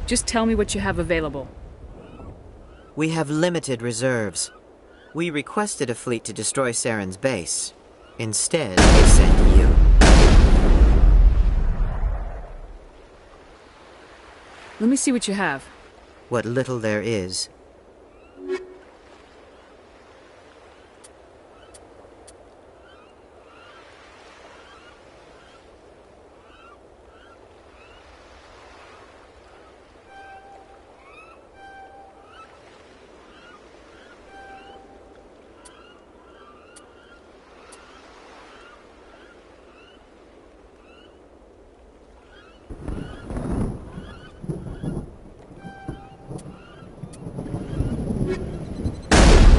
Just tell me what you have available. We have limited reserves. We requested a fleet to destroy Saren's base. Instead, they sent you. Let me see what you have. What little there is.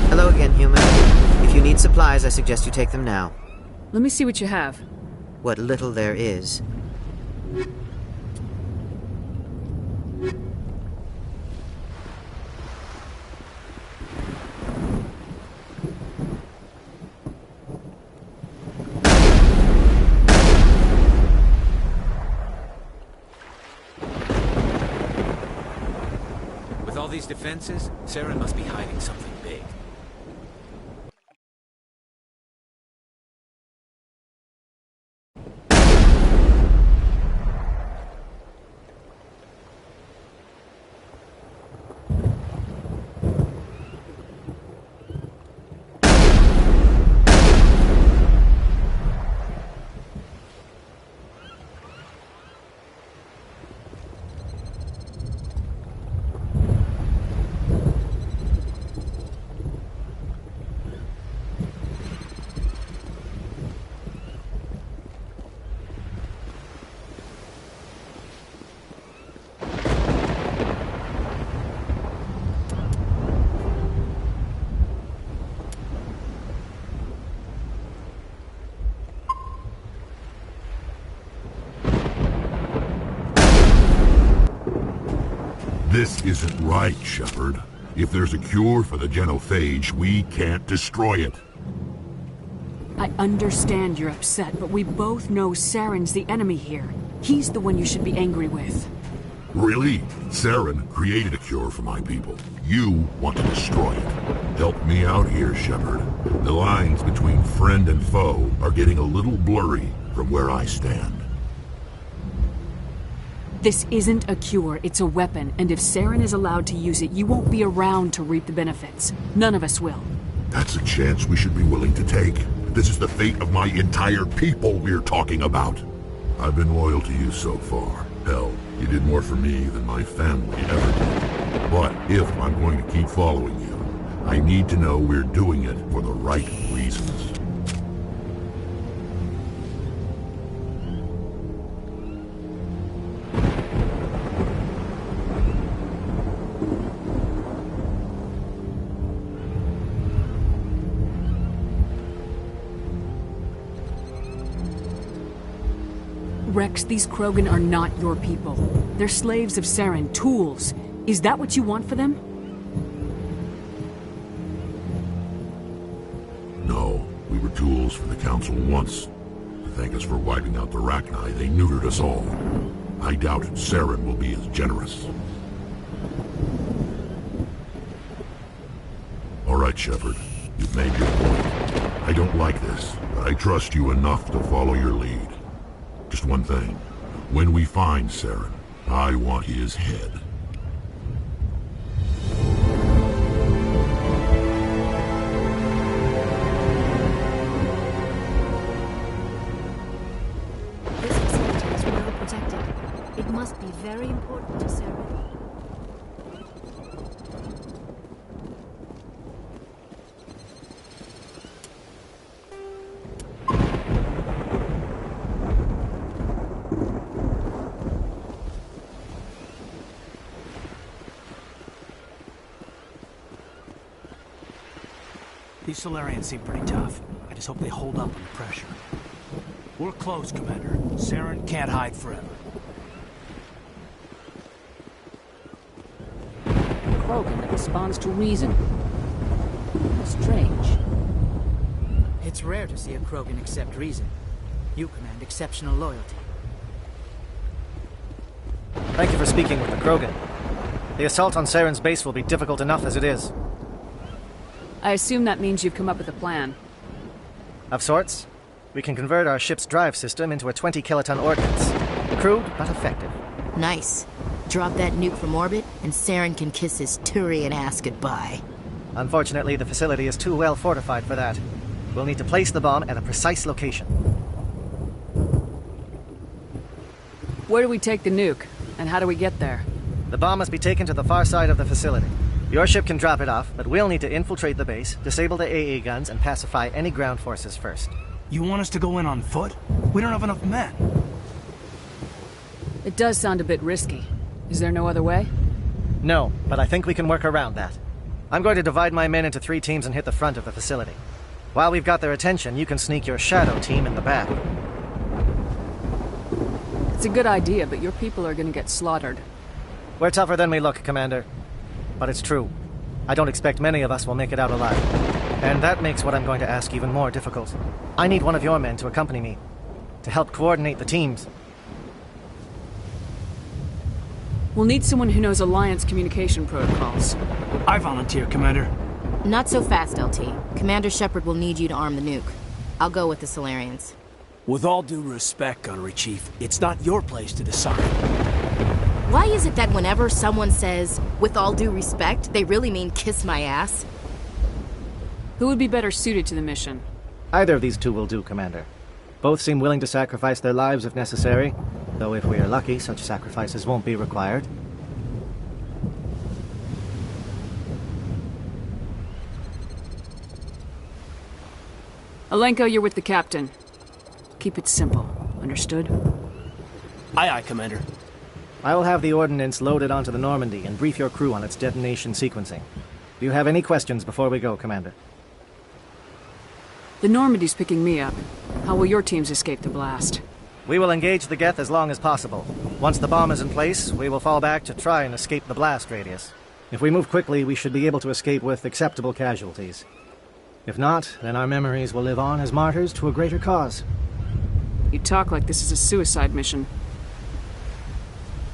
Hello again, human. If you need supplies, I suggest you take them now. Let me see what you have. What little there is. With all these defenses, Saren must be hiding something big. This isn't right, Shepard. If there's a cure for the genophage, we can't destroy it. I understand you're upset, but we both know Saren's the enemy here. He's the one you should be angry with. Really? Saren created a cure for my people. You want to destroy it. Help me out here, Shepard. The lines between friend and foe are getting a little blurry from where I stand. This isn't a cure, it's a weapon, and if Saren is allowed to use it, you won't be around to reap the benefits. None of us will. That's a chance we should be willing to take. This is the fate of my entire people we're talking about. I've been loyal to you so far. Hell, you did more for me than my family ever did. But if I'm going to keep following you, I need to know we're doing it for the right reasons. Rex, these Krogan are not your people. They're slaves of Saren, tools. Is that what you want for them? No, we were tools for the Council once. To thank us for wiping out the Rachni, they neutered us all. I doubt Saren will be as generous. All right, Shepard. You've made your point. I don't like this, but I trust you enough to follow your lead. Just one thing. When we find Saren, I want his head. This facility is well protected. It must be very important to Saren. These Salarians seem pretty tough. I just hope they hold up under pressure. We're close, Commander. Saren can't hide forever. Krogan that responds to reason. Strange. It's rare to see a Krogan accept reason. You command exceptional loyalty. Thank you for speaking with the Krogan. The assault on Saren's base will be difficult enough as it is. I assume that means you've come up with a plan. Of sorts. We can convert our ship's drive system into a 20-kiloton ordnance. Crude, but effective. Nice. Drop that nuke from orbit, and Saren can kiss his Turian ass goodbye. Unfortunately, the facility is too well fortified for that. We'll need to place the bomb at a precise location. Where do we take the nuke? And how do we get there? The bomb must be taken to the far side of the facility. Your ship can drop it off, but we'll need to infiltrate the base, disable the AA guns, and pacify any ground forces first. You want us to go in on foot? We don't have enough men. It does sound a bit risky. Is there no other way? No, but I think we can work around that. I'm going to divide my men into 3 teams and hit the front of the facility. While we've got their attention, you can sneak your shadow team in the back. It's a good idea, but your people are gonna get slaughtered. We're tougher than we look, Commander. But it's true. I don't expect many of us will make it out alive. And that makes what I'm going to ask even more difficult. I need one of your men to accompany me, to help coordinate the teams. We'll need someone who knows Alliance communication protocols. I volunteer, Commander. Not so fast, LT. Commander Shepard will need you to arm the nuke. I'll go with the Solarians. With all due respect, Gunnery Chief, it's not your place to decide. Why is it that whenever someone says, with all due respect, they really mean kiss my ass? Who would be better suited to the mission? Either of these 2 will do, Commander. Both seem willing to sacrifice their lives if necessary, though if we are lucky, such sacrifices won't be required. Alenko, you're with the captain. Keep it simple. Understood? Aye, aye, Commander. I will have the ordnance loaded onto the Normandy and brief your crew on its detonation sequencing. Do you have any questions before we go, Commander? The Normandy's picking me up. How will your teams escape the blast? We will engage the Geth as long as possible. Once the bomb is in place, we will fall back to try and escape the blast radius. If we move quickly, we should be able to escape with acceptable casualties. If not, then our memories will live on as martyrs to a greater cause. You talk like this is a suicide mission.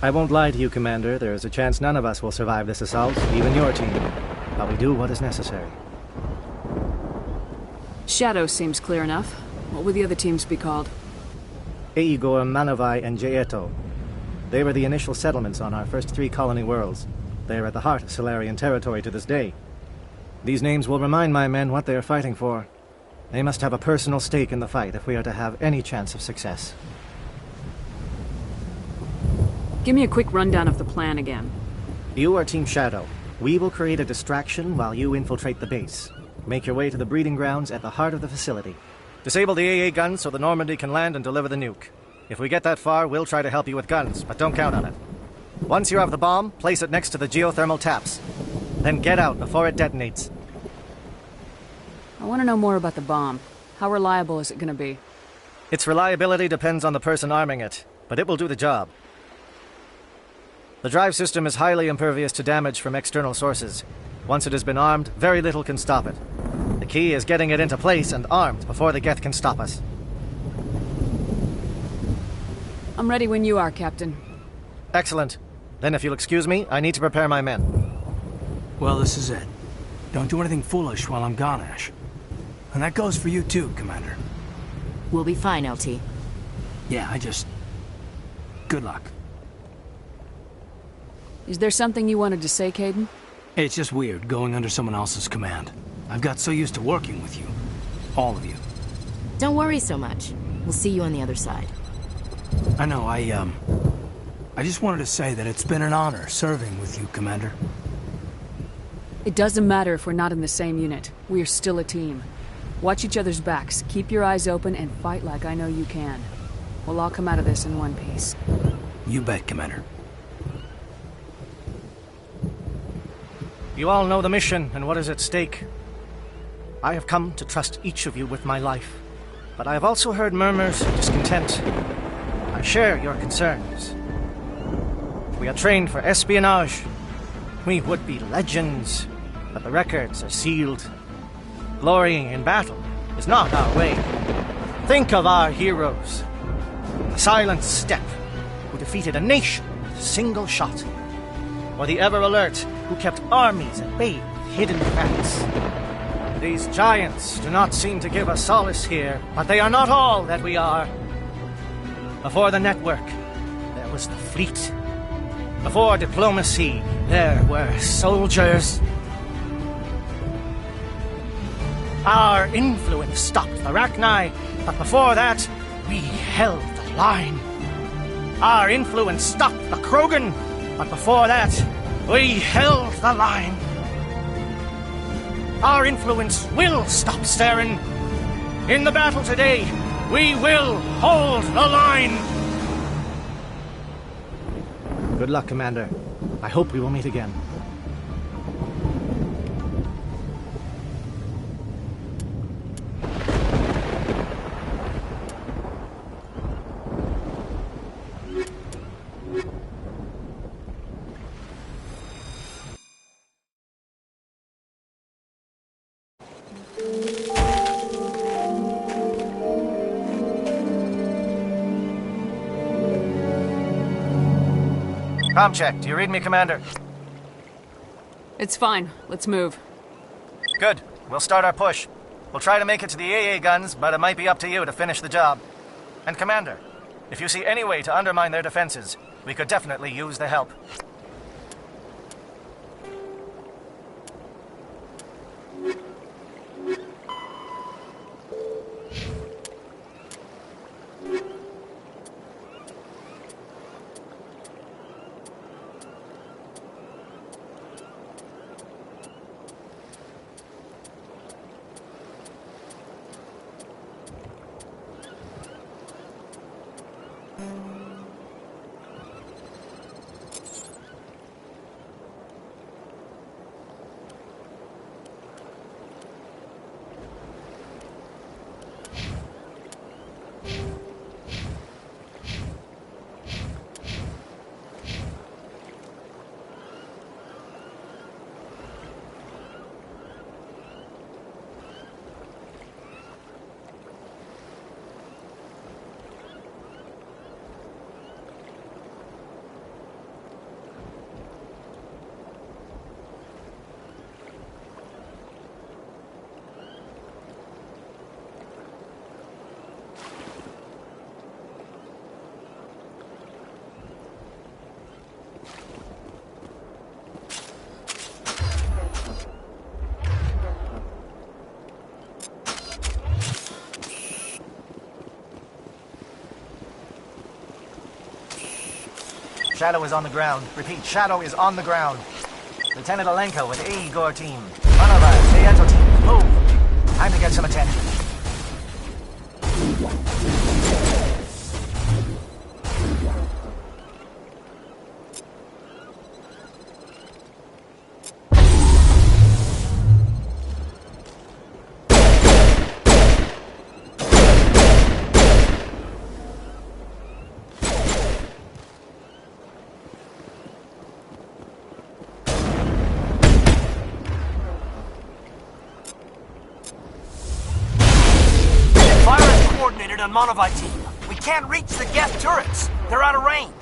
I won't lie to you, Commander. There is a chance none of us will survive this assault, even your team. But we do what is necessary. Shadow seems clear enough. What would the other teams be called? Aegor, Manavai, and Jaeto. They were the initial settlements on our first 3 colony worlds. They are at the heart of Solarian territory to this day. These names will remind my men what they are fighting for. They must have a personal stake in the fight if we are to have any chance of success. Give me a quick rundown of the plan again. You are Team Shadow. We will create a distraction while you infiltrate the base. Make your way to the breeding grounds at the heart of the facility. Disable the AA guns so the Normandy can land and deliver the nuke. If we get that far, we'll try to help you with guns, but don't count on it. Once you have the bomb, place it next to the geothermal taps. Then get out before it detonates. I want to know more about the bomb. How reliable is it going to be? Its reliability depends on the person arming it, but it will do the job. The drive system is highly impervious to damage from external sources. Once it has been armed, very little can stop it. The key is getting it into place and armed before the Geth can stop us. I'm ready when you are, Captain. Excellent. Then if you'll excuse me, I need to prepare my men. Well, this is it. Don't do anything foolish while I'm gone, Ash. And that goes for you too, Commander. We'll be fine, LT. Yeah, good luck. Is there something you wanted to say, Kaidan? It's just weird going under someone else's command. I've got so used to working with you. All of you. Don't worry so much. We'll see you on the other side. I know, I just wanted to say that it's been an honor serving with you, Commander. It doesn't matter if we're not in the same unit. We are still a team. Watch each other's backs, keep your eyes open, and fight like I know you can. We'll all come out of this in one piece. You bet, Commander. You all know the mission and what is at stake. I have come to trust each of you with my life, but I have also heard murmurs of discontent. I share your concerns. We are trained for espionage. We would be legends, but the records are sealed. Glorying in battle is not our way. Think of our heroes. The Silent Step, who defeated a nation with a single shot. or the ever-alert who kept armies at bay with hidden facts. These giants do not seem to give us solace here, but they are not all that we are. Before the network, there was the fleet. Before diplomacy, there were soldiers. Our influence stopped the Rachni, but before that, we held the line. Our influence stopped the Krogan, but before that, we held the line. Our influence will stop Saren. In the battle today, we will hold the line. Good luck, Commander. I hope we will meet again. Com check. Do you read me, Commander? It's fine. Let's move. Good. We'll start our push. We'll try to make it to the AA guns, but it might be up to you to finish the job. And Commander, if you see any way to undermine their defenses, we could definitely use the help. Shadow is on the ground. Repeat, Shadow is on the ground. Lieutenant Alenko with A. Igor team. Manova, Sayeto team, move! Time to get some attention. On Monovite team. We can't reach the Geth turrets. They're out of range.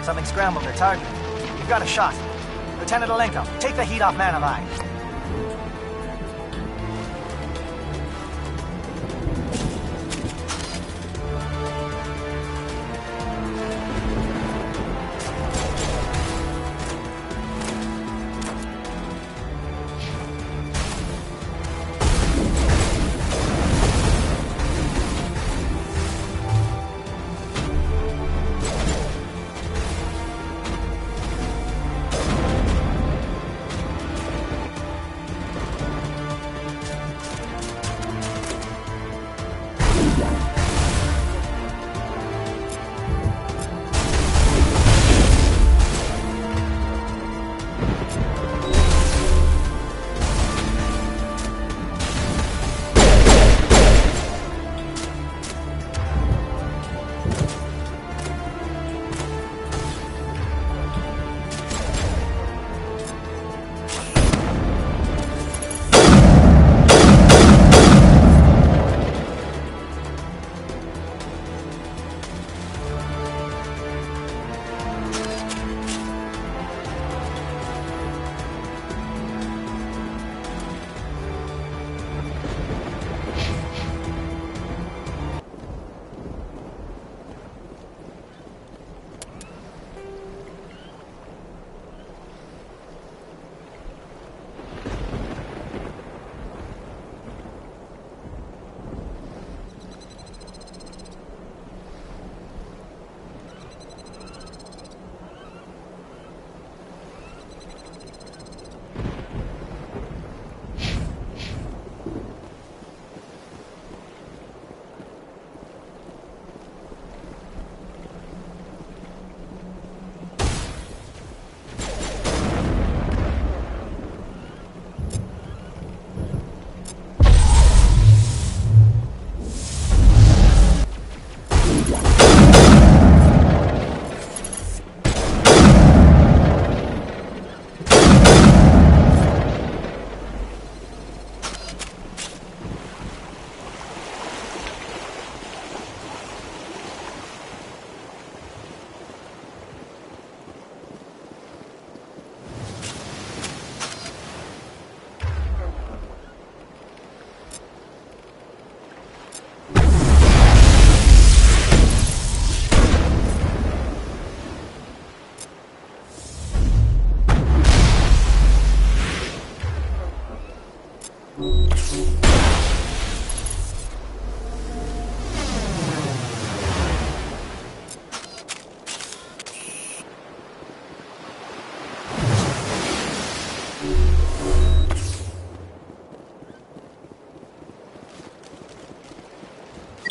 Something scrambled their target. You've got a shot. Lieutenant Alenko, take the heat off Manavai.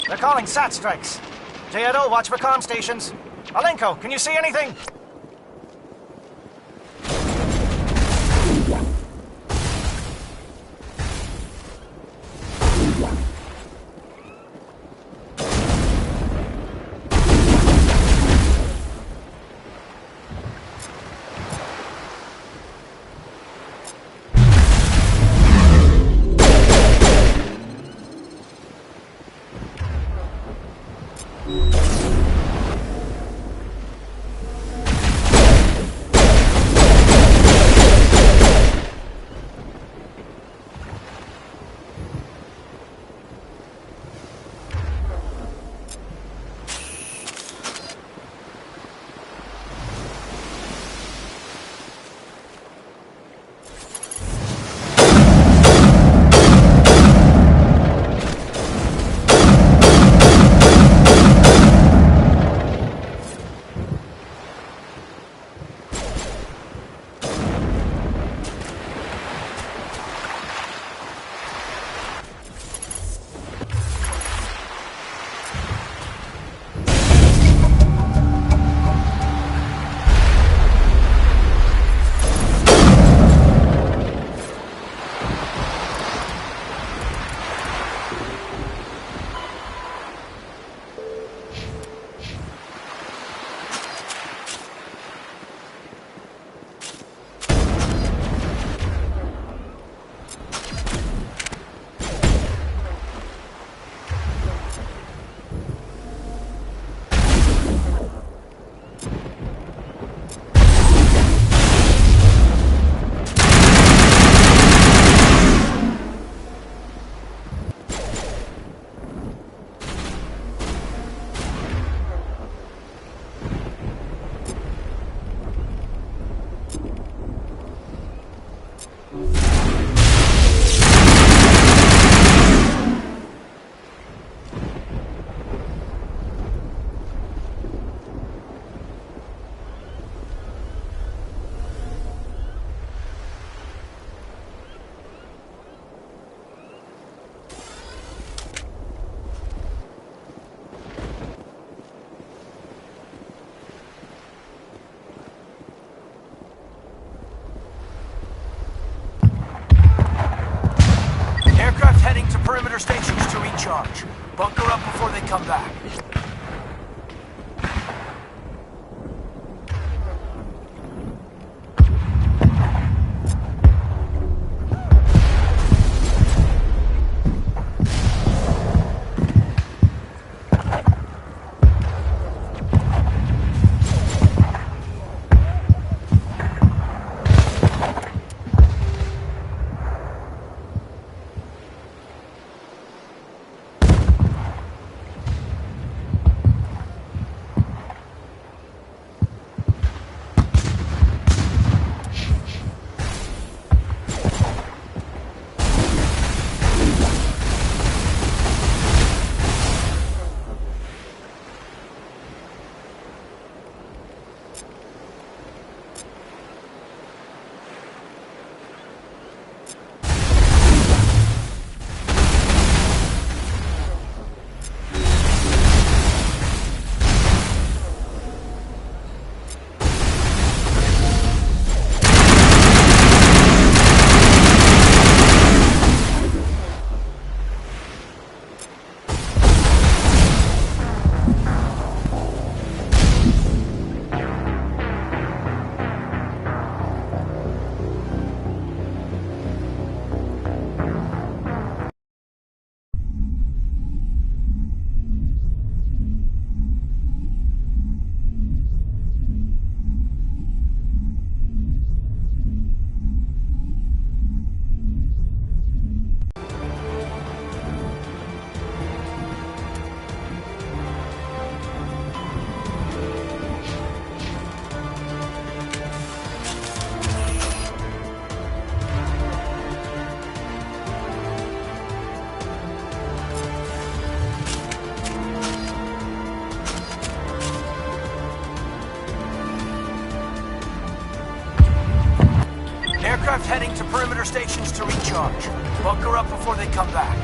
They're calling SAT strikes. J-Edo, watch for comm stations. Alenko, can you see anything? perimeter stations to recharge. Bunker up before they come back. Aircraft heading to perimeter stations to recharge. Bunker up before they come back.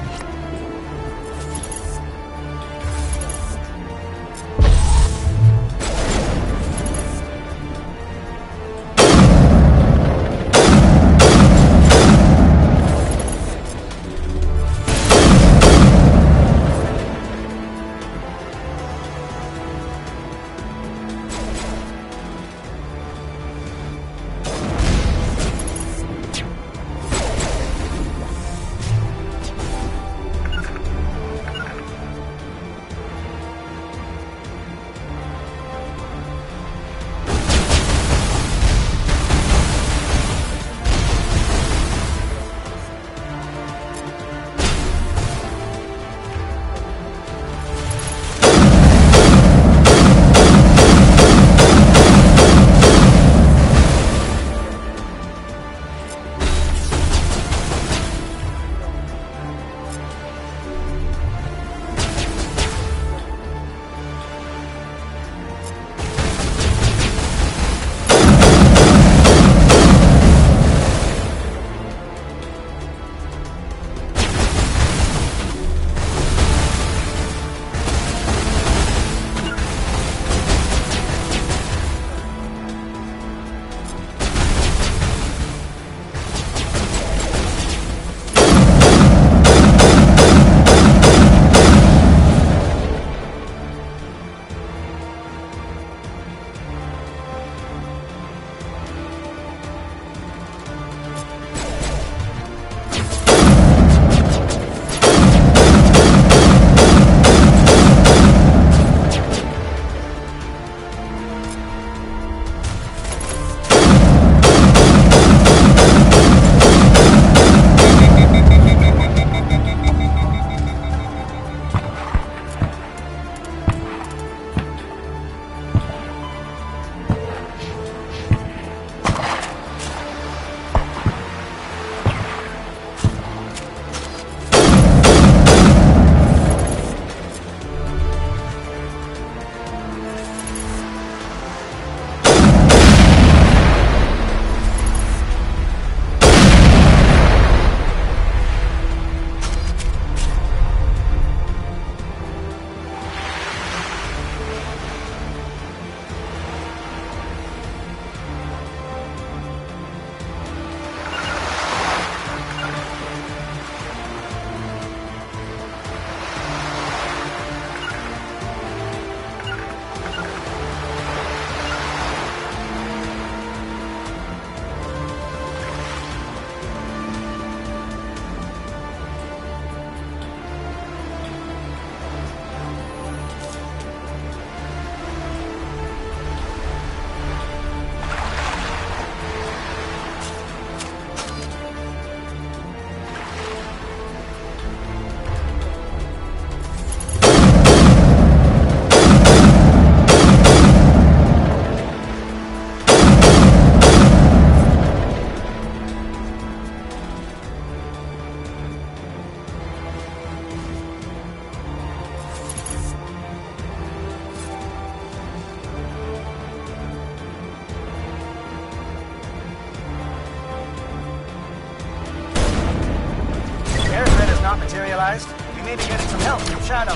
neutralized, we may be getting some help from Shadow.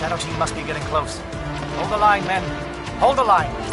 Shadow team must be getting close. Hold the line, men. Hold the line.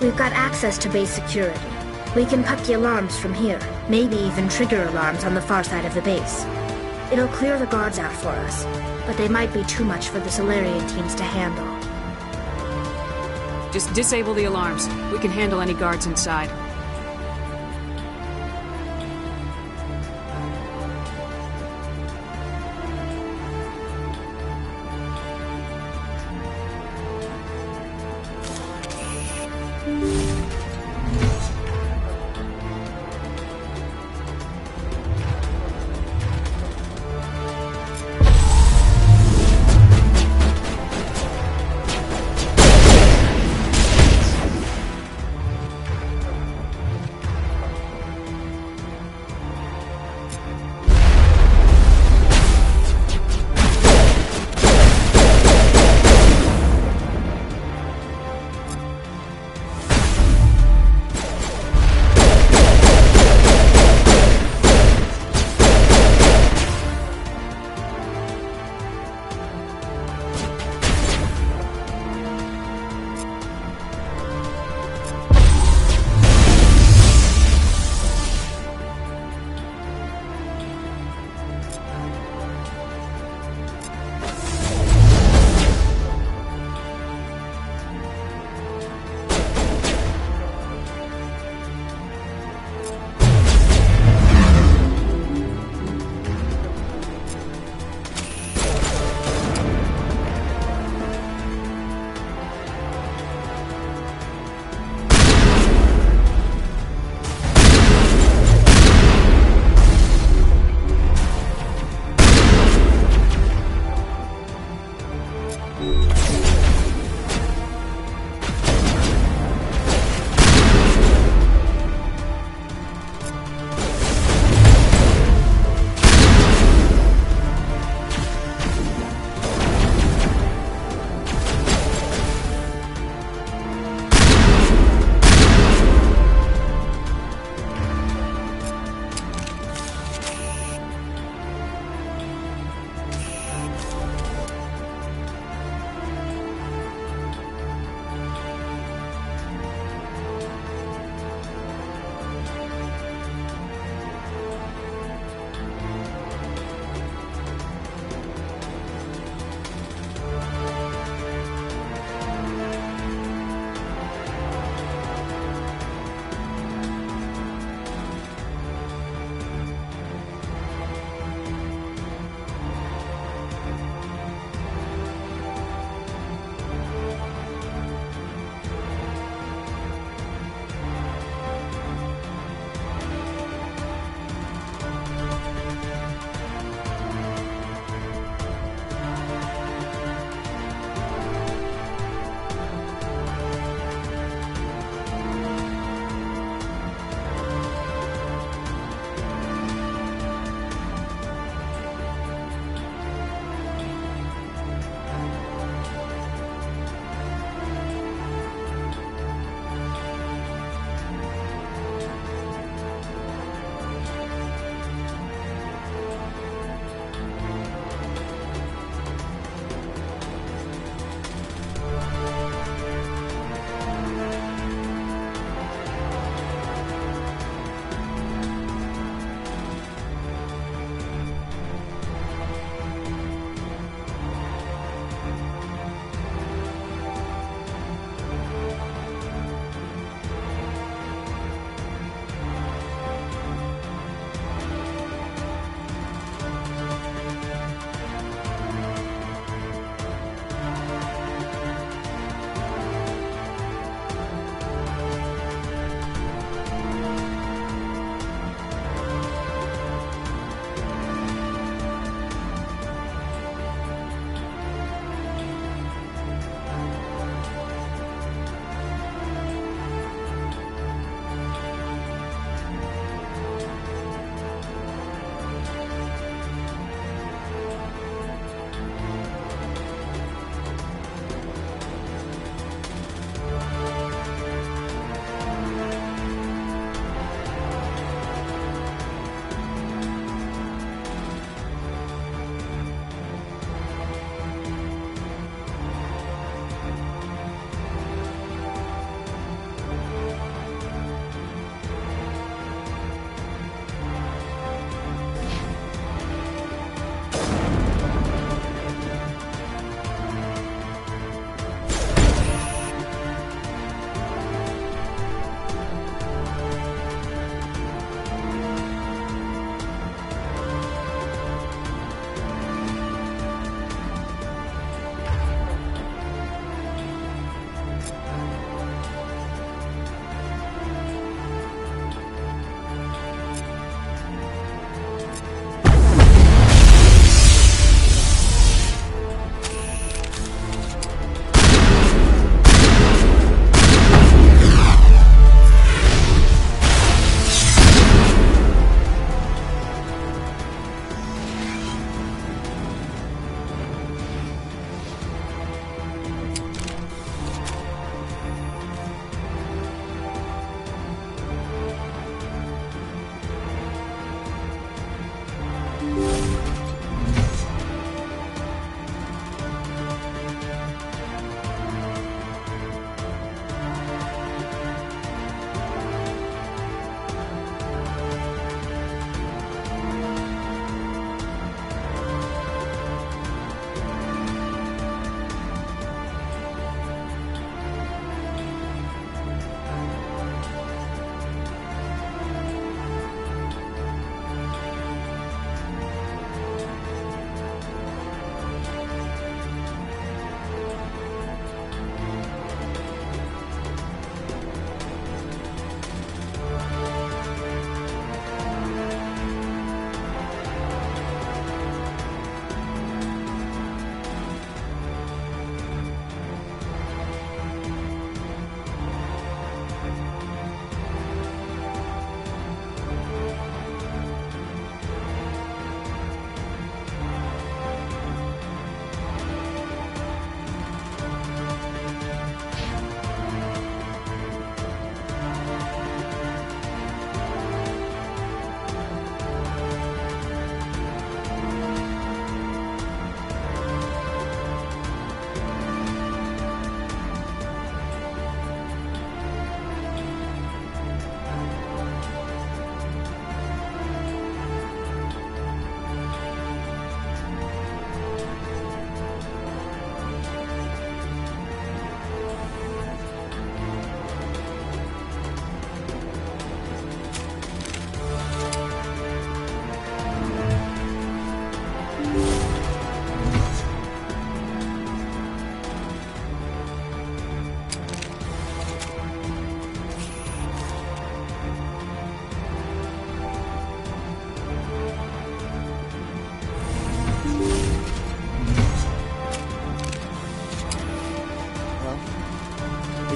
We've got access to base security. We can put the alarms from here, maybe even trigger alarms on the far side of the base. It'll clear the guards out for us, but they might be too much for the Solarian teams to handle. Just disable the alarms. We can handle any guards inside.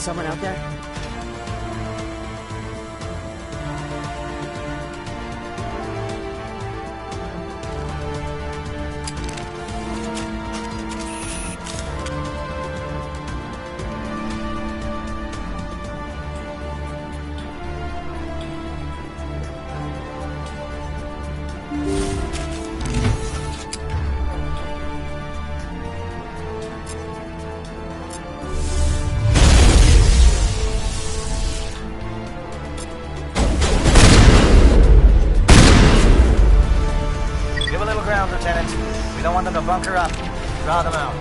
Is someone out there? Give a little ground, Lieutenant. We don't want them to bunker up. Draw them out.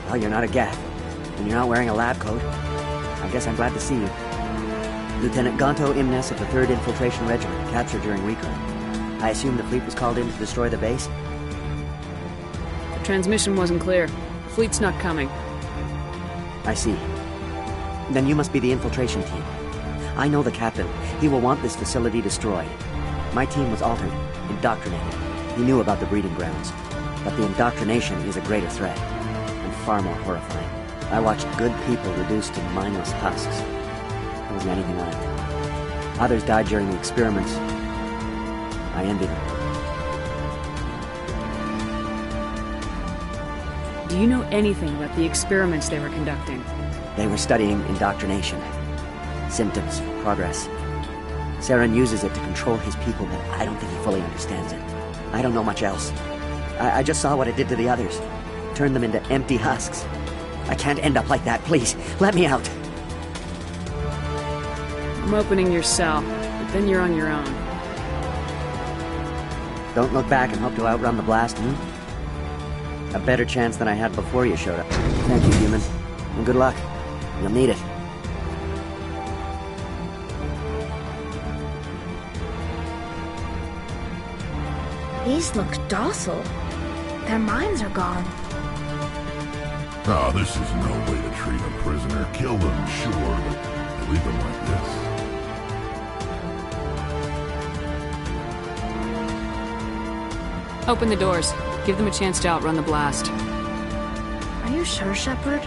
Well, you're not a Geth, and you're not wearing a lab coat. I guess I'm glad to see you. Lieutenant Gonto Imnes of the 3rd Infiltration Regiment, captured during recon. I assume the fleet was called in to destroy the base? The transmission wasn't clear. The fleet's not coming. I see. Then you must be the infiltration team. I know the captain. He will want this facility destroyed. My team was altered, indoctrinated. He knew about the breeding grounds. But the indoctrination is a greater threat, and far more horrifying. I watched good people reduced to mindless husks. There wasn't anything left. Others died during the experiments. I envy them. Do you know anything about the experiments they were conducting? They were studying indoctrination. Symptoms, progress. Saren uses it to control his people, but I don't think he fully understands it. I don't know much else. I just saw what it did to the others. Turned them into empty husks. I can't end up like that, please. Let me out. I'm opening your cell, but then you're on your own. Don't look back and hope to outrun the blast, A better chance than I had before you showed up. Thank you, human. And good luck. You'll need it. These look docile. Their minds are gone. Ah, this is no way to treat a prisoner. Kill them, sure, but leave them like this. Open the doors. Give them a chance to outrun the blast. Are you sure, Shepard?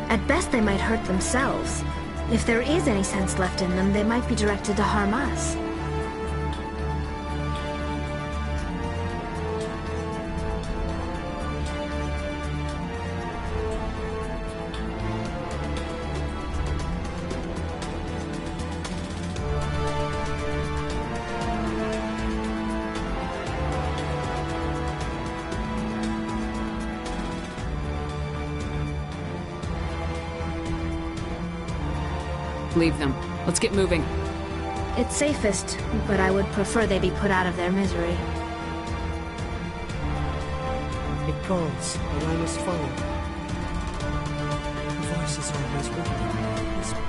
At best, they might hurt themselves. If there is any sense left in them, they might be directed to harm us. Leave them. Let's get moving. It's safest, but I would prefer they be put out of their misery. It calls, and I must follow. The voice is always with me. Whisper.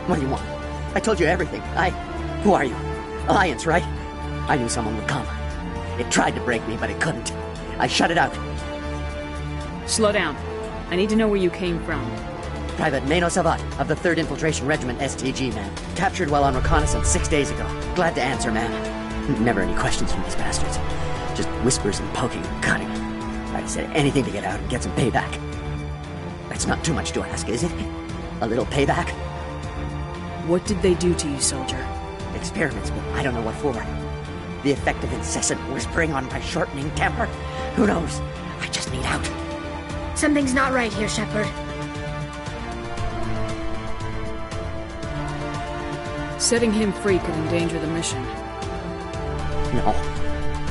What do you want? I told you everything. Who are you? Alliance, right? I knew someone would come. It tried to break me, but it couldn't. I shut it out. Slow down. I need to know where you came from. Private Mano Savat of the 3rd Infiltration Regiment STG, man. Captured while on reconnaissance 6 days ago. Glad to answer, man. Never any questions from these bastards. Just whispers and poking and cutting. I'd said anything to get out and get some payback. That's not too much to ask, is it? A little payback? What did they do to you, soldier? Experiments, but I don't know what for. The effect of incessant whispering on my shortening temper? Who knows? I just need out. Something's not right here, Shepard. Setting him free could endanger the mission.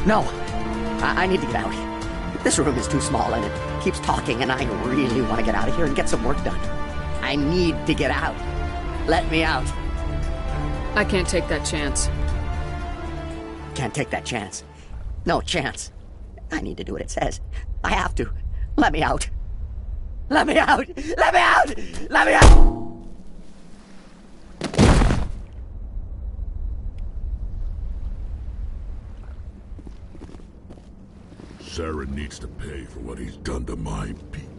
No. I need to get out. This room is too small and it keeps talking and I really want to get out of here and get some work done. I need to get out. Let me out. I can't take that chance. Can't take that chance. No chance. I need to do what it says. I have to. Let me out. Let me out! Let me out! Let me out! Saren needs to pay for what he's done to my people.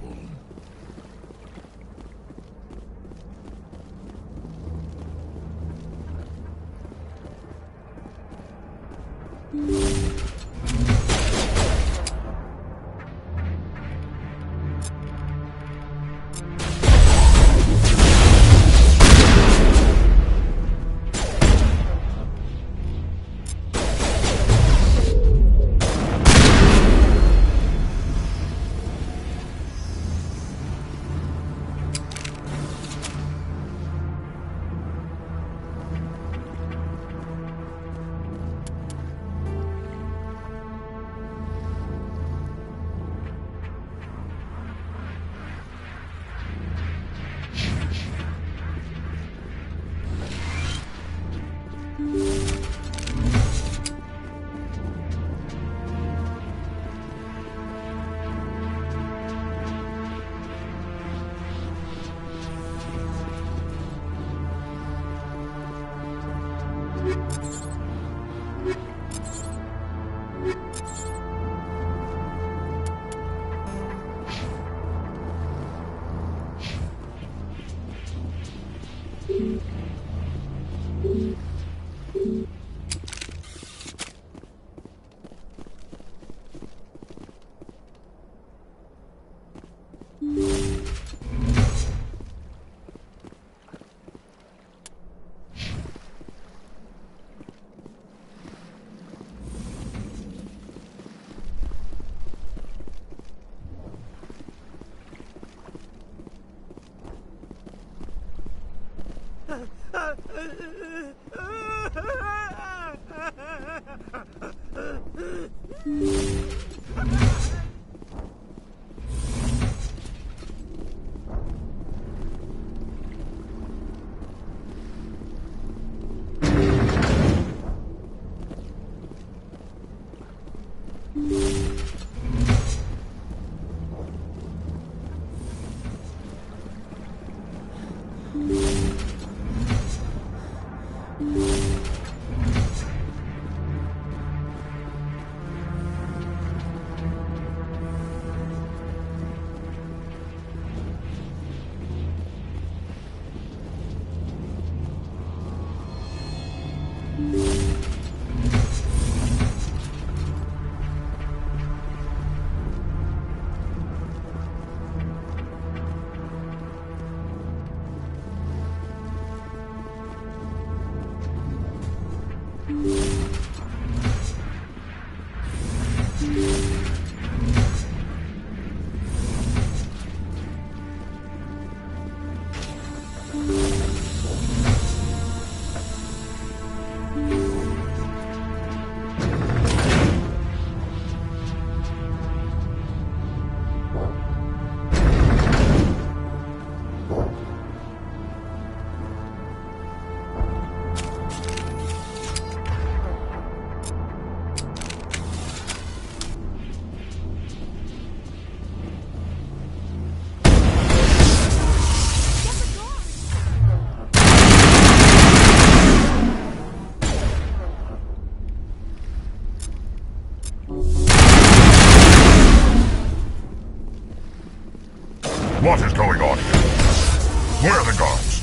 Claudia. Where are the guards?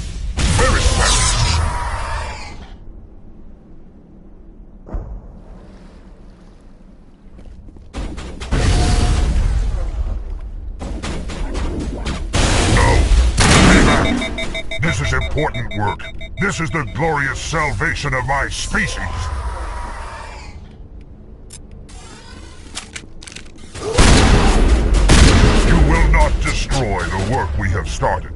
Where is Saren? This is important work. This is the glorious salvation of my species. You will not destroy the work we have started.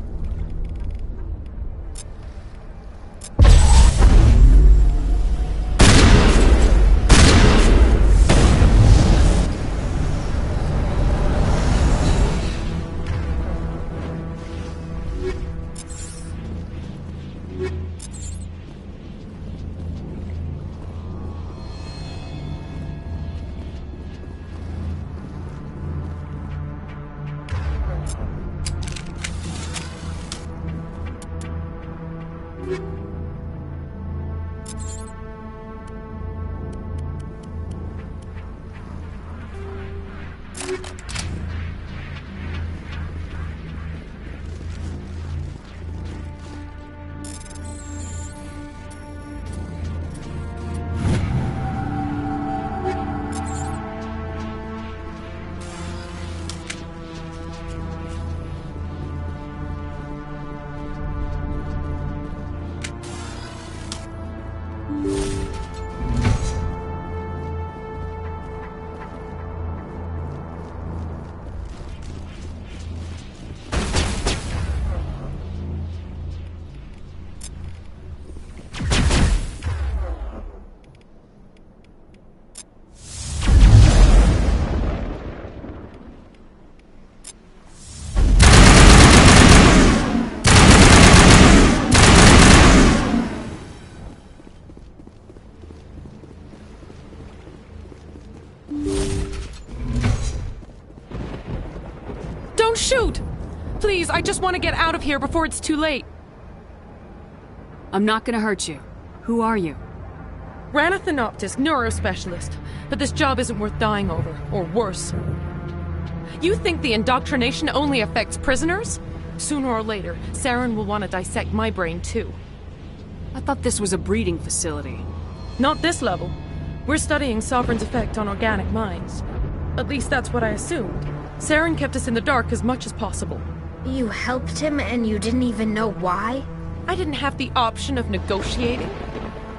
Don't shoot! Please, I just want to get out of here before it's too late. I'm not gonna hurt you. Who are you? Ranna Thanoptis, neurospecialist. But this job isn't worth dying over, or worse. You think the indoctrination only affects prisoners? Sooner or later, Saren will want to dissect my brain too. I thought this was a breeding facility. Not this level. We're studying Sovereign's effect on organic minds. At least that's what I assumed. Saren kept us in the dark as much as possible. You helped him and you didn't even know why? I didn't have the option of negotiating.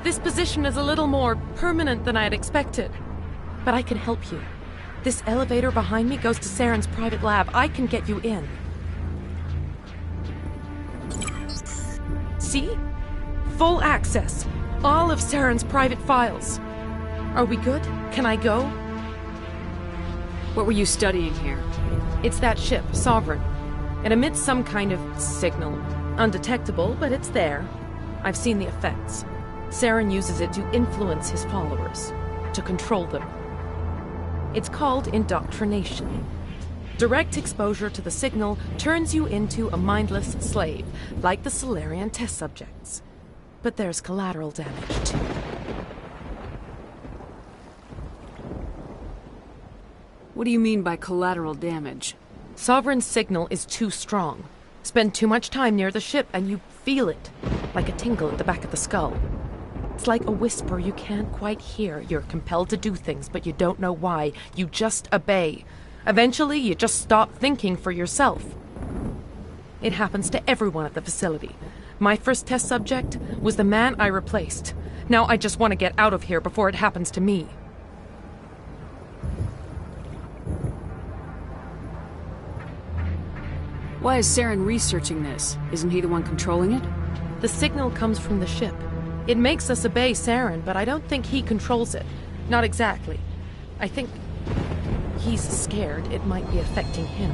This position is a little more permanent than I had expected. But I can help you. This elevator behind me goes to Saren's private lab. I can get you in. See? Full access. All of Saren's private files. Are we good? Can I go? What were you studying here? It's that ship, Sovereign. It emits some kind of signal. Undetectable, but it's there. I've seen the effects. Saren uses it to influence his followers, to control them. It's called indoctrination. Direct exposure to the signal turns you into a mindless slave, like the Salarian test subjects. But there's collateral damage, too. What do you mean by collateral damage? Sovereign's signal is too strong. Spend too much time near the ship and you feel it, like a tingle at the back of the skull. It's like a whisper you can't quite hear. You're compelled to do things, but you don't know why. You just obey. Eventually, you just stop thinking for yourself. It happens to everyone at the facility. My first test subject was the man I replaced. Now I just want to get out of here before it happens to me. Why is Saren researching this? Isn't he the one controlling it? The signal comes from the ship. It makes us obey Saren, but I don't think he controls it. Not exactly. I think he's scared it might be affecting him.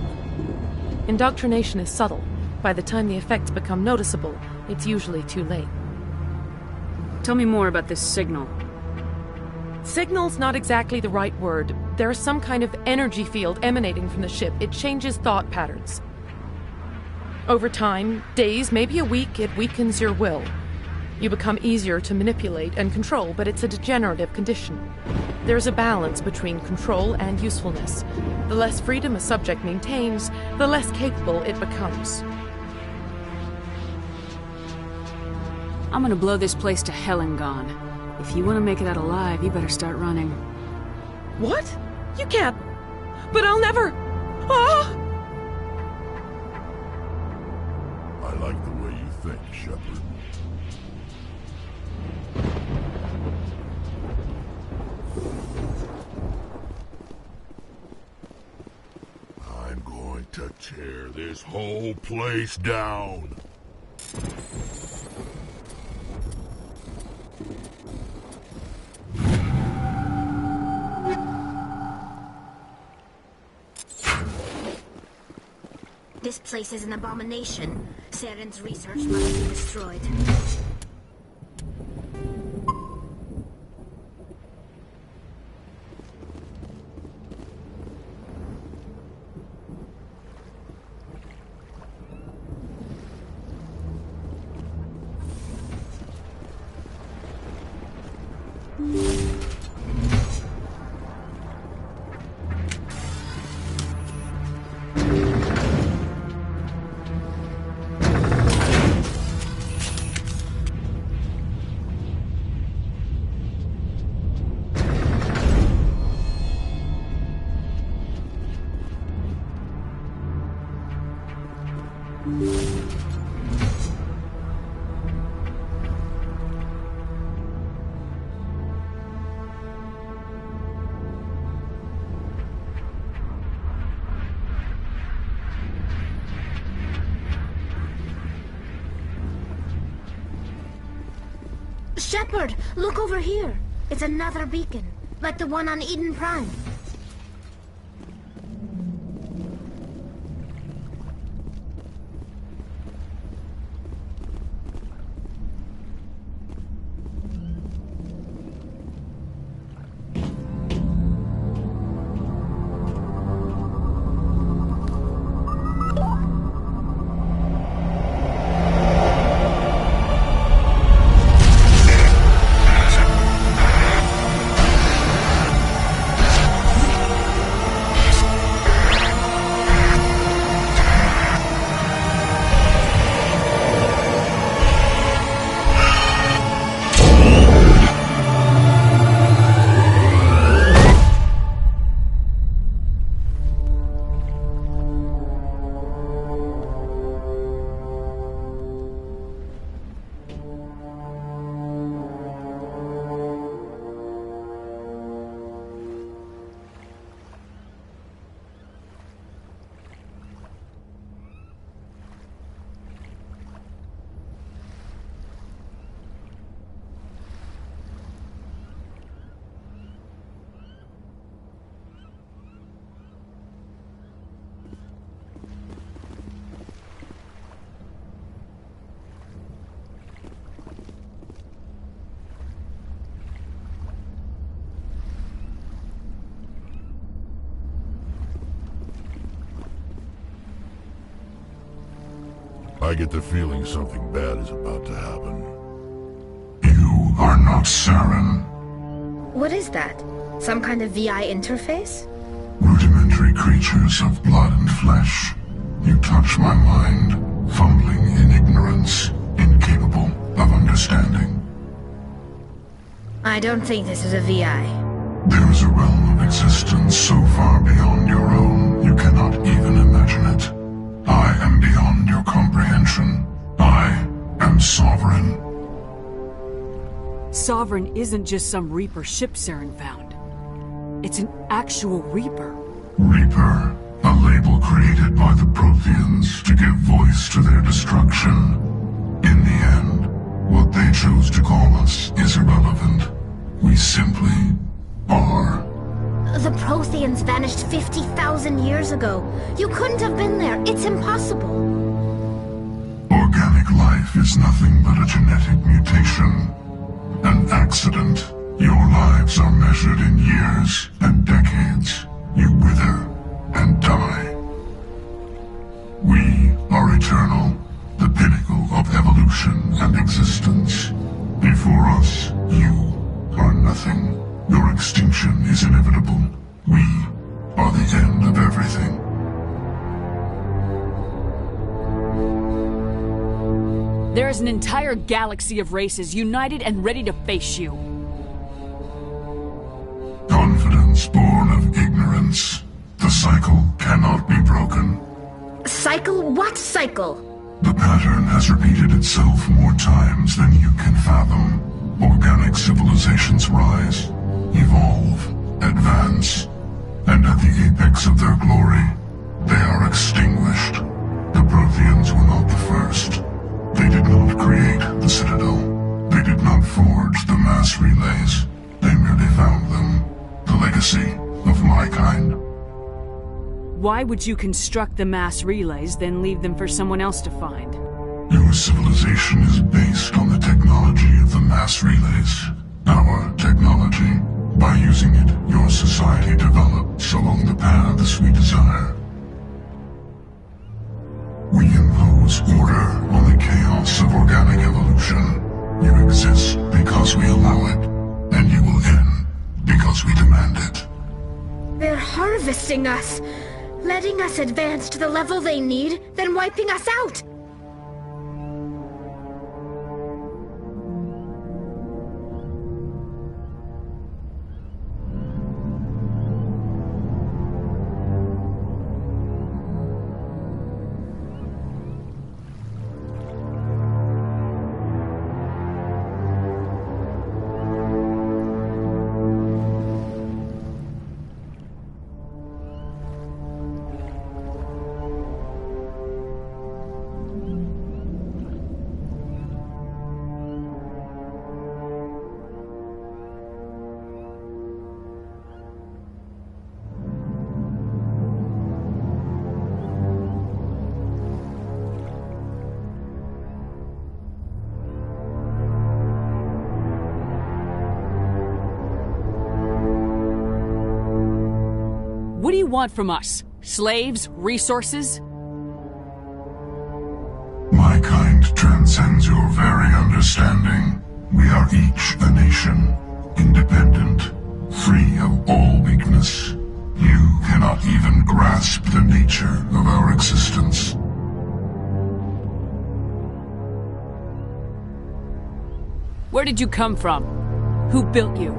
Indoctrination is subtle. By the time the effects become noticeable, it's usually too late. Tell me more about this signal. Signal's not exactly the right word. There's some kind of energy field emanating from the ship. It changes thought patterns. Over time, days, maybe a week, it weakens your will. You become easier to manipulate and control, but it's a degenerative condition. There's a balance between control and usefulness. The less freedom a subject maintains, the less capable it becomes. I'm gonna blow this place to hell and gone. If you want to make it out alive, you better start running. What? You can't. But I'll never. Ah! I like the way you think, Shepard. I'm going to tear this whole place down. This place is an abomination. Saren's research must be destroyed. Shepard, look over here. It's another beacon, like the one on Eden Prime. I get the feeling something bad is about to happen. You are not Saren. What is that? Some kind of VI interface? Rudimentary creatures of blood and flesh. You touch my mind, fumbling in ignorance, incapable of understanding. I don't think this is a VI. There is a realm of existence so far beyond your own, you cannot even imagine it. I am beyond your comprehension. I am Sovereign. Sovereign isn't just some Reaper ship Saren found. It's an actual Reaper. Reaper, a label created by the Protheans to give voice to their destruction. In the end, what they chose to call us is irrelevant. We simply are. The Protheans vanished 50,000 years ago. You couldn't have been there. It's impossible. Organic life is nothing but a genetic mutation. An accident. Your lives are measured in years and decades. You wither and die. We are eternal, the pinnacle of evolution and existence. Before us, you are nothing. Your extinction is inevitable. We are the end of everything. There is an entire galaxy of races united and ready to face you. Confidence born of ignorance. The cycle cannot be broken. Cycle? What cycle? The pattern has repeated itself more times than you can fathom. Organic civilizations rise, evolve, advance, and at the apex of their glory, they are extinguished. The Protheans were not the first. They did not create the Citadel. They did not forge the mass relays. They merely found them. The legacy of my kind. Why would you construct the mass relays, then leave them for someone else to find? Your civilization is based on the technology of the mass relays. Our technology. By using it, your society develops along the paths we desire. We impose order on the chaos of organic evolution. You exist because we allow it, and you will end because we demand it. They're harvesting us, letting us advance to the level they need, then wiping us out. What do you want from us? Slaves? Resources? My kind transcends your very understanding. We are each a nation, independent, free of all weakness. You cannot even grasp the nature of our existence. Where did you come from? Who built you?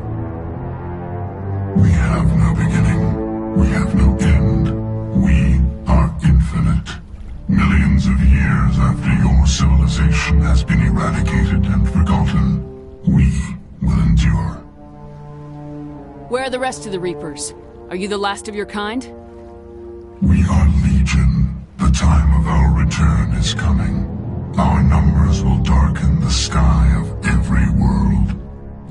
We have no beginning. We have no end. We are infinite. Millions of years after your civilization has been eradicated and forgotten, we will endure. Where are the rest of the Reapers? Are you the last of your kind? We are legion. The time of our return is coming. Our numbers will darken the sky of every world.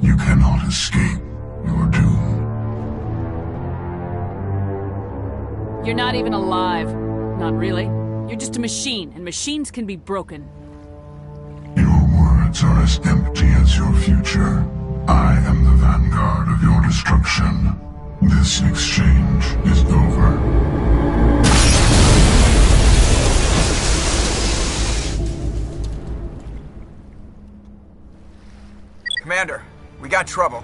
You cannot escape your doom. You're not even alive. Not really. You're just a machine, and machines can be broken. Your words are as empty as your future. I am the vanguard of your destruction. This exchange is over. Commander, we got trouble.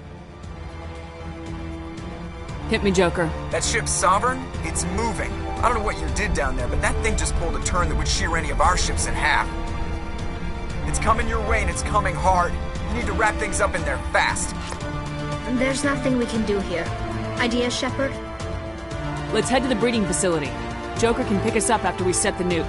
Hit me, Joker. That ship's Sovereign? It's moving. I don't know what you did down there, but that thing just pulled a turn that would shear any of our ships in half. It's coming your way, and it's coming hard. You need to wrap things up in there fast. There's nothing we can do here. Idea, Shepard? Let's head to the breeding facility. Joker can pick us up after we set the nuke.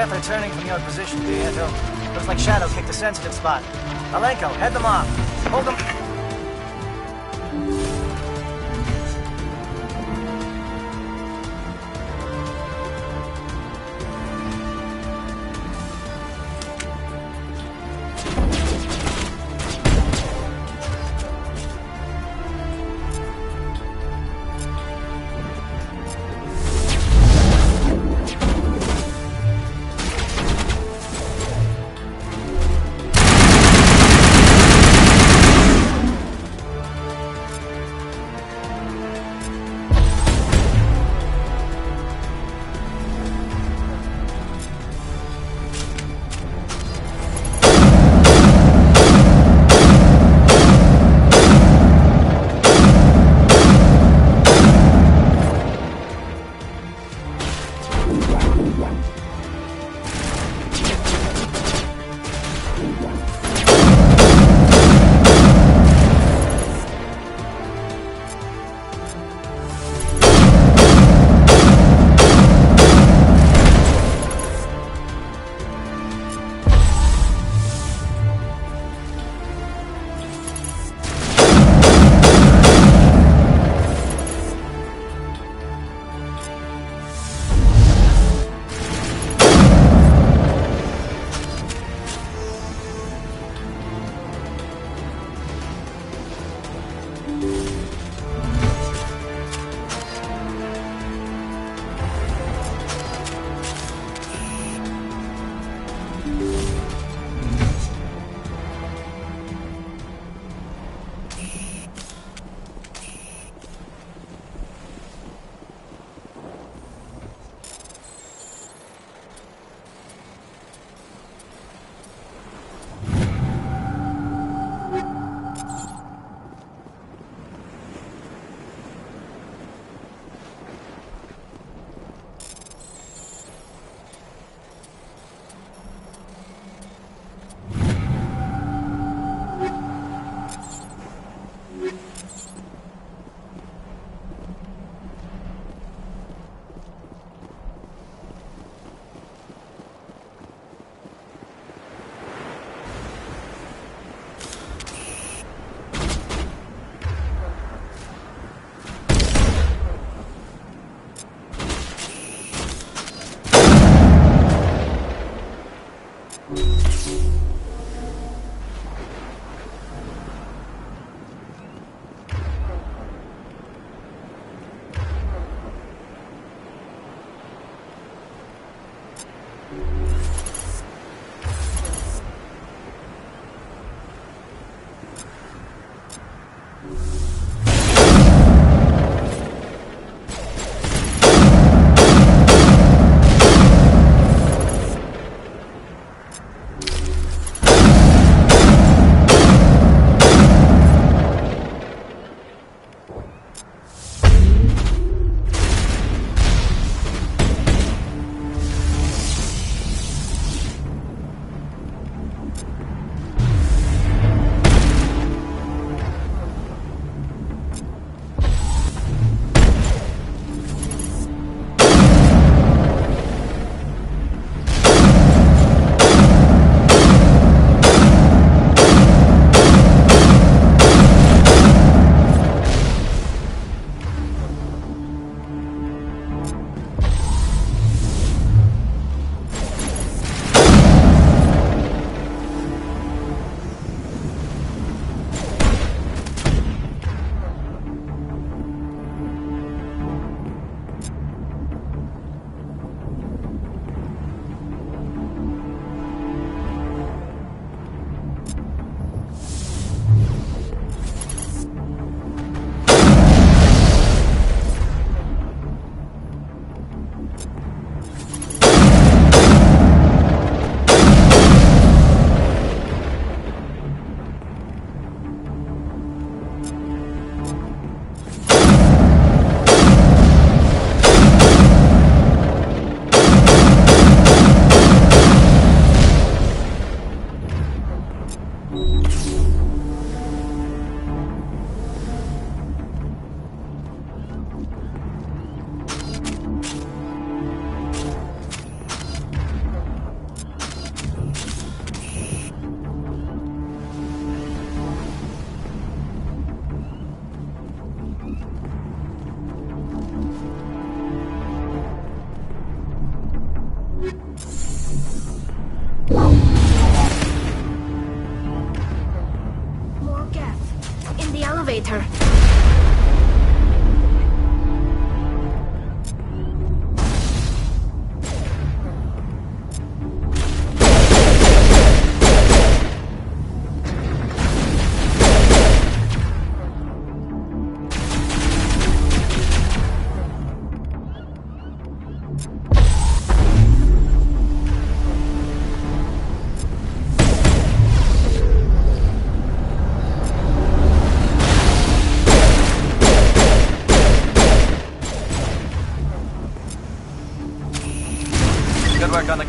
They're turning from your position, Pietro. Looks like Shadow kicked a sensitive spot. Alenko, head them off. Hold them.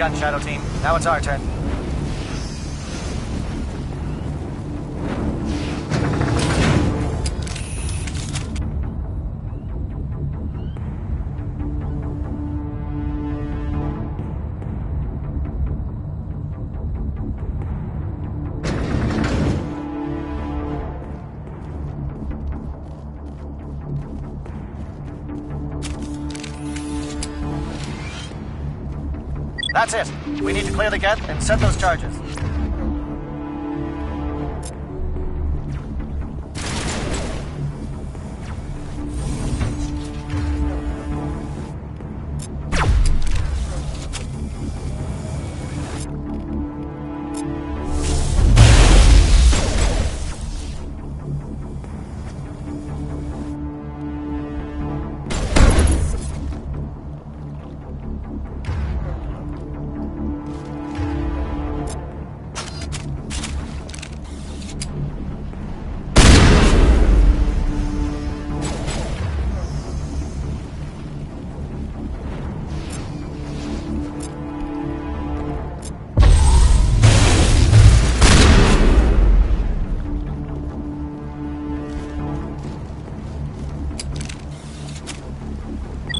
gun, Shadow Team. Now it's our turn. That's it. We need to clear the gate and set those charges.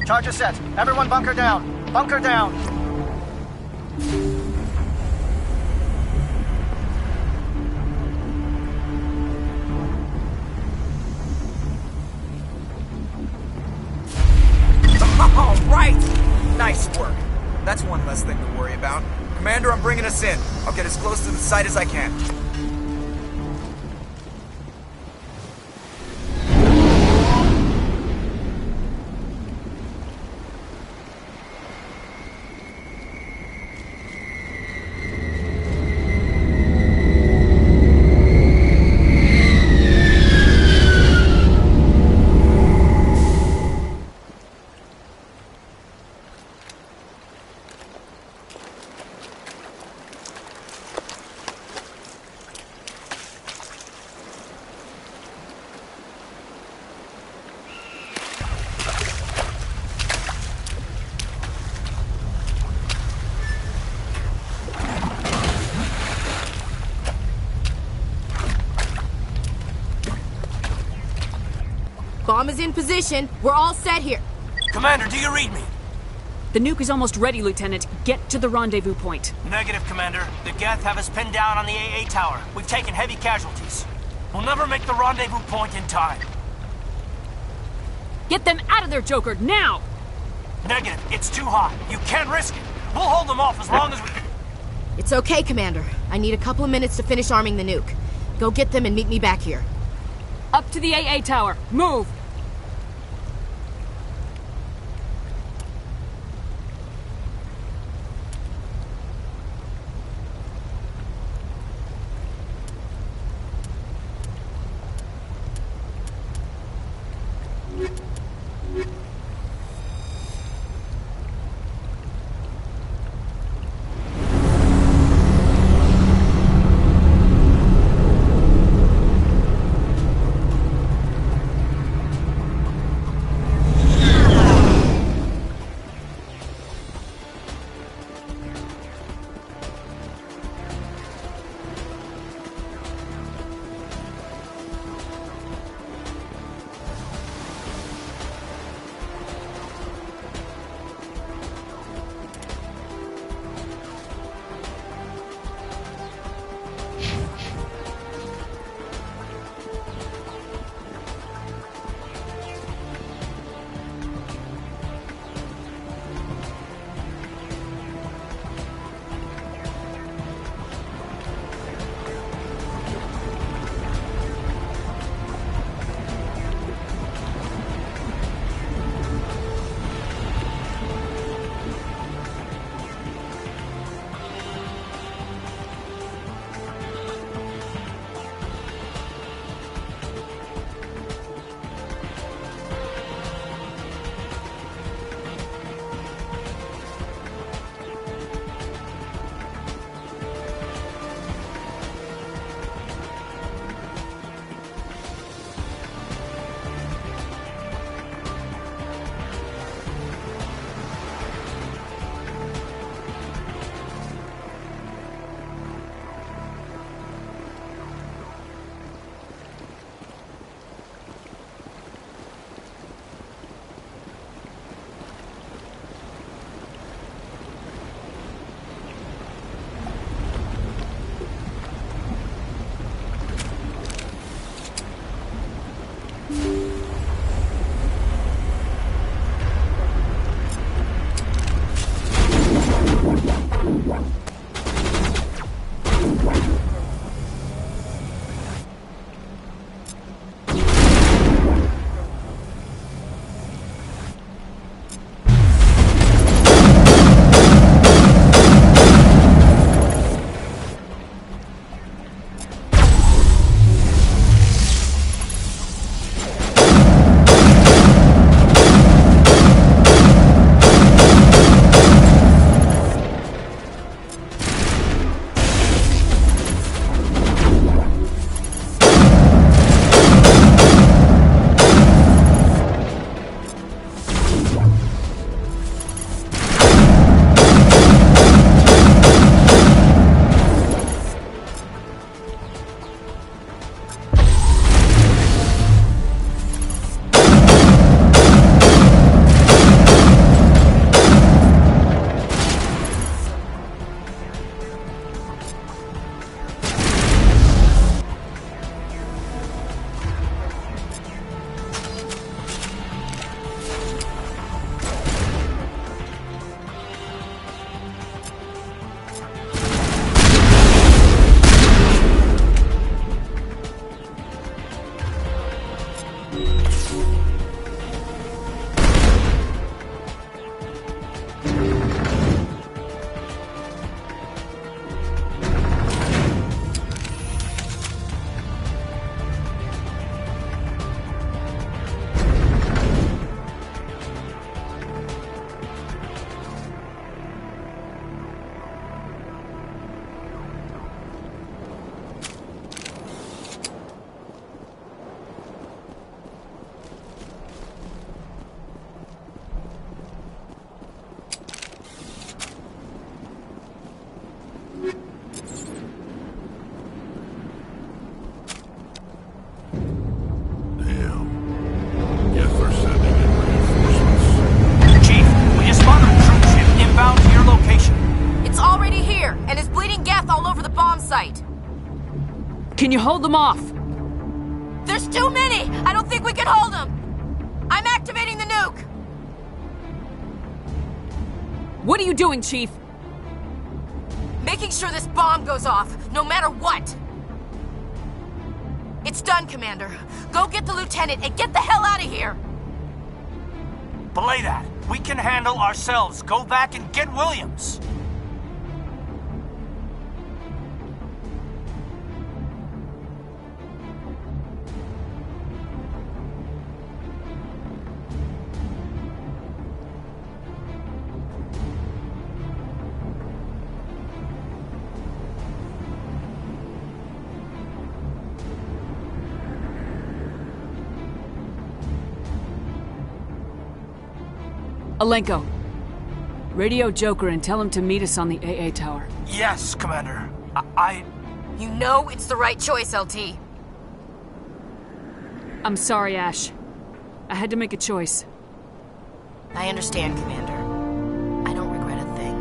Charges set. Everyone bunker down. Bunker down. All right! Nice work. That's one less thing to worry about. Commander, I'm bringing us in. I'll get as close to the site as I can. Bomb is in position. We're all set here. Commander, do you read me? The nuke is almost ready, Lieutenant. Get to the rendezvous point. Negative, Commander. The Geth have us pinned down on the AA tower. We've taken heavy casualties. We'll never make the rendezvous point in time. Get them out of there, Joker, now! Negative. It's too hot. You can't risk it. We'll hold them off as long as we... It's okay, Commander. I need a couple of minutes to finish arming the nuke. Go get them and meet me back here. Up to the AA tower. Move! you hold them off? There's too many! I don't think we can hold them! I'm activating the nuke! What are you doing, Chief? Making sure this bomb goes off, no matter what! It's done, Commander. Go get the lieutenant and get the hell out of here! Belay that. We can handle ourselves. Go back and get Williams. Alenko, radio Joker and tell him to meet us on the AA tower. Yes, Commander. You know it's the right choice, LT. I'm sorry, Ash. I had to make a choice. I understand, Commander. I don't regret a thing.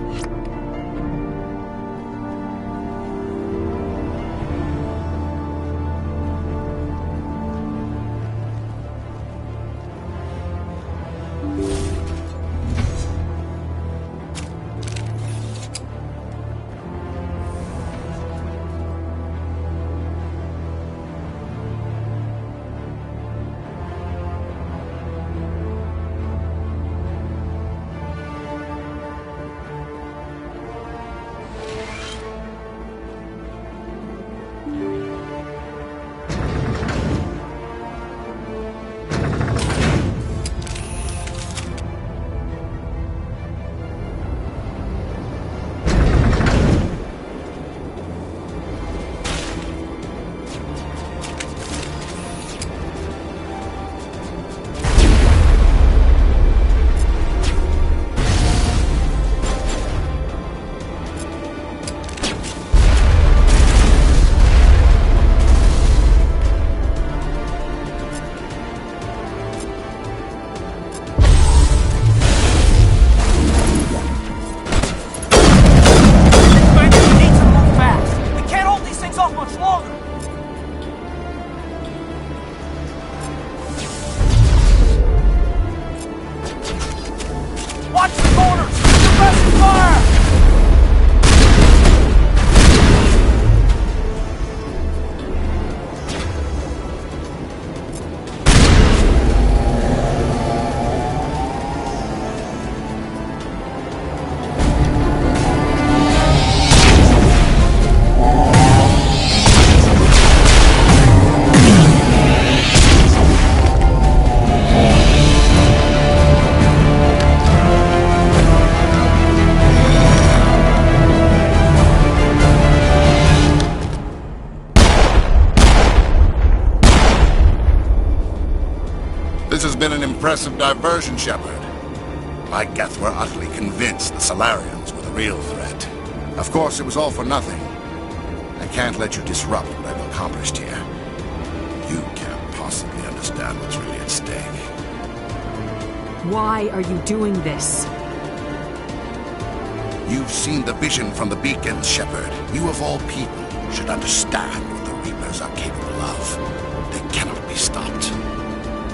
This has been an impressive diversion, Shepard. My Geth were utterly convinced the Salarians were the real threat. Of course, it was all for nothing. I can't let you disrupt what I've accomplished here. You can't possibly understand what's really at stake. Why are you doing this? You've seen the vision from the beacons, Shepard. You of all people should understand what the Reapers are capable of. They cannot be stopped.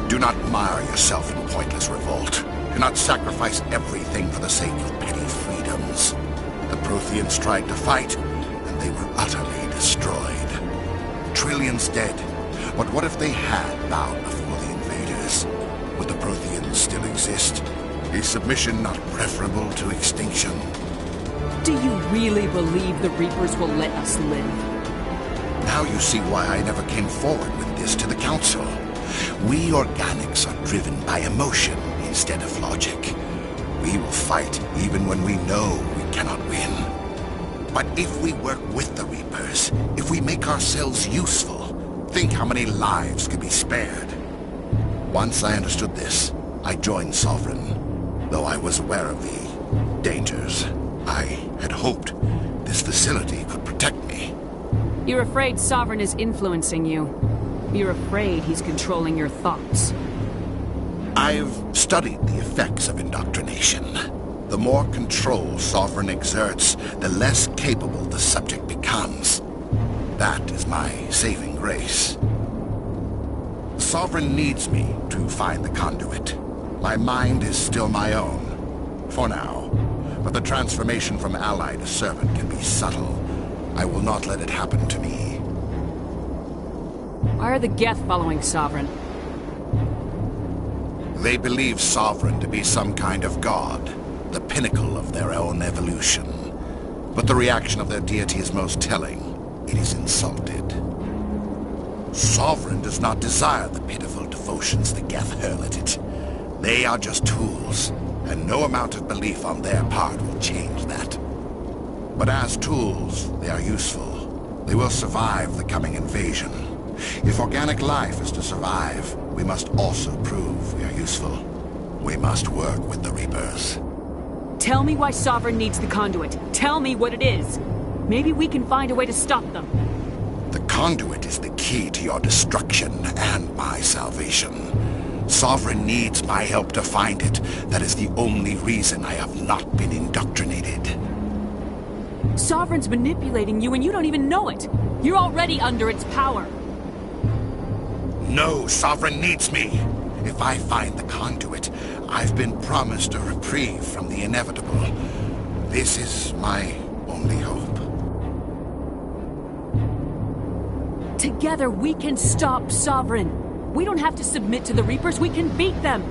Do not mire yourself in pointless revolt. Do not sacrifice everything for the sake of petty freedoms. The Protheans tried to fight, and they were utterly destroyed. Trillions dead. But what if they had bowed before the invaders? Would the Protheans still exist? Is submission not preferable to extinction? Do you really believe the Reapers will let us live? Now you see why I never came forward with this to the Council. We organics are driven by emotion instead of logic. We will fight even when we know we cannot win. But if we work with the Reapers, if we make ourselves useful, think how many lives could be spared. Once I understood this, I joined Sovereign, though I was aware of the dangers. I had hoped this facility could protect me. You're afraid Sovereign is influencing you. You're afraid he's controlling your thoughts. I've studied the effects of indoctrination. The more control Sovereign exerts, the less capable the subject becomes. That is my saving grace. The Sovereign needs me to find the conduit. My mind is still my own, for now. But the transformation from ally to servant can be subtle. I will not let it happen to me. Why are the Geth following Sovereign? They believe Sovereign to be some kind of god, the pinnacle of their own evolution. But the reaction of their deity is most telling. It is insulted. Sovereign does not desire the pitiful devotions the Geth hurl at it. They are just tools, and no amount of belief on their part will change that. But as tools, they are useful. They will survive the coming invasion. If organic life is to survive, we must also prove we are useful. We must work with the Reapers. Tell me why Sovereign needs the conduit. Tell me what it is. Maybe we can find a way to stop them. The conduit is the key to your destruction and my salvation. Sovereign needs my help to find it. That is the only reason I have not been indoctrinated. Sovereign's manipulating you and you don't even know it. You're already under its power. No, Sovereign needs me. If I find the conduit, I've been promised a reprieve from the inevitable. This is my only hope. Together we can stop Sovereign. We don't have to submit to the Reapers, we can beat them.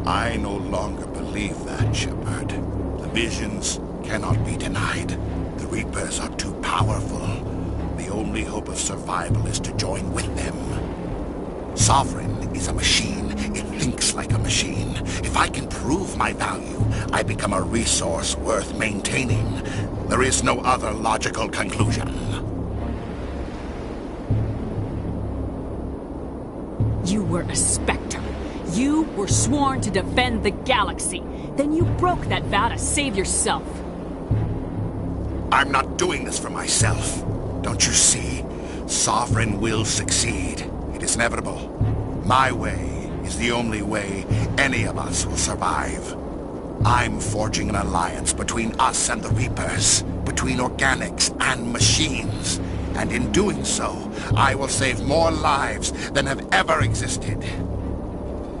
I no longer believe that, Shepard. The visions cannot be denied. The Reapers are too powerful. The only hope of survival is to join with them. Sovereign is a machine. It thinks like a machine. If I can prove my value, I become a resource worth maintaining. There is no other logical conclusion. You were a Spectre. You were sworn to defend the galaxy. Then you broke that vow to save yourself. I'm not doing this for myself. Don't you see? Sovereign will succeed. It is inevitable. My way is the only way any of us will survive. I'm forging an alliance between us and the Reapers, between organics and machines. And in doing so, I will save more lives than have ever existed.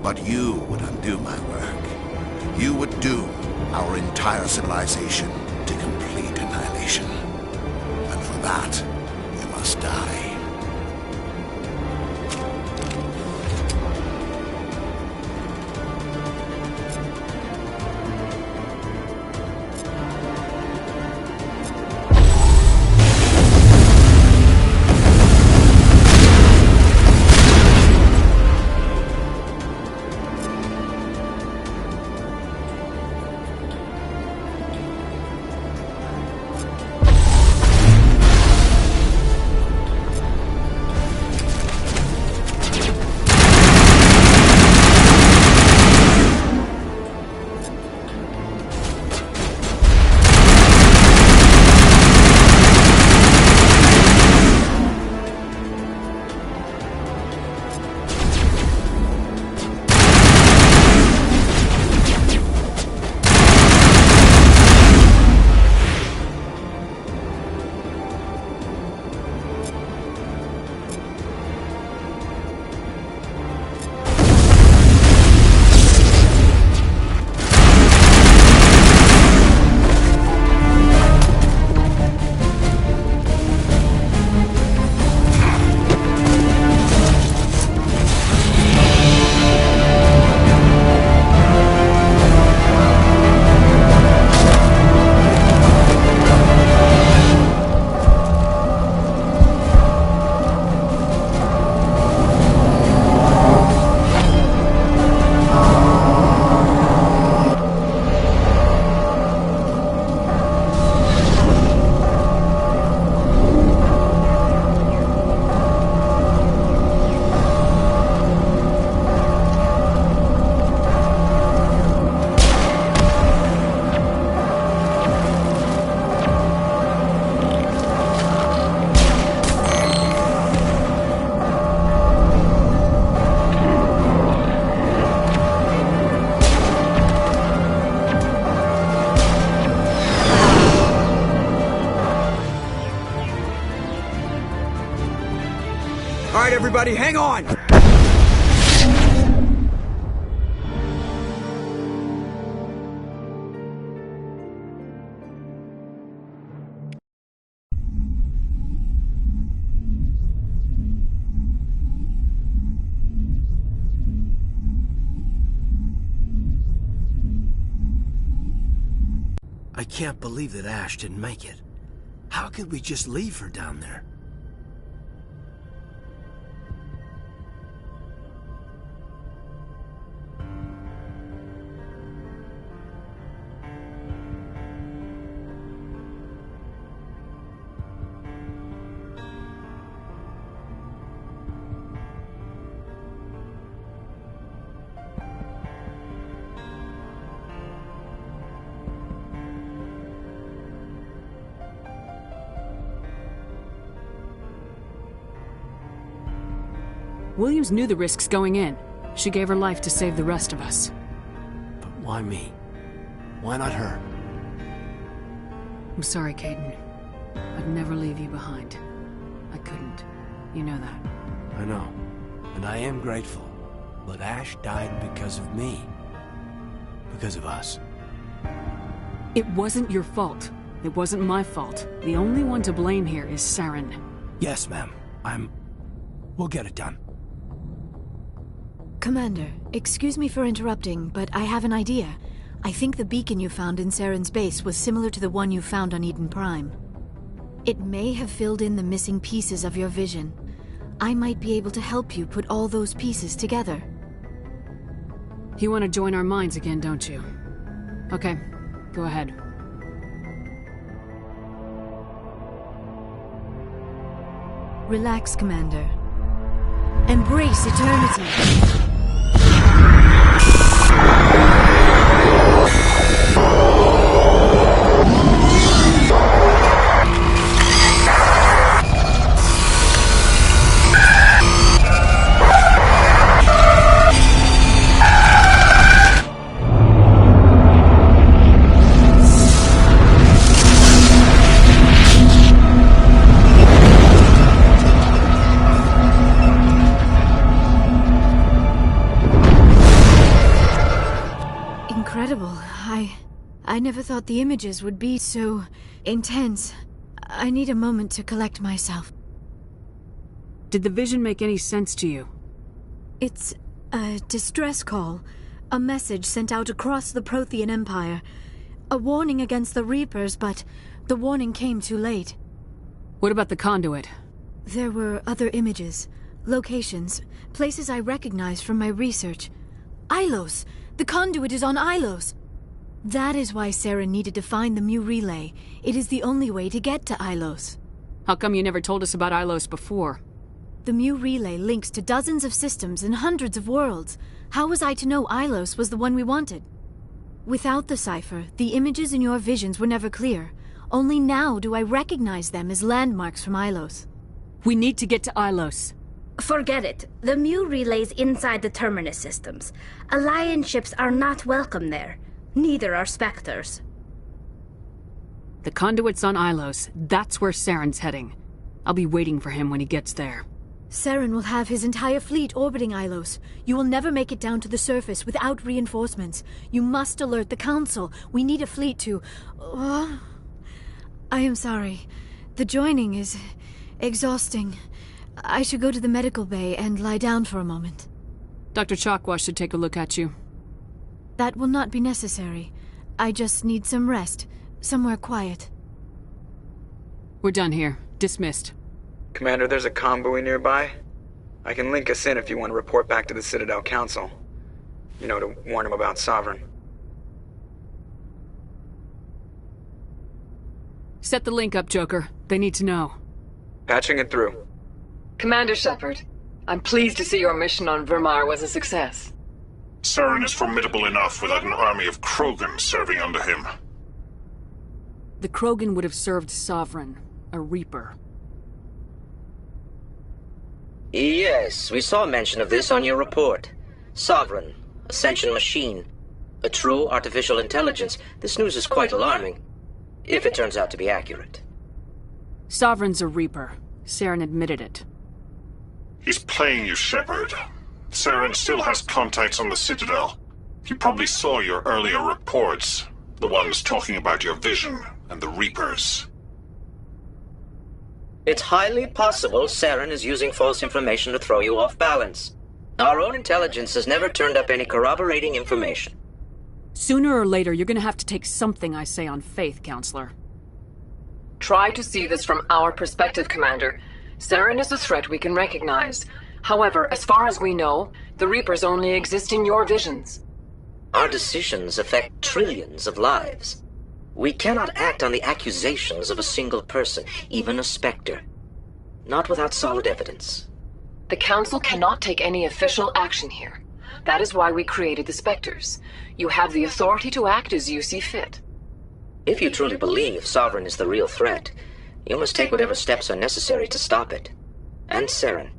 But you would undo my work. You would doom our entire civilization to complete annihilation. And for that, you must die. everybody, hang on! I can't believe that Ash didn't make it. How could we just leave her down there? Williams knew the risks going in. She gave her life to save the rest of us. But why me? Why not her? I'm sorry, Caden. I'd never leave you behind. I couldn't. You know that. I know. And I am grateful. But Ash died because of me. Because of us. It wasn't your fault. It wasn't my fault. The only one to blame here is Saren. Yes, ma'am. We'll get it done. Commander, excuse me for interrupting, but I have an idea. I think the beacon you found in Saren's base was similar to the one you found on Eden Prime. It may have filled in the missing pieces of your vision. I might be able to help you put all those pieces together. You want to join our minds again, don't you? Okay, go ahead. Relax, Commander. Embrace eternity. I never thought the images would be so intense. I need a moment to collect myself. Did the vision make any sense to you? It's a distress call. A message sent out across the Prothean Empire. A warning against the Reapers, but the warning came too late. What about the conduit? There were other images, locations, places I recognized from my research. Ilos! The conduit is on Ilos! That is why Saren needed to find the Mu Relay. It is the only way to get to Ilos. How come you never told us about Ilos before? The Mu Relay links to dozens of systems and hundreds of worlds. How was I to know Ilos was the one we wanted? Without the cipher, the images in your visions were never clear. Only now do I recognize them as landmarks from Ilos. We need to get to Ilos. Forget it. The Mu Relay's inside the Terminus systems. Alliance ships are not welcome there. Neither are Spectres. The conduit's on Ilos. That's where Saren's heading. I'll be waiting for him when he gets there. Saren will have his entire fleet orbiting Ilos. You will never make it down to the surface without reinforcements. You must alert the Council. We need a fleet to... I am sorry. The joining is exhausting. I should go to the medical bay and lie down for a moment. Dr. Chakwas should take a look at you. That will not be necessary. I just need some rest. Somewhere quiet. We're done here. Dismissed. Commander, there's a convoy nearby. I can link us in if you want to report back to the Citadel Council. You know, to warn them about Sovereign. Set the link up, Joker. They need to know. Patching it through. Commander Shepard, I'm pleased to see your mission on Virmar was a success. Saren is formidable enough without an army of Krogan serving under him. The Krogan would have served Sovereign, a Reaper. Yes, we saw mention of this on your report. Sovereign, Ascension machine, a true artificial intelligence. This news is quite alarming, if it turns out to be accurate. Sovereign's a Reaper. Saren admitted it. He's playing you, Shepard. Saren still has contacts on the Citadel. He probably saw your earlier reports. The ones talking about your vision and the Reapers. It's highly possible Saren is using false information to throw you off balance. Our own intelligence has never turned up any corroborating information. Sooner or later, you're gonna have to take something I say on faith, Counselor. Try to see this from our perspective, Commander. Saren is a threat we can recognize. However, as far as we know, the Reapers only exist in your visions. Our decisions affect trillions of lives. We cannot act on the accusations of a single person, even a Spectre. Not without solid evidence. The Council cannot take any official action here. That is why we created the Spectres. You have the authority to act as you see fit. If you truly believe Sovereign is the real threat, you must take whatever steps are necessary to stop it. And Saren.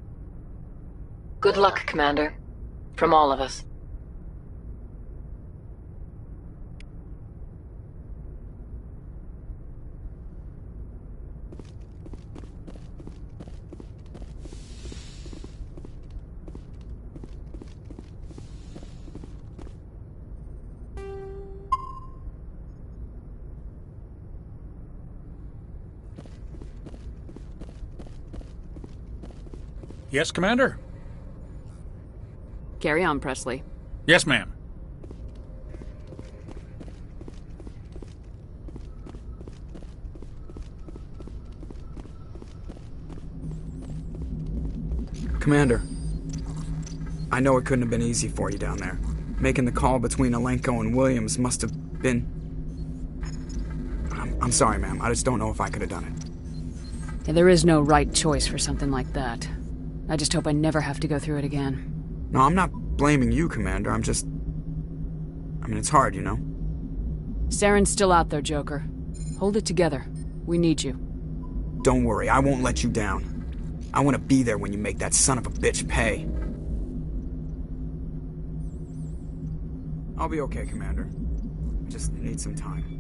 Good luck, Commander. From all of us. Yes, Commander? Carry on, Presley. Yes, ma'am. Commander, I know it couldn't have been easy for you down there. Making the call between Alenko and Williams must have been... I'm sorry, ma'am. I just don't know if I could have done it. Yeah, there is no right choice for something like that. I just hope I never have to go through it again. No, I'm not blaming you, Commander. I'm just... I mean, it's hard, you know? Saren's still out there, Joker. Hold it together. We need you. Don't worry, I won't let you down. I want to be there when you make that son of a bitch pay. I'll be okay, Commander. I just need some time.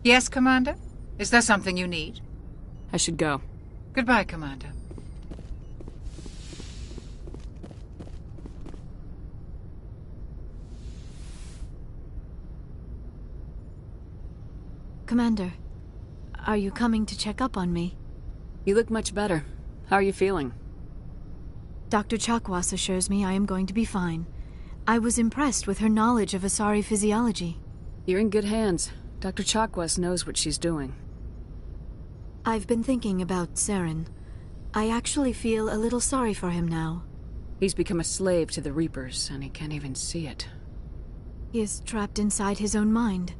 Yes, Commander? Is there something you need? I should go. Goodbye, Commander. Commander, are you coming to check up on me? You look much better. How are you feeling? Dr. Chakwas assures me I am going to be fine. I was impressed with her knowledge of Asari physiology. You're in good hands. Dr. Chakwas knows what she's doing. I've been thinking about Saren. I actually feel a little sorry for him now. He's become a slave to the Reapers, and he can't even see it. He is trapped inside his own mind.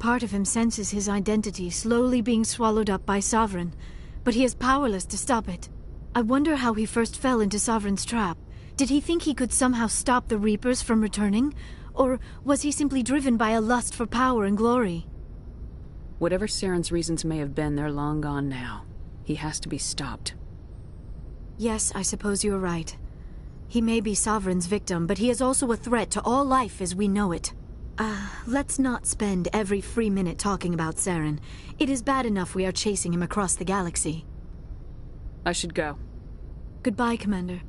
Part of him senses his identity slowly being swallowed up by Sovereign, but he is powerless to stop it. I wonder how he first fell into Sovereign's trap. Did he think he could somehow stop the Reapers from returning? Or was he simply driven by a lust for power and glory? Whatever Saren's reasons may have been, they're long gone now. He has to be stopped. Yes, I suppose you're right. He may be Sovereign's victim, but he is also a threat to all life as we know it. Let's not spend every free minute talking about Saren. It is bad enough we are chasing him across the galaxy. I should go. Goodbye, Commander.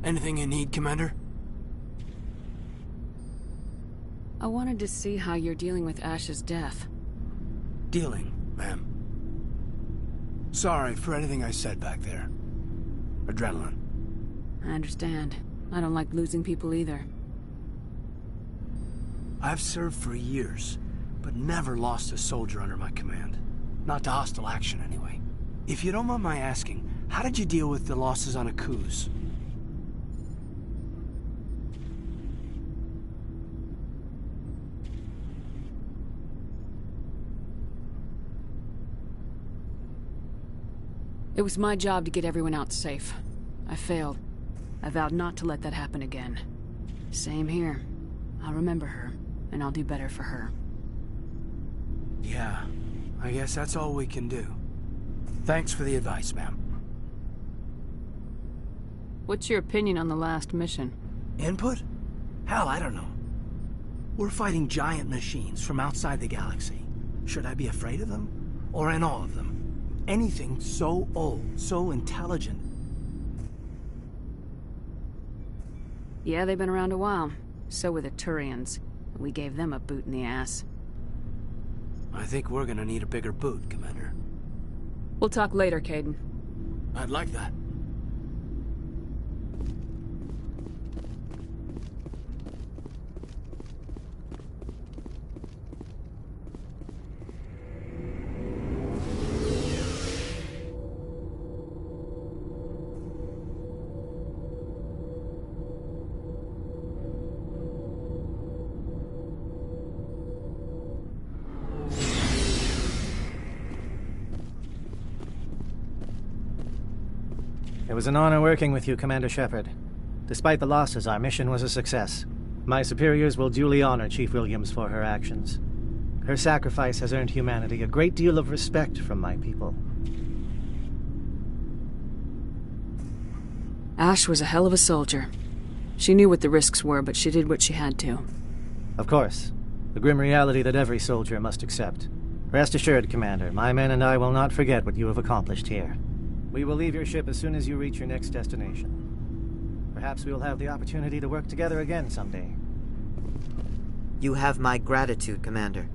Anything you need, Commander? I wanted to see how you're dealing with Ash's death. Dealing, ma'am. Sorry for anything I said back there. Adrenaline. I understand. I don't like losing people either. I've served for years, but never lost a soldier under my command. Not to hostile action, anyway. If you don't mind my asking, how did you deal with the losses on Akuz? It was my job to get everyone out safe. I failed. I vowed not to let that happen again. Same here. I'll remember her, and I'll do better for her. Yeah, I guess that's all we can do. Thanks for the advice, ma'am. What's your opinion on the last mission? Input? Hell, I don't know. We're fighting giant machines from outside the galaxy. Should I be afraid of them? Or in awe of them? Anything so old, so intelligent. Yeah, they've been around a while. So were the Turians. We gave them a boot in the ass. I think we're gonna need a bigger boot, Commander. We'll talk later, Kaidan. I'd like that. It was an honor working with you, Commander Shepard. Despite the losses, our mission was a success. My superiors will duly honor Chief Williams for her actions. Her sacrifice has earned humanity a great deal of respect from my people. Ash was a hell of a soldier. She knew what the risks were, but she did what she had to. Of course. The grim reality that every soldier must accept. Rest assured, Commander, my men and I will not forget what you have accomplished here. We will leave your ship as soon as you reach your next destination. Perhaps we will have the opportunity to work together again someday. You have my gratitude, Commander.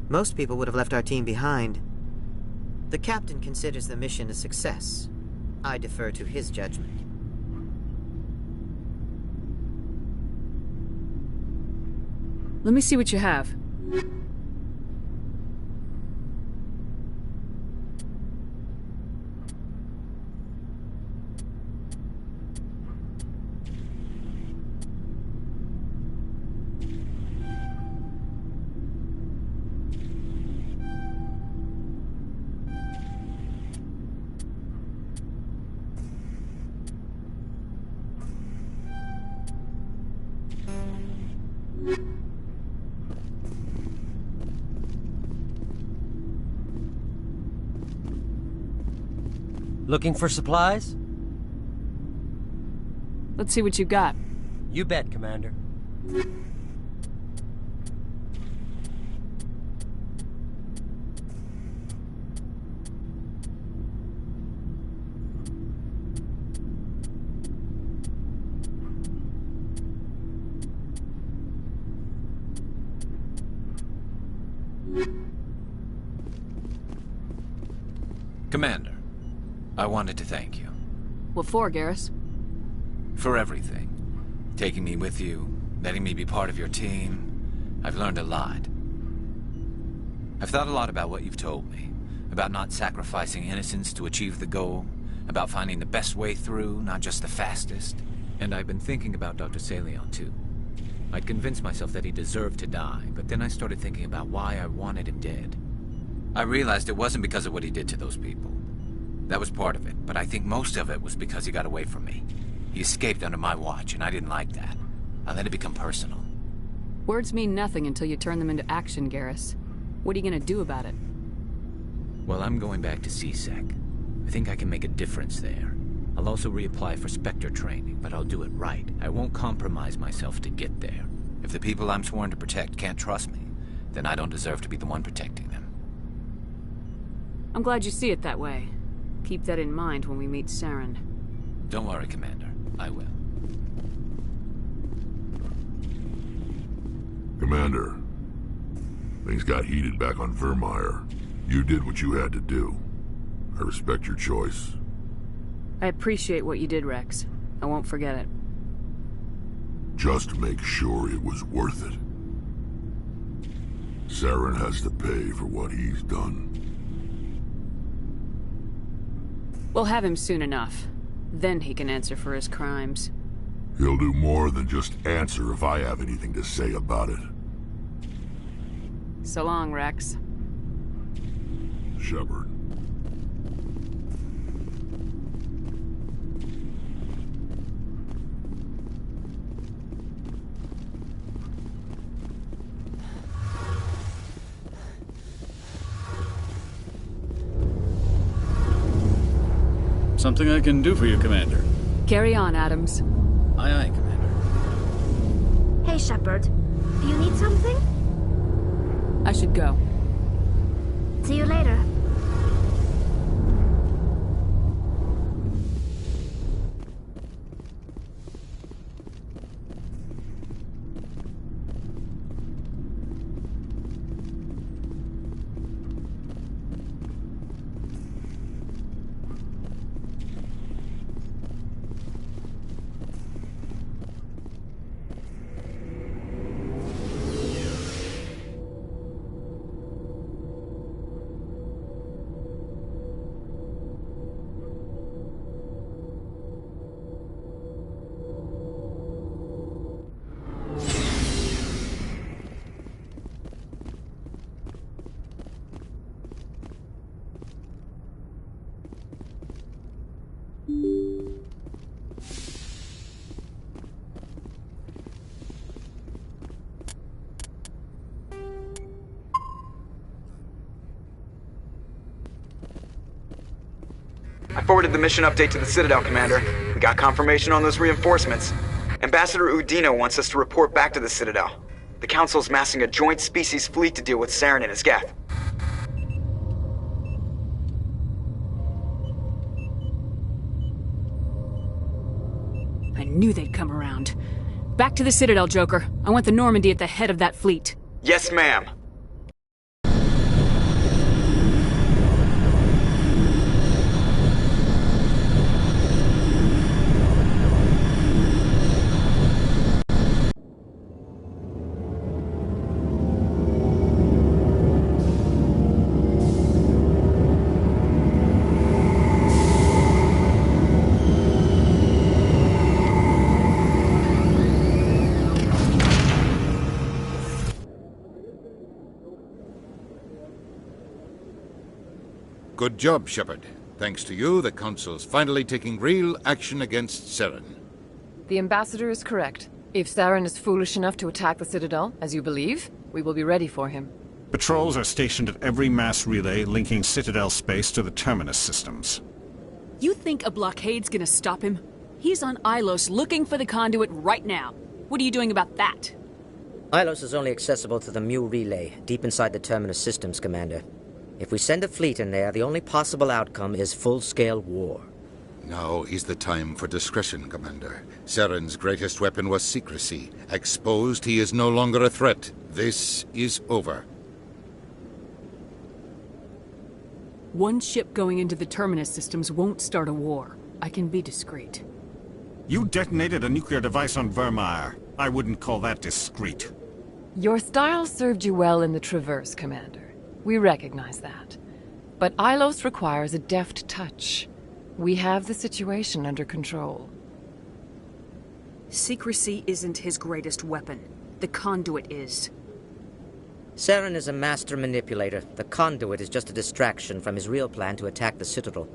Most people would have left our team behind. The captain considers the mission a success. I defer to his judgment. Let me see what you have. Looking for supplies? Let's see what you got. You bet, Commander. Commander, I wanted to thank you. What for, Garrus? For everything. Taking me with you, letting me be part of your team. I've learned a lot. I've thought a lot about what you've told me. About not sacrificing innocence to achieve the goal. About finding the best way through, not just the fastest. And I've been thinking about Dr. Saleon, too. I'd convinced myself that he deserved to die, but then I started thinking about why I wanted him dead. I realized it wasn't because of what he did to those people. That was part of it, but I think most of it was because he got away from me. He escaped under my watch, and I didn't like that. I let it become personal. Words mean nothing until you turn them into action, Garrus. What are you gonna do about it? Well, I'm going back to C-Sec. I think I can make a difference there. I'll also reapply for Spectre training, but I'll do it right. I won't compromise myself to get there. If the people I'm sworn to protect can't trust me, then I don't deserve to be the one protecting them. I'm glad you see it that way. Keep that in mind when we meet Saren. Don't worry, Commander. I will. Commander, things got heated back on Vermeer. You did what you had to do. I respect your choice. I appreciate what you did, Rex. I won't forget it. Just make sure it was worth it. Saren has to pay for what he's done. We'll have him soon enough. Then he can answer for his crimes. He'll do more than just answer if I have anything to say about it. So long, Rex. Shepard. Something I can do for you, Commander. Carry on, Adams. Aye, aye, Commander. Hey, Shepard. Do you need something? I should go. See you later. I forwarded the mission update to the Citadel, Commander. We got confirmation on those reinforcements. Ambassador Udina wants us to report back to the Citadel. The Council's massing a joint species fleet to deal with Saren and his Geth. I knew they'd come around. Back to the Citadel, Joker. I want the Normandy at the head of that fleet. Yes, ma'am. Good job, Shepard. Thanks to you, the Council's finally taking real action against Saren. The Ambassador is correct. If Saren is foolish enough to attack the Citadel, as you believe, we will be ready for him. Patrols are stationed at every mass relay linking Citadel space to the Terminus systems. You think a blockade's gonna stop him? He's on Ilos looking for the conduit right now. What are you doing about that? Ilos is only accessible to the Mu relay, deep inside the Terminus systems, Commander. If we send a fleet in there, the only possible outcome is full-scale war. Now is the time for discretion, Commander. Saren's greatest weapon was secrecy. Exposed, he is no longer a threat. This is over. One ship going into the Terminus systems won't start a war. I can be discreet. You detonated a nuclear device on Vermeer. I wouldn't call that discreet. Your style served you well in the Traverse, Commander. We recognize that. But Ilos requires a deft touch. We have the situation under control. Secrecy isn't his greatest weapon. The conduit is. Saren is a master manipulator. The conduit is just a distraction from his real plan to attack the Citadel.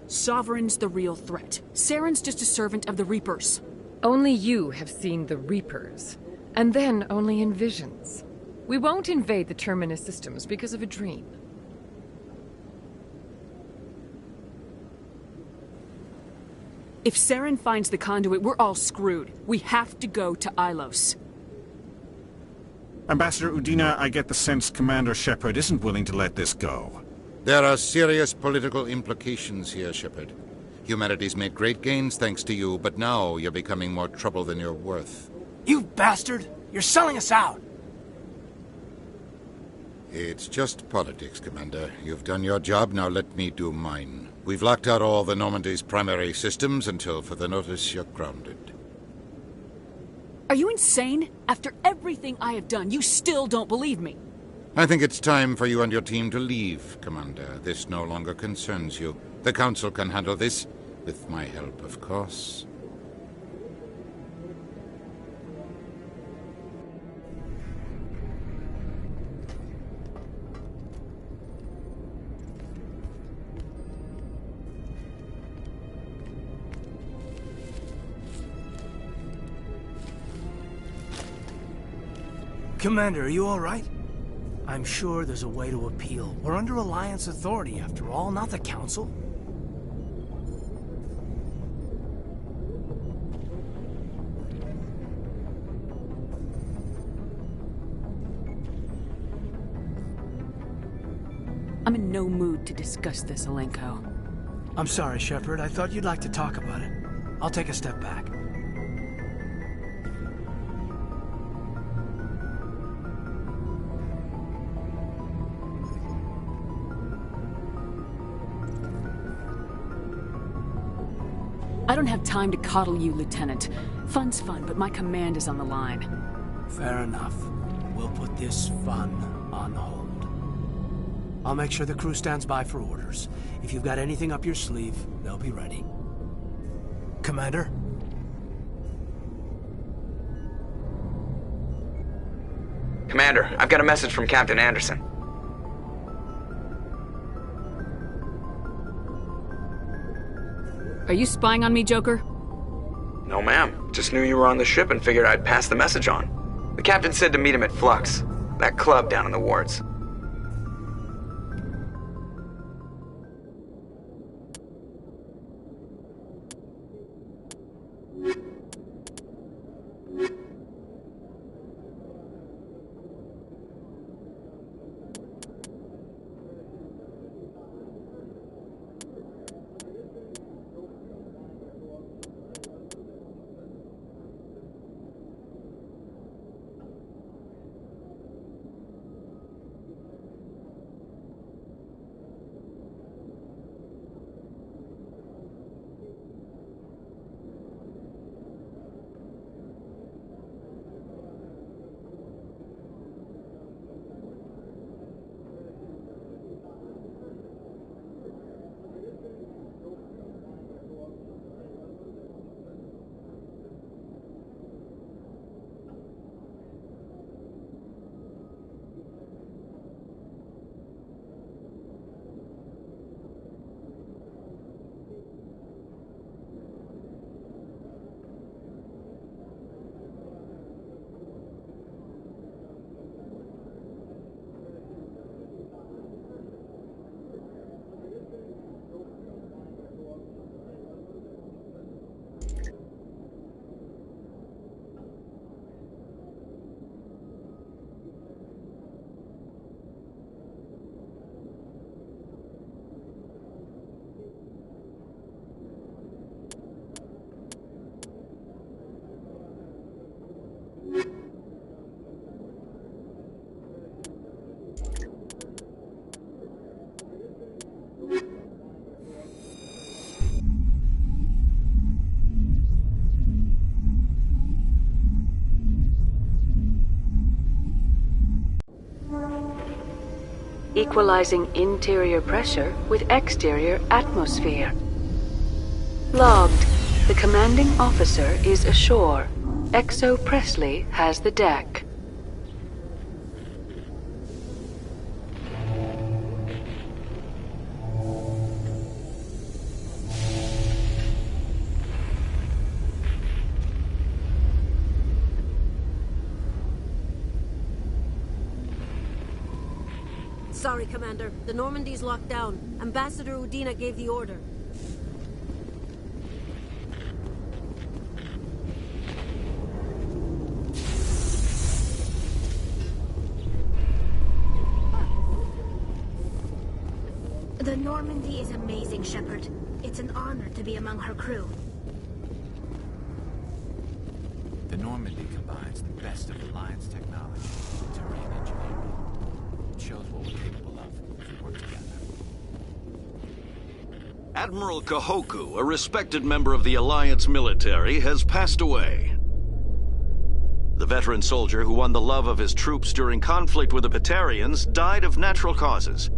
Sovereign's the real threat. Saren's just a servant of the Reapers. Only you have seen the Reapers. And then only in visions. We won't invade the Terminus systems because of a dream. If Saren finds the conduit, we're all screwed. We have to go to Ilos. Ambassador Udina, I get the sense Commander Shepard isn't willing to let this go. There are serious political implications here, Shepard. Humanity's made great gains thanks to you, but now you're becoming more trouble than you're worth. You bastard! You're selling us out! It's just politics, Commander. You've done your job, now let me do mine. We've locked out all the Normandy's primary systems until further notice you're grounded. Are you insane? After everything I have done, you still don't believe me. I think it's time for you and your team to leave, Commander. This no longer concerns you. The Council can handle this, with my help, of course. Commander, are you all right? I'm sure there's a way to appeal. We're under Alliance authority, after all, not the Council. I'm in no mood to discuss this, Alenko. I'm sorry, Shepard. I thought you'd like to talk about it. I'll take a step back. I don't have time to coddle you, Lieutenant. Fun's fun, but my command is on the line. Fair enough. We'll put this fun on hold. I'll make sure the crew stands by for orders. If you've got anything up your sleeve, they'll be ready. Commander? Commander, I've got a message from Captain Anderson. Are you spying on me, Joker? No, ma'am. Just knew you were on the ship and figured I'd pass the message on. The captain said to meet him at Flux, that club down in the wards. equalizing interior pressure with exterior atmosphere. Logged. The commanding officer is ashore. Exo Presley has the deck. Sorry, Commander. The Normandy's locked down. Ambassador Udina gave the order. The Normandy is amazing, Shepard. It's an honor to be among her crew. The Normandy combines the best of Alliance technology with Turian engineering. It shows what we're capable of if we work together. Admiral Kahoku, a respected member of the Alliance military, has passed away. The veteran soldier who won the love of his troops during conflict with the Batarians died of natural causes.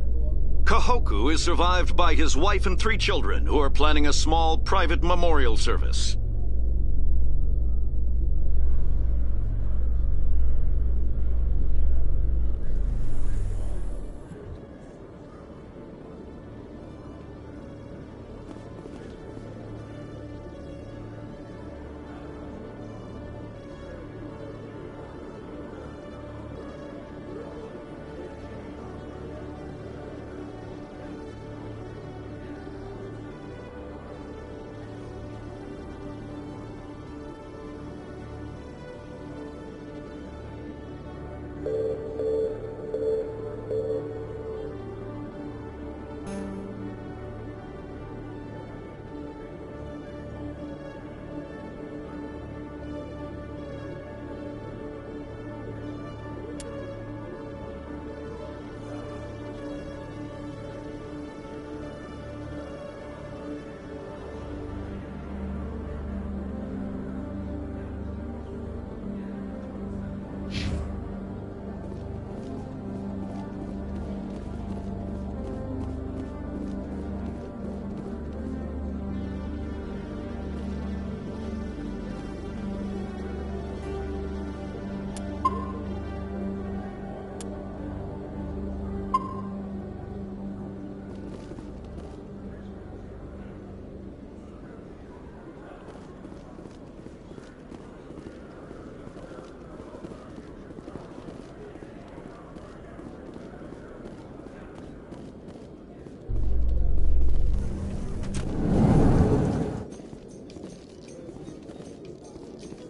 Kahoku is survived by his wife and 3 children, who are planning a small private memorial service.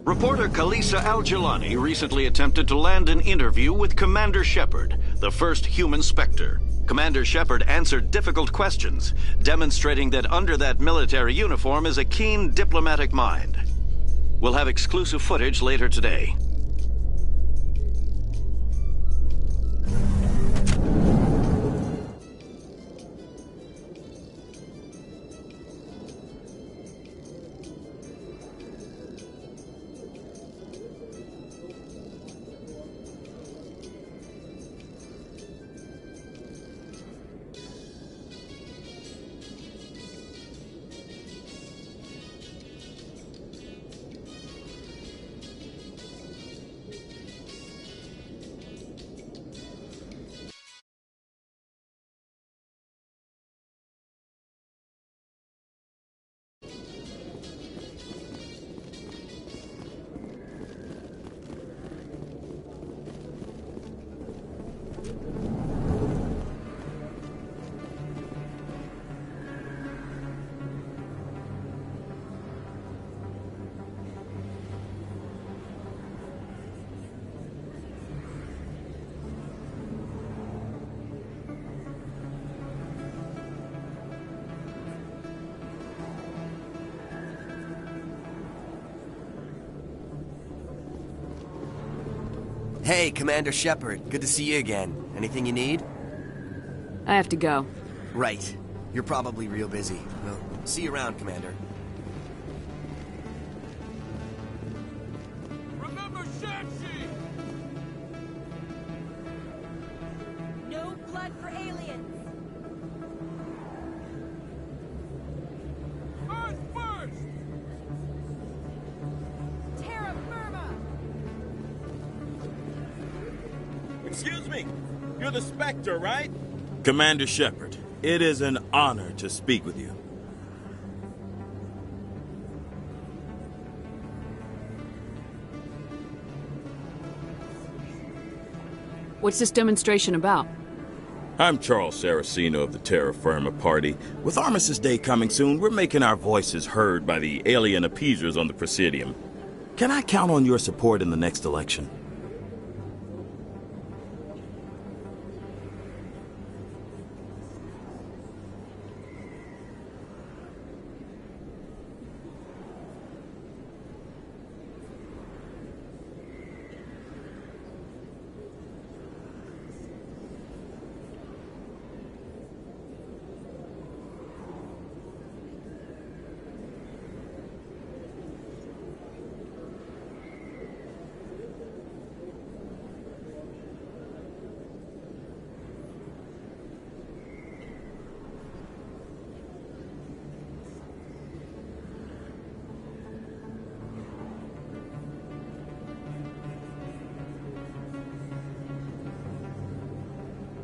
Reporter Kalisa Al-Jilani recently attempted to land an interview with Commander Shepard, the first human Spectre. Commander Shepard answered difficult questions, demonstrating that under that military uniform is a keen diplomatic mind. We'll have exclusive footage later today. Hey, Commander Shepard. Good to see you again. Anything you need? I have to go. Right. You're probably real busy. Well, see you around, Commander. Remember Shanxi! No blood for Excuse me. You're the Spectre, right? Commander Shepard, it is an honor to speak with you. What's this demonstration about? I'm Charles Saraceno of the Terra Firma Party. With Armistice Day coming soon, we're making our voices heard by the alien appeasers on the Presidium. Can I count on your support in the next election?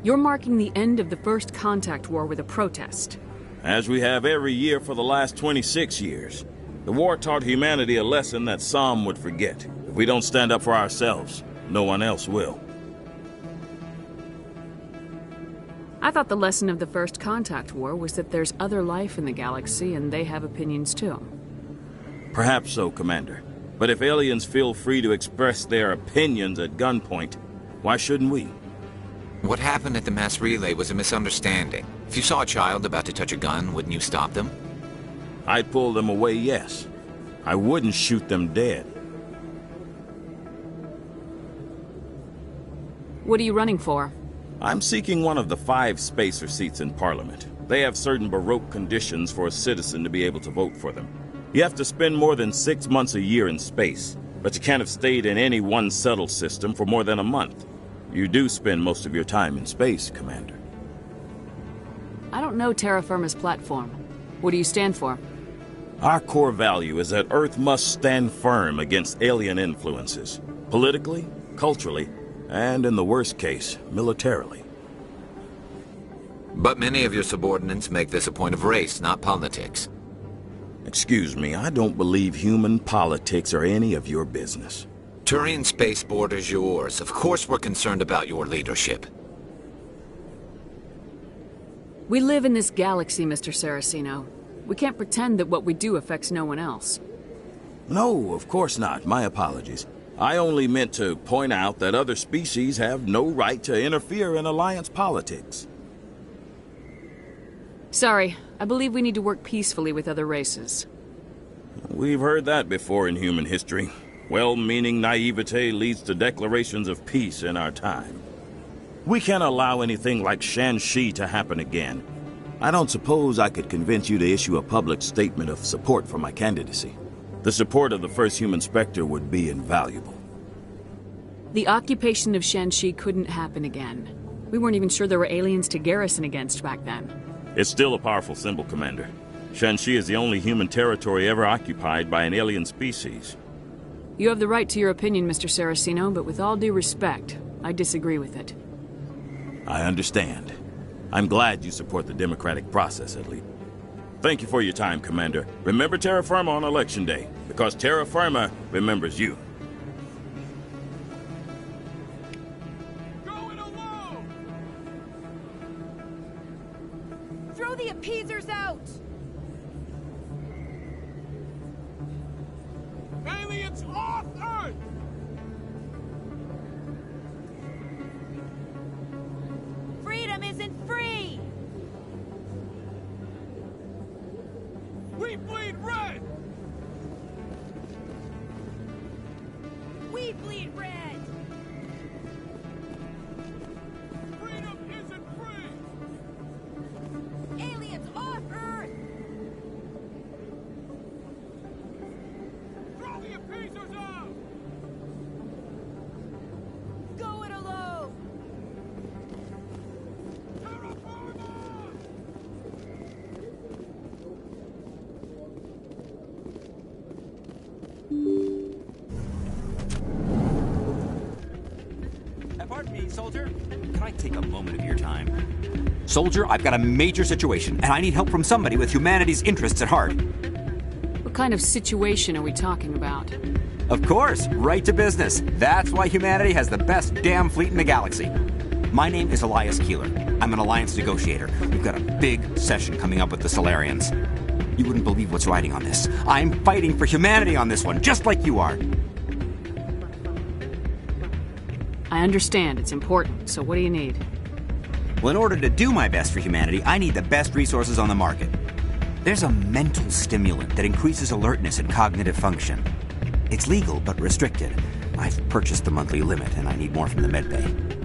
You're marking the end of the First Contact War with a protest. As we have every year for the last 26 years. The war taught humanity a lesson that some would forget. If we don't stand up for ourselves, no one else will. I thought the lesson of the First Contact War was that there's other life in the galaxy and they have opinions too. Perhaps so, Commander. But if aliens feel free to express their opinions at gunpoint, why shouldn't we? What happened at the mass relay was a misunderstanding. If you saw a child about to touch a gun, wouldn't you stop them? I'd pull them away, yes. I wouldn't shoot them dead. What are you running for? I'm seeking one of the 5 spacer seats in Parliament. They have certain Baroque conditions for a citizen to be able to vote for them. You have to spend more than 6 months a year in space, but you can't have stayed in any one settled system for more than a month. You do spend most of your time in space, Commander. I don't know Terra Firma's platform. What do you stand for? Our core value is that Earth must stand firm against alien influences. Politically, culturally, and in the worst case, militarily. But many of your subordinates make this a point of race, not politics. Excuse me, I don't believe human politics are any of your business. Turian spaceport is yours. Of course we're concerned about your leadership. We live in this galaxy, Mr. Saraceno. We can't pretend that what we do affects no one else. No, of course not. My apologies. I only meant to point out that other species have no right to interfere in Alliance politics. Sorry, I believe we need to work peacefully with other races. We've heard that before in human history. Well-meaning naivete leads to declarations of peace in our time. We can't allow anything like Shan-Shi to happen again. I don't suppose I could convince you to issue a public statement of support for my candidacy. The support of the first human Spectre would be invaluable. The occupation of Shan-Shi couldn't happen again. We weren't even sure there were aliens to garrison against back then. It's still a powerful symbol, Commander. Shan-Shi is the only human territory ever occupied by an alien species. You have the right to your opinion, Mr. Saraceno, but with all due respect, I disagree with it. I understand. I'm glad you support the democratic process, at least. Thank you for your time, Commander. Remember Terra Firma on Election Day, because Terra Firma remembers you. Throw the appeasers out! Aliens off Earth! Freedom isn't free! We bleed red! We bleed red! Freedom isn't free! Aliens off Earth! Throw the appeasers out! Go it alone! Soldier, could I take a moment of your time? Soldier, I've got a major situation, and I need help from somebody with humanity's interests at heart. What kind of situation are we talking about? Of course, right to business. That's why humanity has the best damn fleet in the galaxy. My name is Elias Keeler. I'm an Alliance negotiator. We've got a big session coming up with the Solarians. You wouldn't believe what's riding on this. I'm fighting for humanity on this one, just like you are. I understand, it's important, so what do you need? Well, in order to do my best for humanity, I need the best resources on the market. There's a mental stimulant that increases alertness and cognitive function. It's legal, but restricted. I've purchased the monthly limit, and I need more from the medbay.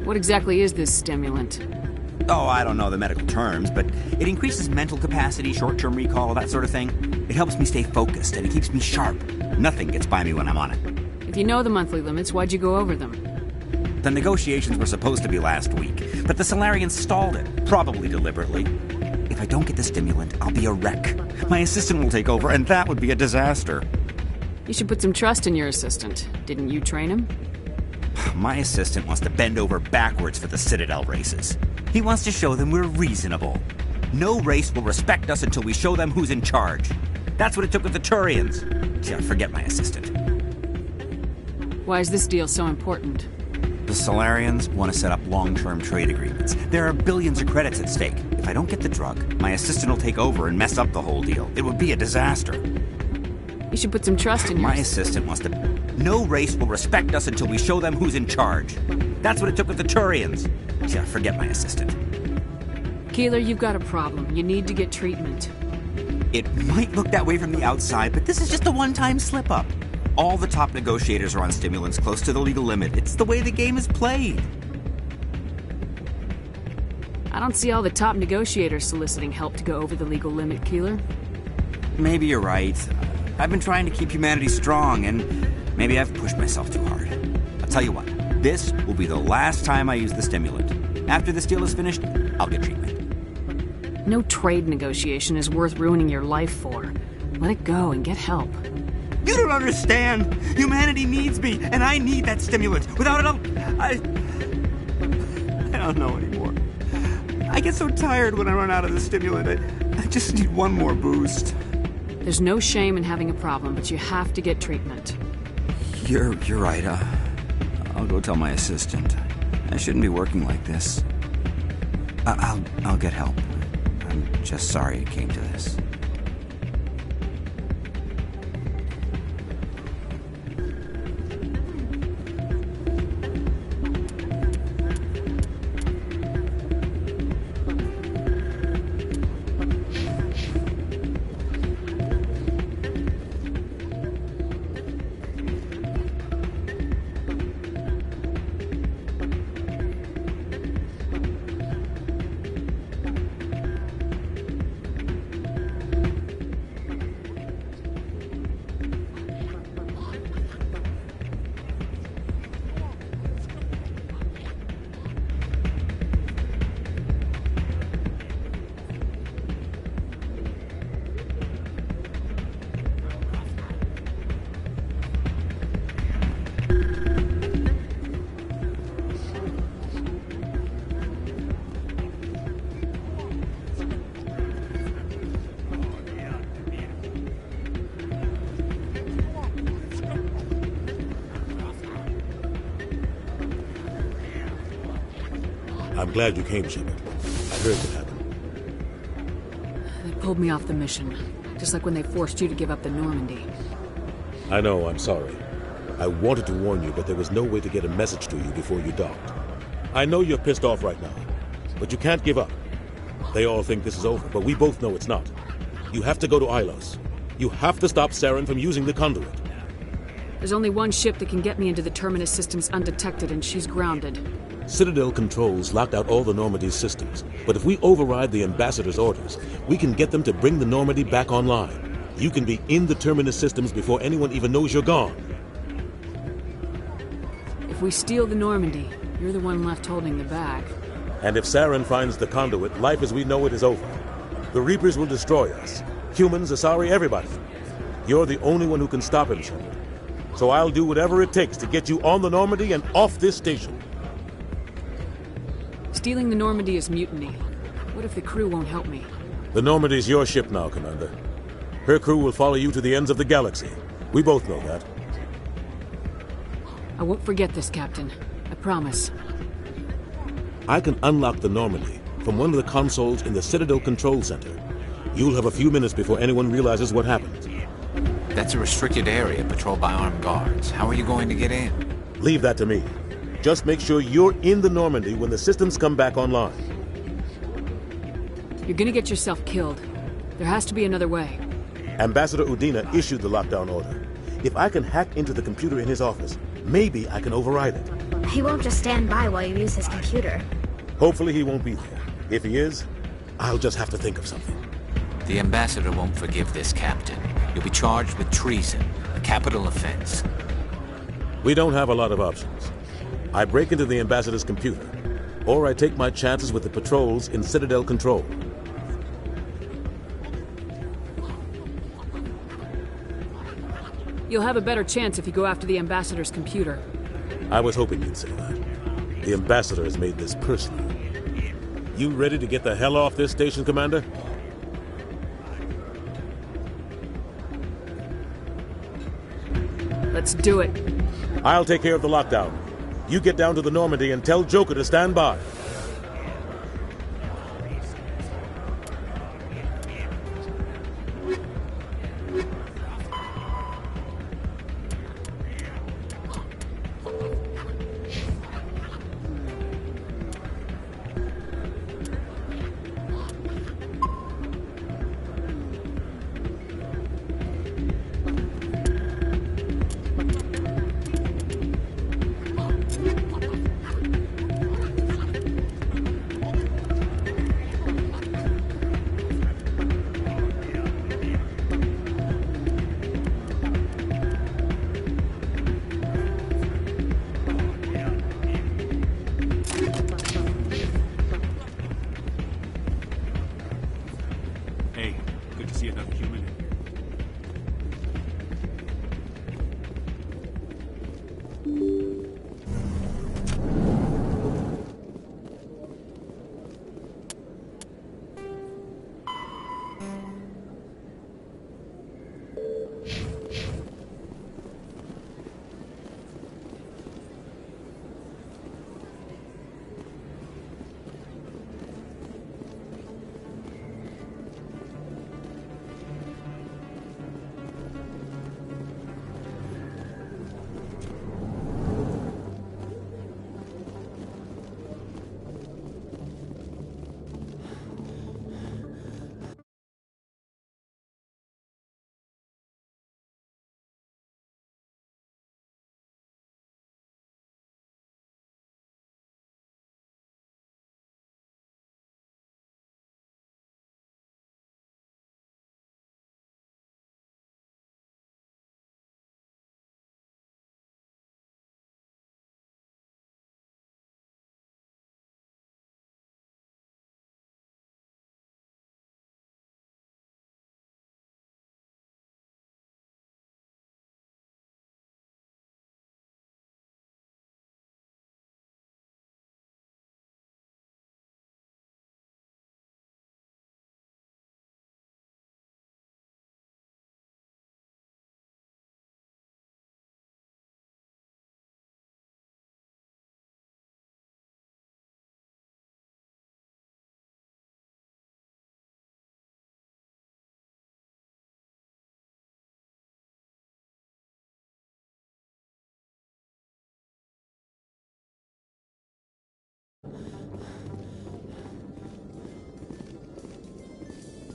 What exactly is this stimulant? Oh, I don't know the medical terms, but it increases mental capacity, short-term recall, that sort of thing. It helps me stay focused, and it keeps me sharp. Nothing gets by me when I'm on it. If you know the monthly limits, why'd you go over them? The negotiations were supposed to be last week, but the Solarians stalled it, probably deliberately. If I don't get the stimulant, I'll be a wreck. My assistant will take over, and that would be a disaster. You should put some trust in your assistant. Didn't you train him? My assistant wants to bend over backwards for the Citadel races. He wants to show them we're reasonable. No race will respect us until we show them who's in charge. That's what it took with the Turians. Yeah, forget my assistant. Why is this deal so important? The Solarians want to set up long-term trade agreements. There are billions of credits at stake. If I don't get the drug, my assistant will take over and mess up the whole deal. It would be a disaster. You should put some trust in my assistant wants to... No race will respect us until we show them who's in charge. That's what it took with the Turians. Yeah, forget my assistant. Keeler, you've got a problem. You need to get treatment. It might look that way from the outside, but this is just a one-time slip-up. All the top negotiators are on stimulants close to the legal limit. It's the way the game is played. I don't see all the top negotiators soliciting help to go over the legal limit, Keeler. Maybe you're right. I've been trying to keep humanity strong, and maybe I've pushed myself too hard. I'll tell you what, this will be the last time I use the stimulant. After this deal is finished, I'll get treatment. No trade negotiation is worth ruining your life for. Let it go and get help. You don't understand! Humanity needs me, and I need that stimulant. Without it, I don't know anymore. I get so tired when I run out of the stimulant. I just need one more boost. There's no shame in having a problem, but you have to get treatment. You're right. I'll go tell my assistant. I shouldn't be working like this. I'll get help. I'm just sorry it came to this. I'm glad you came, Shepard. I heard what happened. pulled me off the mission. Just like when they forced you to give up the Normandy. I know, I'm sorry. I wanted to warn you, but there was no way to get a message to you before you docked. I know you're pissed off right now, but you can't give up. They all think this is over, but we both know it's not. You have to go to Ilos. You have to stop Saren from using the conduit. There's only one ship that can get me into the Terminus systems undetected, and she's grounded. Citadel controls locked out all the Normandy's systems, but if we override the Ambassador's orders, we can get them to bring the Normandy back online. You can be in the Terminus systems before anyone even knows you're gone. If we steal the Normandy, you're the one left holding the bag. And if Saren finds the conduit, life as we know it is over. The Reapers will destroy us. Humans, Asari, everybody. You're the only one who can stop him, Shepard. So I'll do whatever it takes to get you on the Normandy and off this station. Stealing the Normandy is mutiny. What if the crew won't help me? The Normandy's your ship now, Commander. Her crew will follow you to the ends of the galaxy. We both know that. I won't forget this, Captain. I promise. I can unlock the Normandy from one of the consoles in the Citadel Control Center. You'll have a few minutes before anyone realizes what happened. That's a restricted area patrolled by armed guards. How are you going to get in? Leave that to me. Just make sure you're in the Normandy when the systems come back online. You're gonna get yourself killed. There has to be another way. Ambassador Udina issued the lockdown order. If I can hack into the computer in his office, maybe I can override it. He won't just stand by while you use his computer. Hopefully he won't be there. If he is, I'll just have to think of something. The Ambassador won't forgive this, Captain. You'll be charged with treason, a capital offense. We don't have a lot of options. I break into the Ambassador's computer, or I take my chances with the patrols in Citadel Control. You'll have a better chance if you go after the Ambassador's computer. I was hoping you'd say that. The Ambassador has made this personal. You ready to get the hell off this station, Commander? Let's do it. I'll take care of the lockdown. You get down to the Normandy and tell Joker to stand by.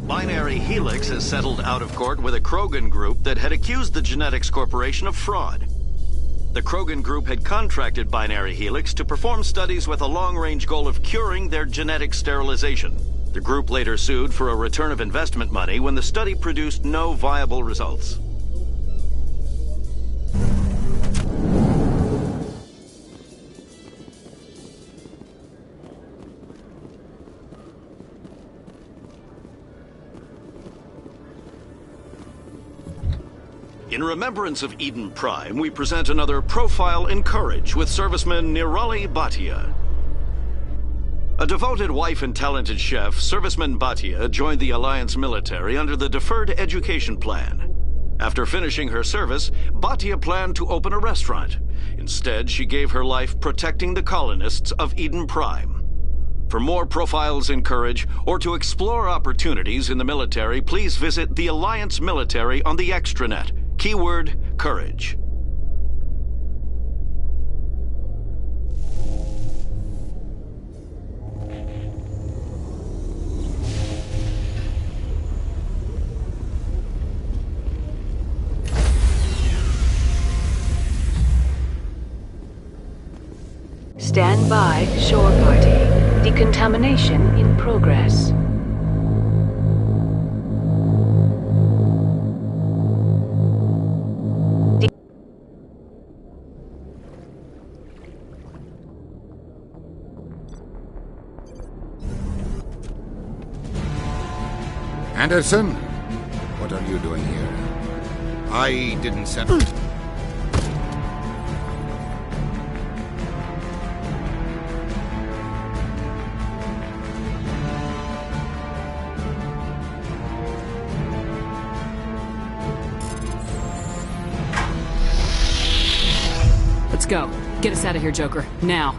Binary Helix has settled out of court with a Krogan group that had accused the Genetics Corporation of fraud. The Krogan group had contracted Binary Helix to perform studies with a long-range goal of curing their genetic sterilization. The group later sued for a return of investment money when the study produced no viable results. In remembrance of Eden Prime, we present another Profile in Courage with serviceman Nirali Bhatia. A devoted wife and talented chef, Serviceman Bhatia joined the Alliance military under the Deferred Education Plan. After finishing her service, Bhatia planned to open a restaurant. Instead, she gave her life protecting the colonists of Eden Prime. For more Profiles in Courage, or to explore opportunities in the military, please visit the Alliance military on the extranet. Keyword, Courage. Stand by, shore party. Decontamination in progress. Anderson? What are you doing here? I didn't send... Let's go. Get us out of here, Joker. Now.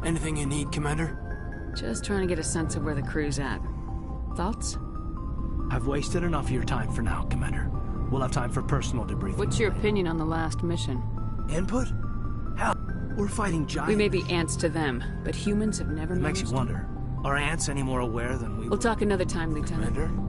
Anything you need, Commander? Just trying to get a sense of where the crew's at. Thoughts? I've wasted enough of your time for now, Commander. We'll have time for personal debriefing. What's your opinion on the last mission? Input? Hell, we're fighting giants. We may be ants to them, but humans have never It makes noticed. you wonder. Are ants any more aware than we We'll talk another time, Lieutenant. Commander?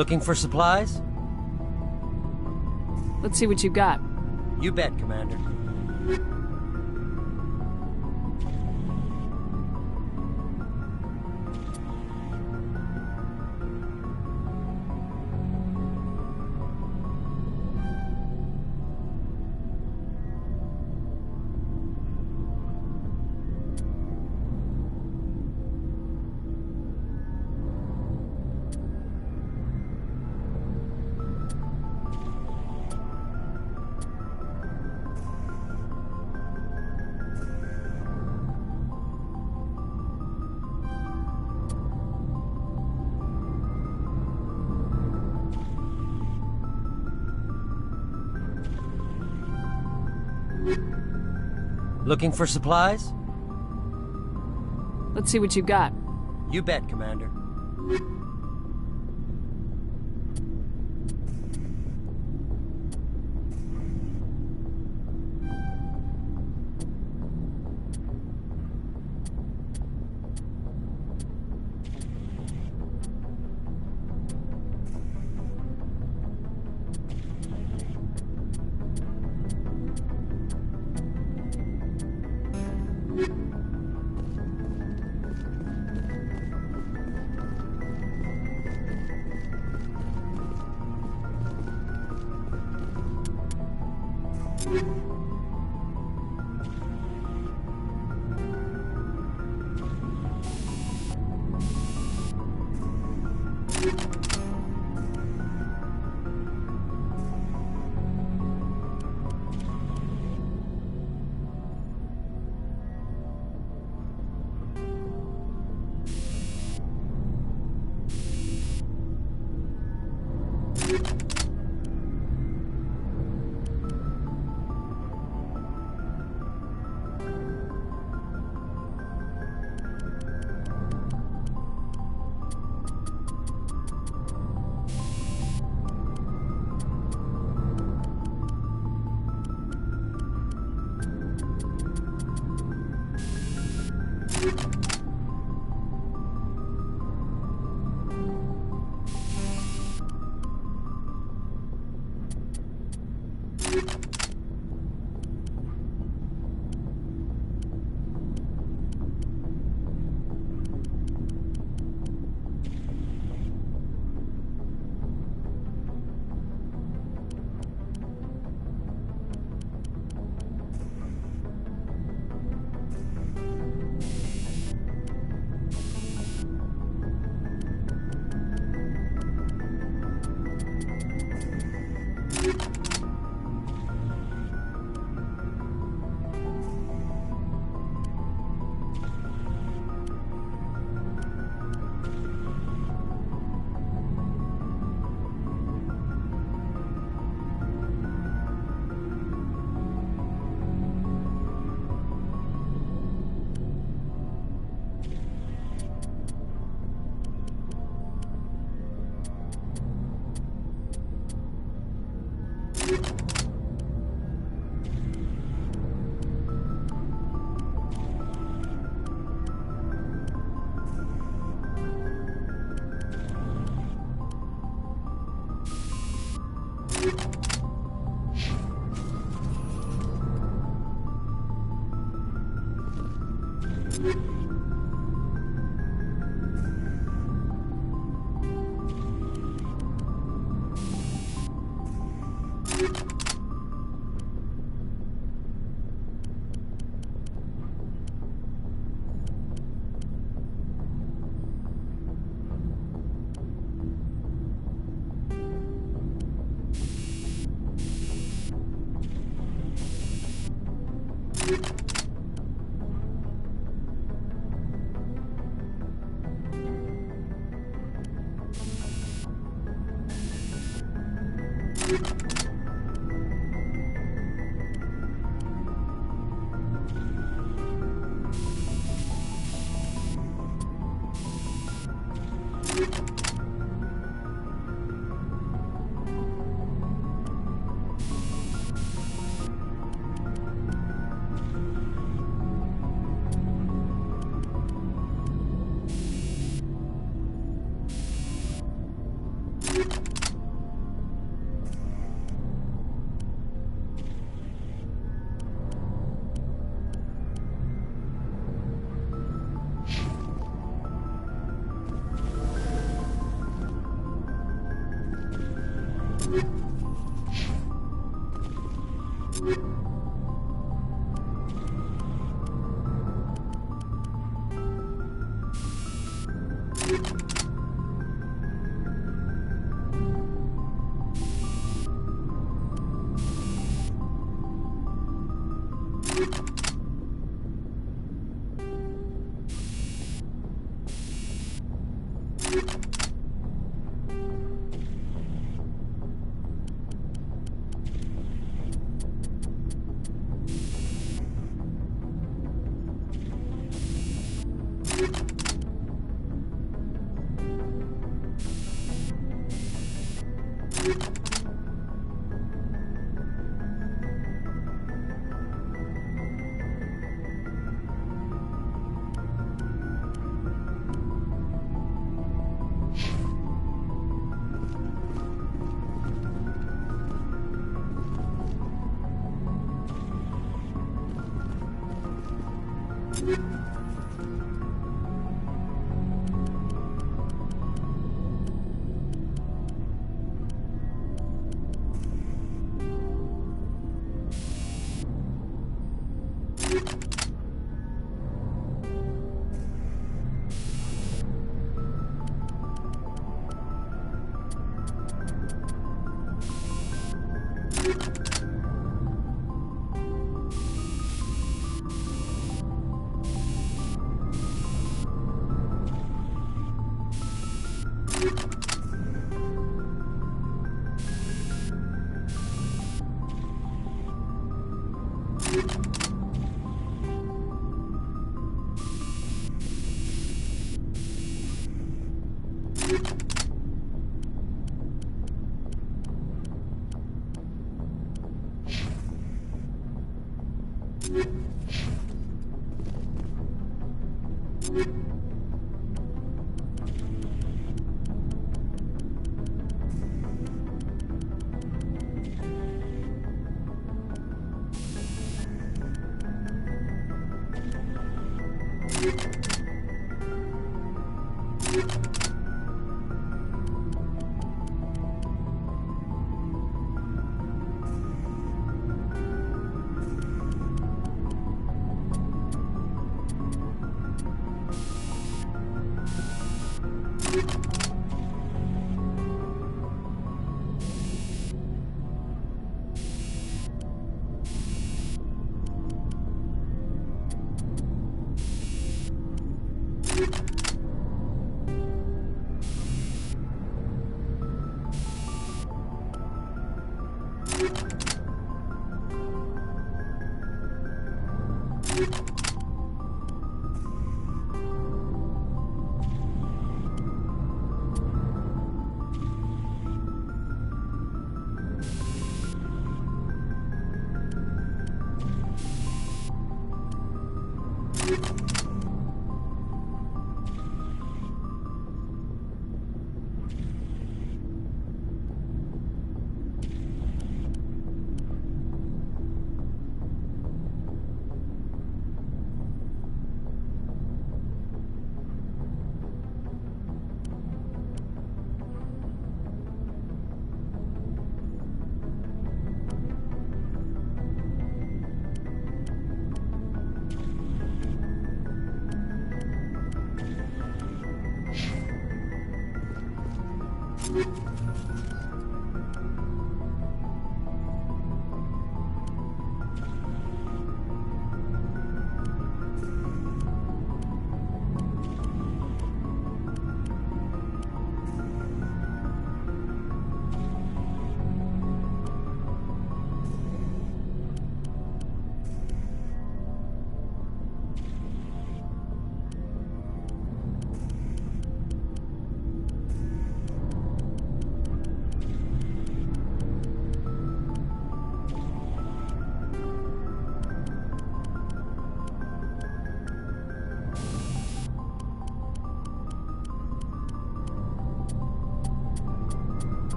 Looking for supplies? Let's see what you got. You bet, Commander. Looking for supplies? Let's see what you got. You bet, Commander.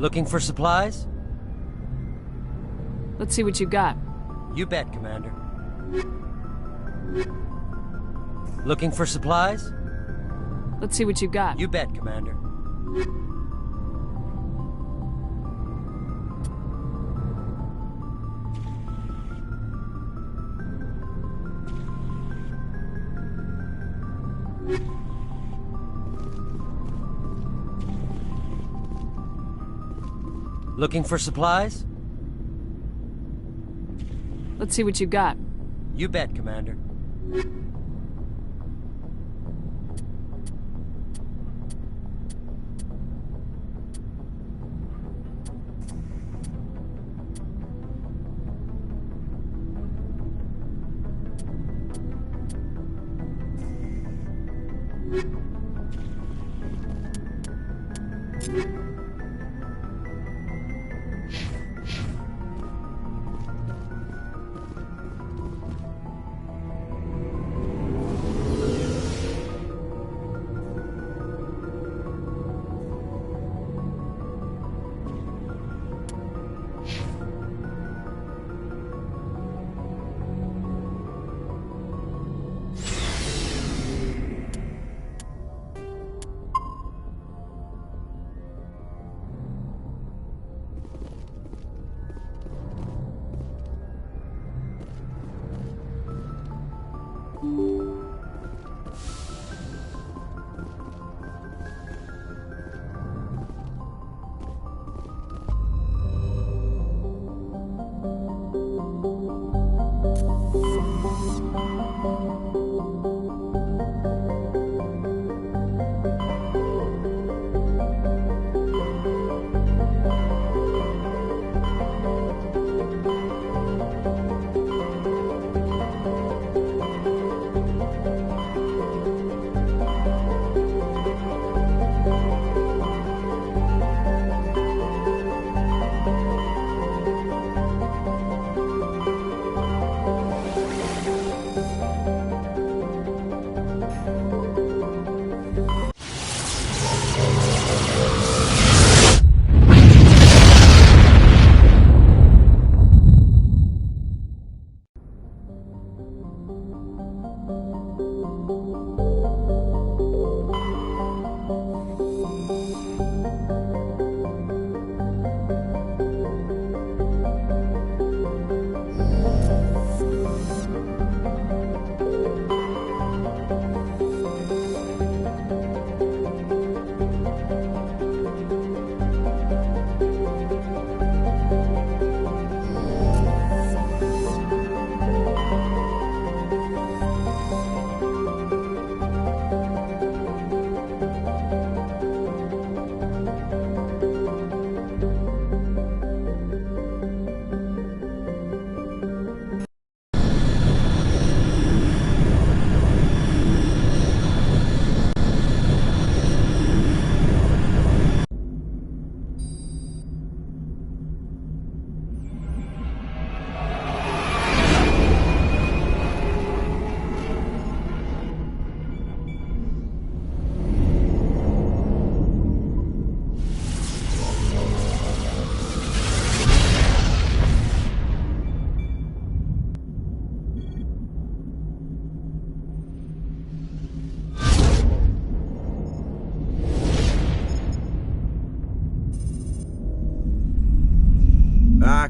Looking for supplies? Let's see what you got. You bet, Commander. Looking for supplies? Let's see what you got. You bet, Commander. Looking for supplies? Let's see what you got. You bet, Commander.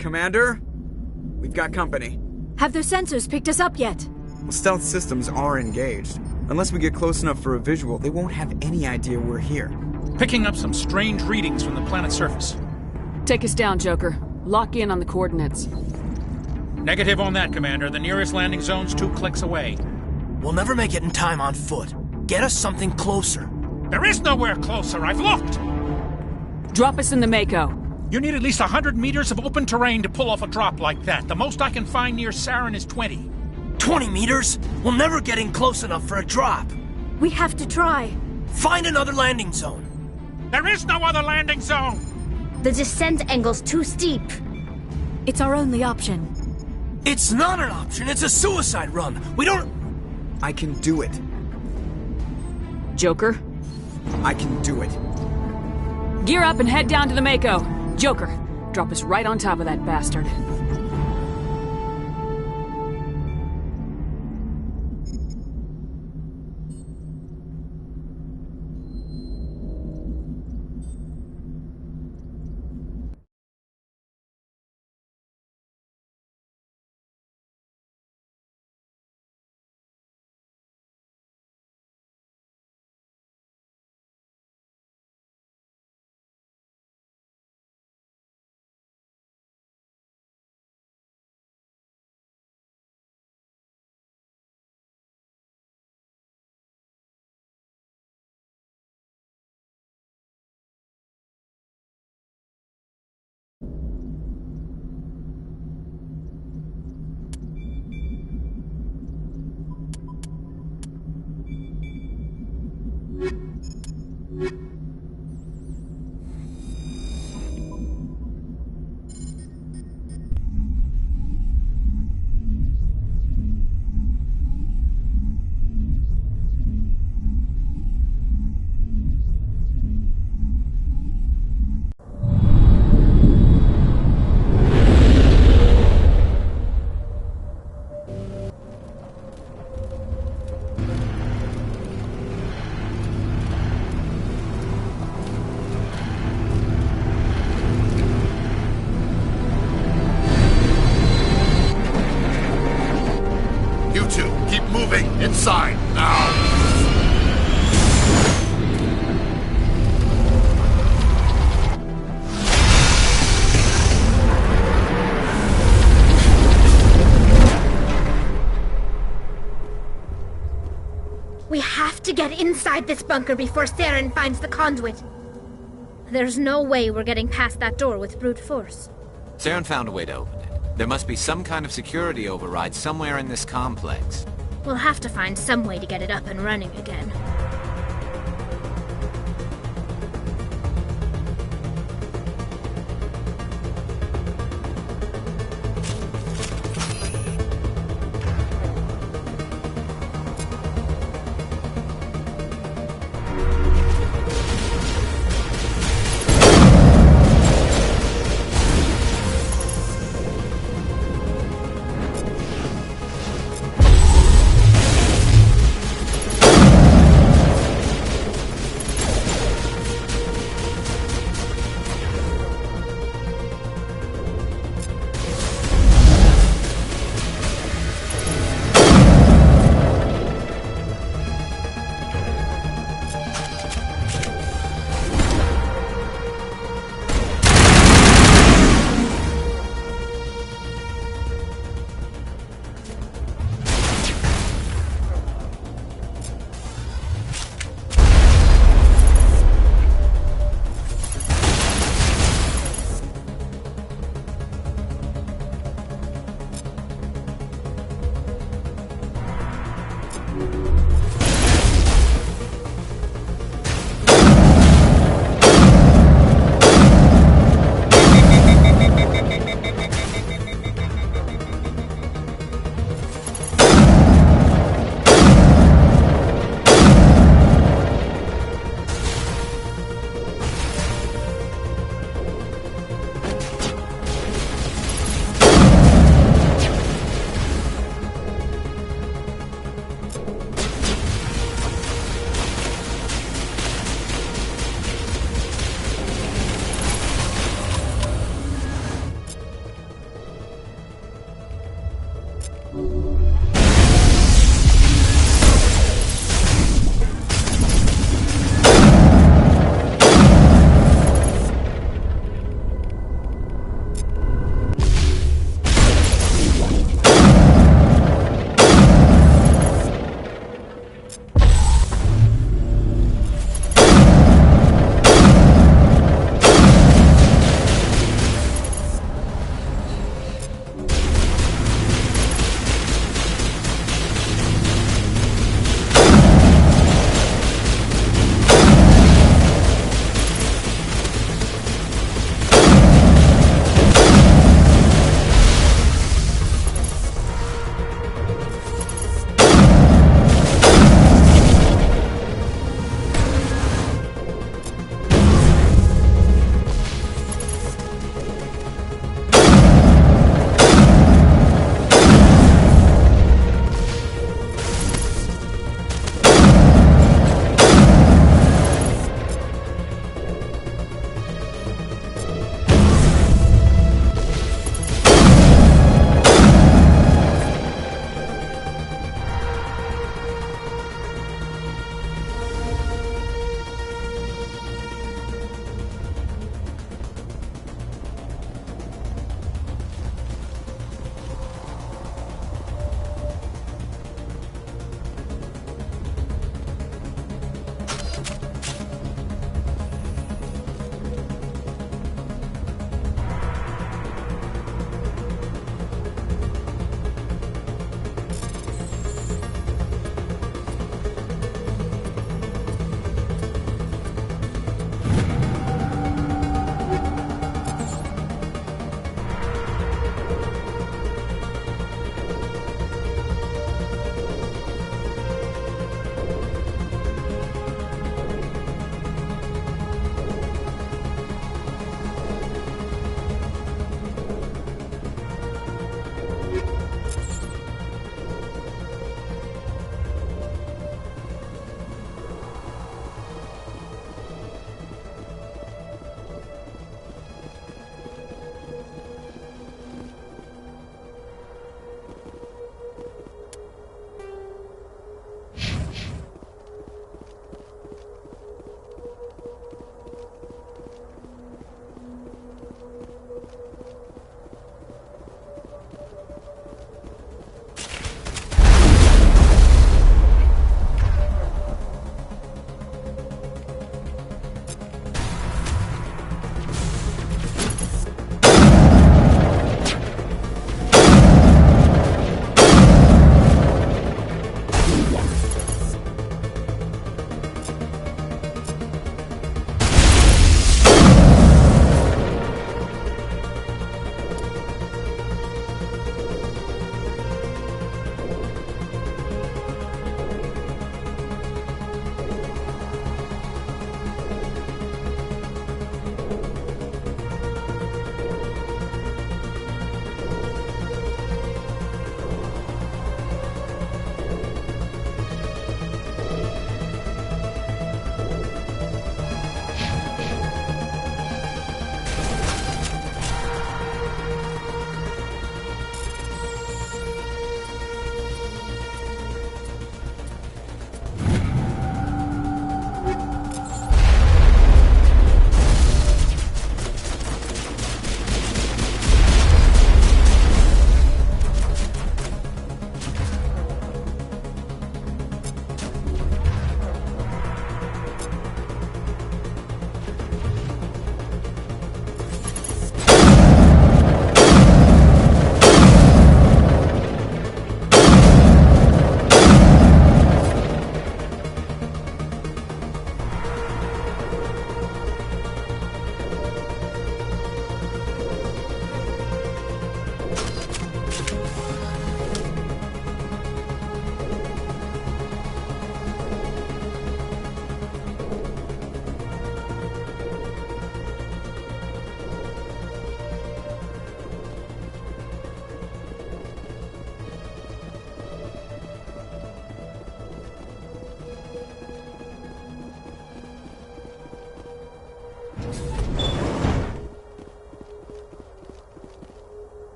Commander? We've got company. Have their sensors picked us up yet? Well, stealth systems are engaged. Unless we get close enough for a visual, they won't have any idea we're here. Picking up some strange readings from the planet's surface. Take us down, Joker. Lock in on the coordinates. Negative on that, Commander. The nearest landing zone's 2 clicks away. We'll never make it in time on foot. Get us something closer. There is nowhere closer. I've looked. Drop us in the Mako. You need at least 100 meters of open terrain to pull off a drop like that. The most I can find near Saren is 20. 20 meters? We'll never get in close enough for a drop. We have to try. Find another landing zone. There is no other landing zone! The descent angle's too steep. It's our only option. It's not an option. It's a suicide run. We don't... I can do it. Joker? I can do it. Gear up and head down to the Mako. Joker, drop us right on top of that bastard. Inside, now! We have to get inside this bunker before Saren finds the conduit. There's no way we're getting past that door with brute force. Saren found a way to open it. There must be some kind of security override somewhere in this complex. We'll have to find some way to get it up and running again.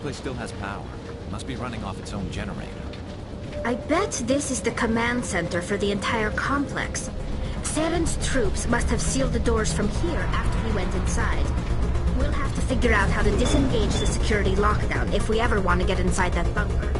place still has power. Must be running off its own generator. I bet this is the command center for the entire complex. Saren's troops must have sealed the doors from here after he went inside. We'll have to figure out how to disengage the security lockdown if we ever want to get inside that bunker.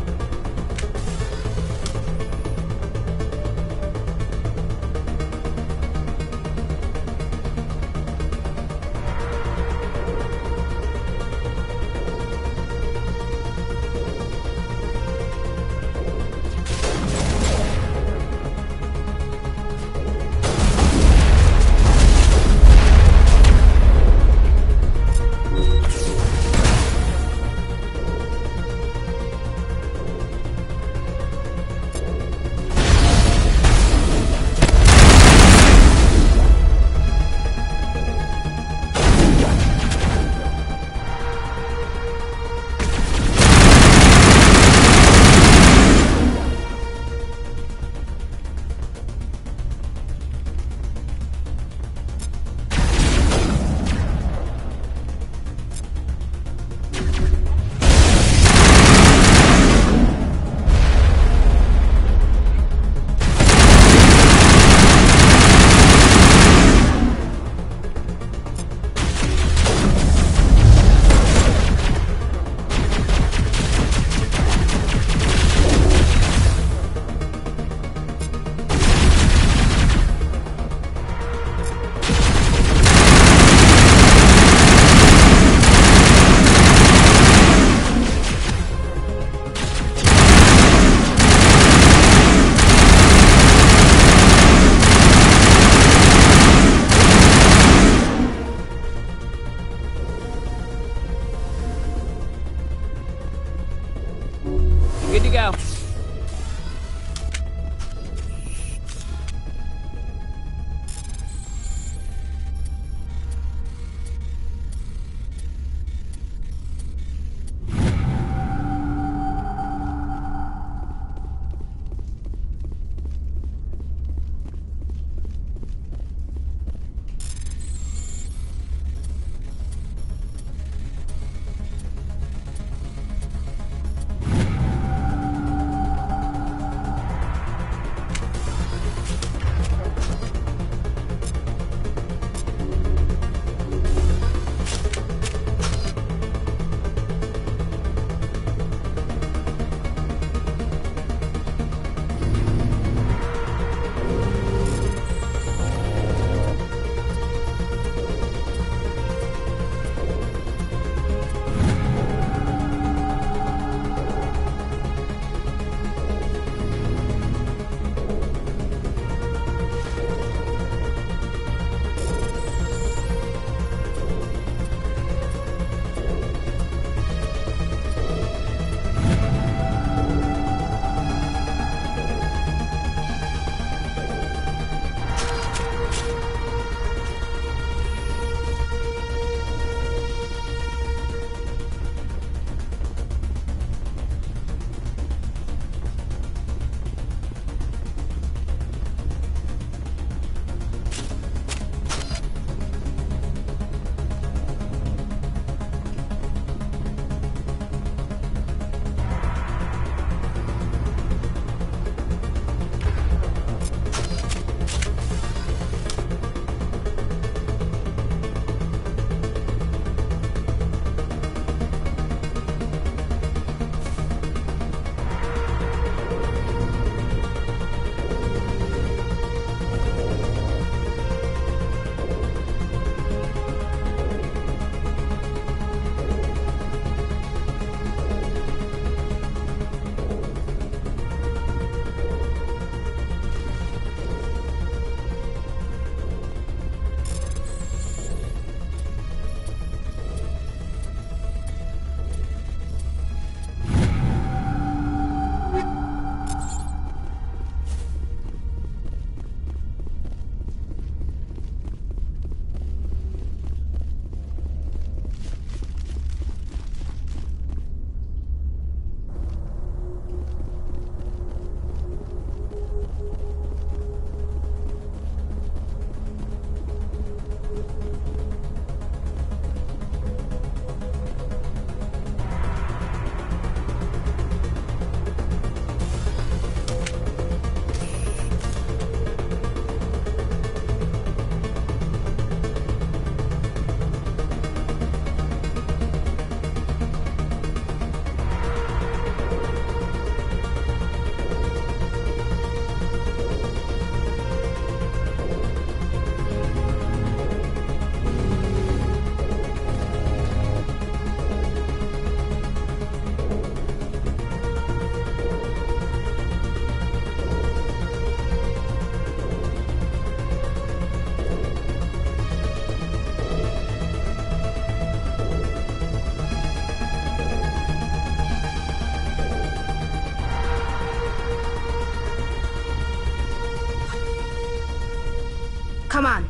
Come on.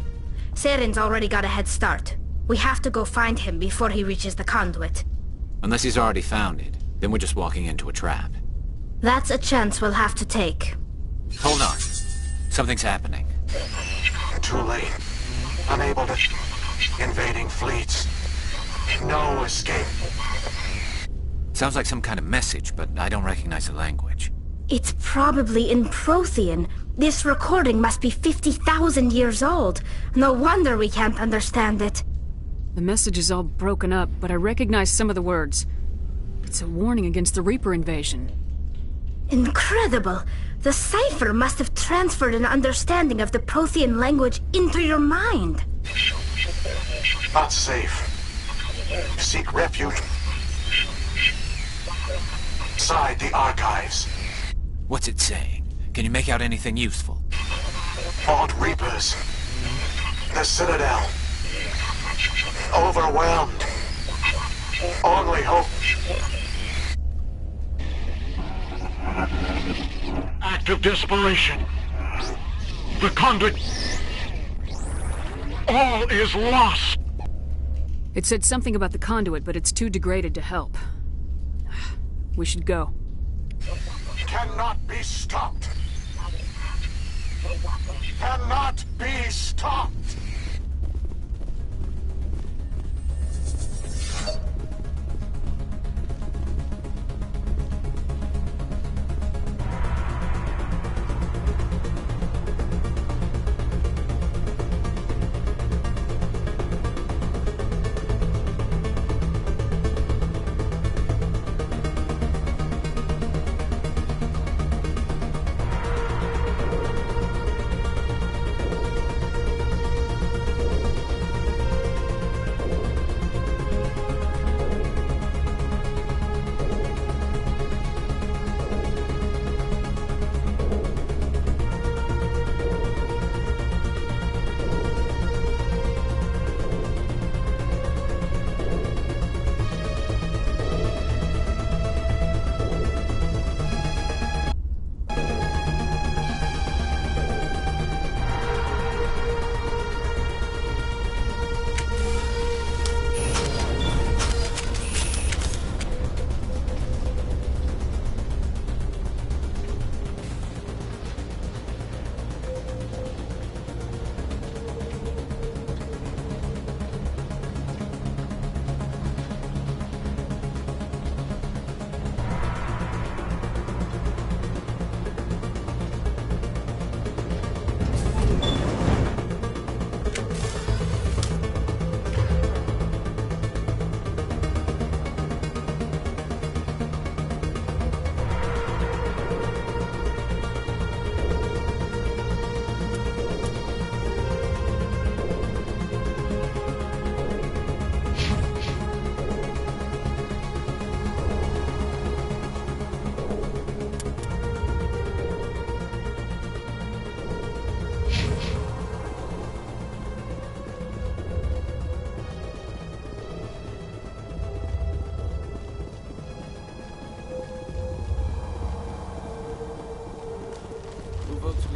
Saren's already got a head start. We have to go find him before he reaches the conduit. Unless he's already found it, then we're just walking into a trap. That's a chance we'll have to take. Hold on. Something's happening. Too late. Unable to... Invading fleets. No escape. Sounds like some kind of message, but I don't recognize the language. It's probably in Prothean. This recording must be 50,000 years old. No wonder we can't understand it. The message is all broken up, but I recognize some of the words. It's a warning against the Reaper invasion. Incredible! The cipher must have transferred an understanding of the Prothean language into your mind. Not safe. Seek refuge inside the archives. What's it saying? Can you make out anything useful? Fought Reapers. The Citadel. Overwhelmed. Only hope. Act of desperation. The conduit. All is lost. It said something about the conduit, but it's too degraded to help. We should go. Cannot be stopped. Cannot be stopped.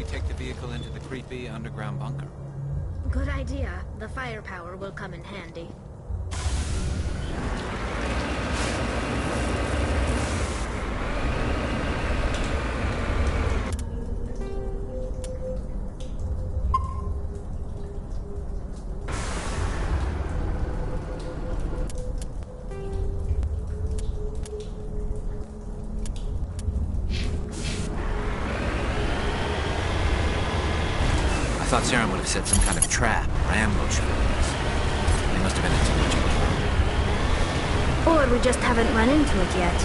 Take the vehicle into the creepy underground bunker. Good idea. The firepower will come in handy. I thought Saren would have set some kind of trap or ambush for us. They must have been intelligent. Or we just haven't run into it yet.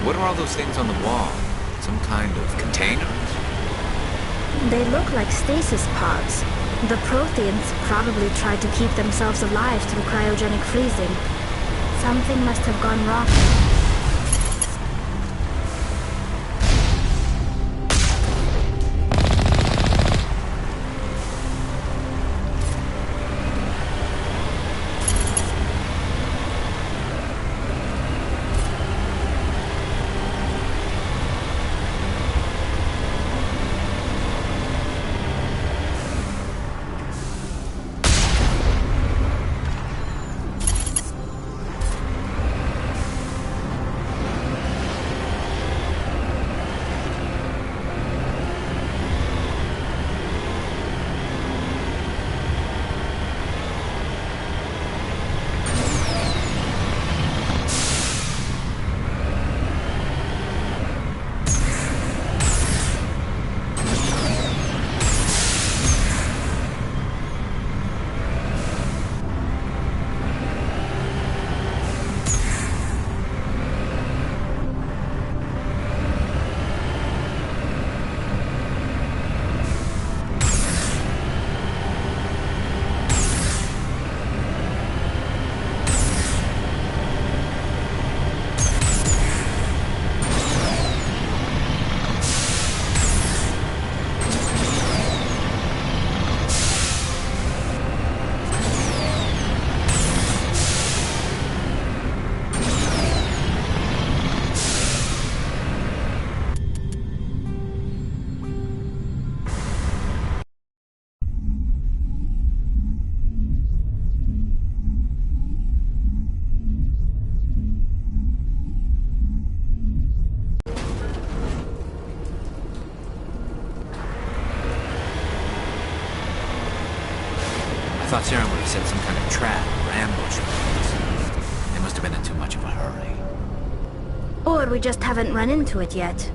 What are all those things on the wall? Some kind of containers? They look like stasis pods. The Protheans probably tried to keep themselves alive through cryogenic freezing. Something must have gone wrong. I thought Saren would have set some kind of trap or ambush for us. They must have been in too much of a hurry. Or we just haven't run into it yet.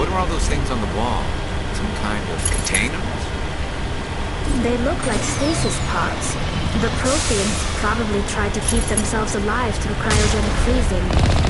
What are all those things on the wall? Some kind of containers? They look like stasis pods. The Protheans probably tried to keep themselves alive through cryogenic freezing.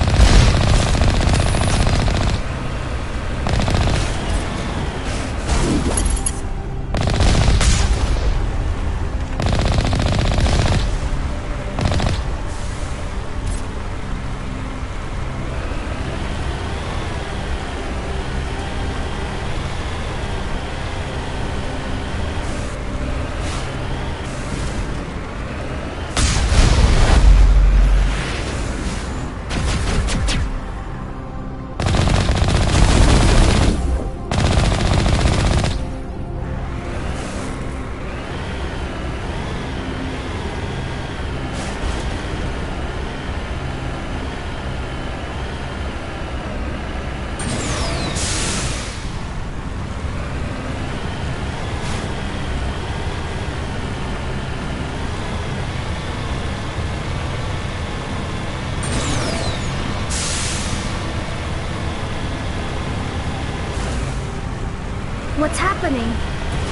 What's happening?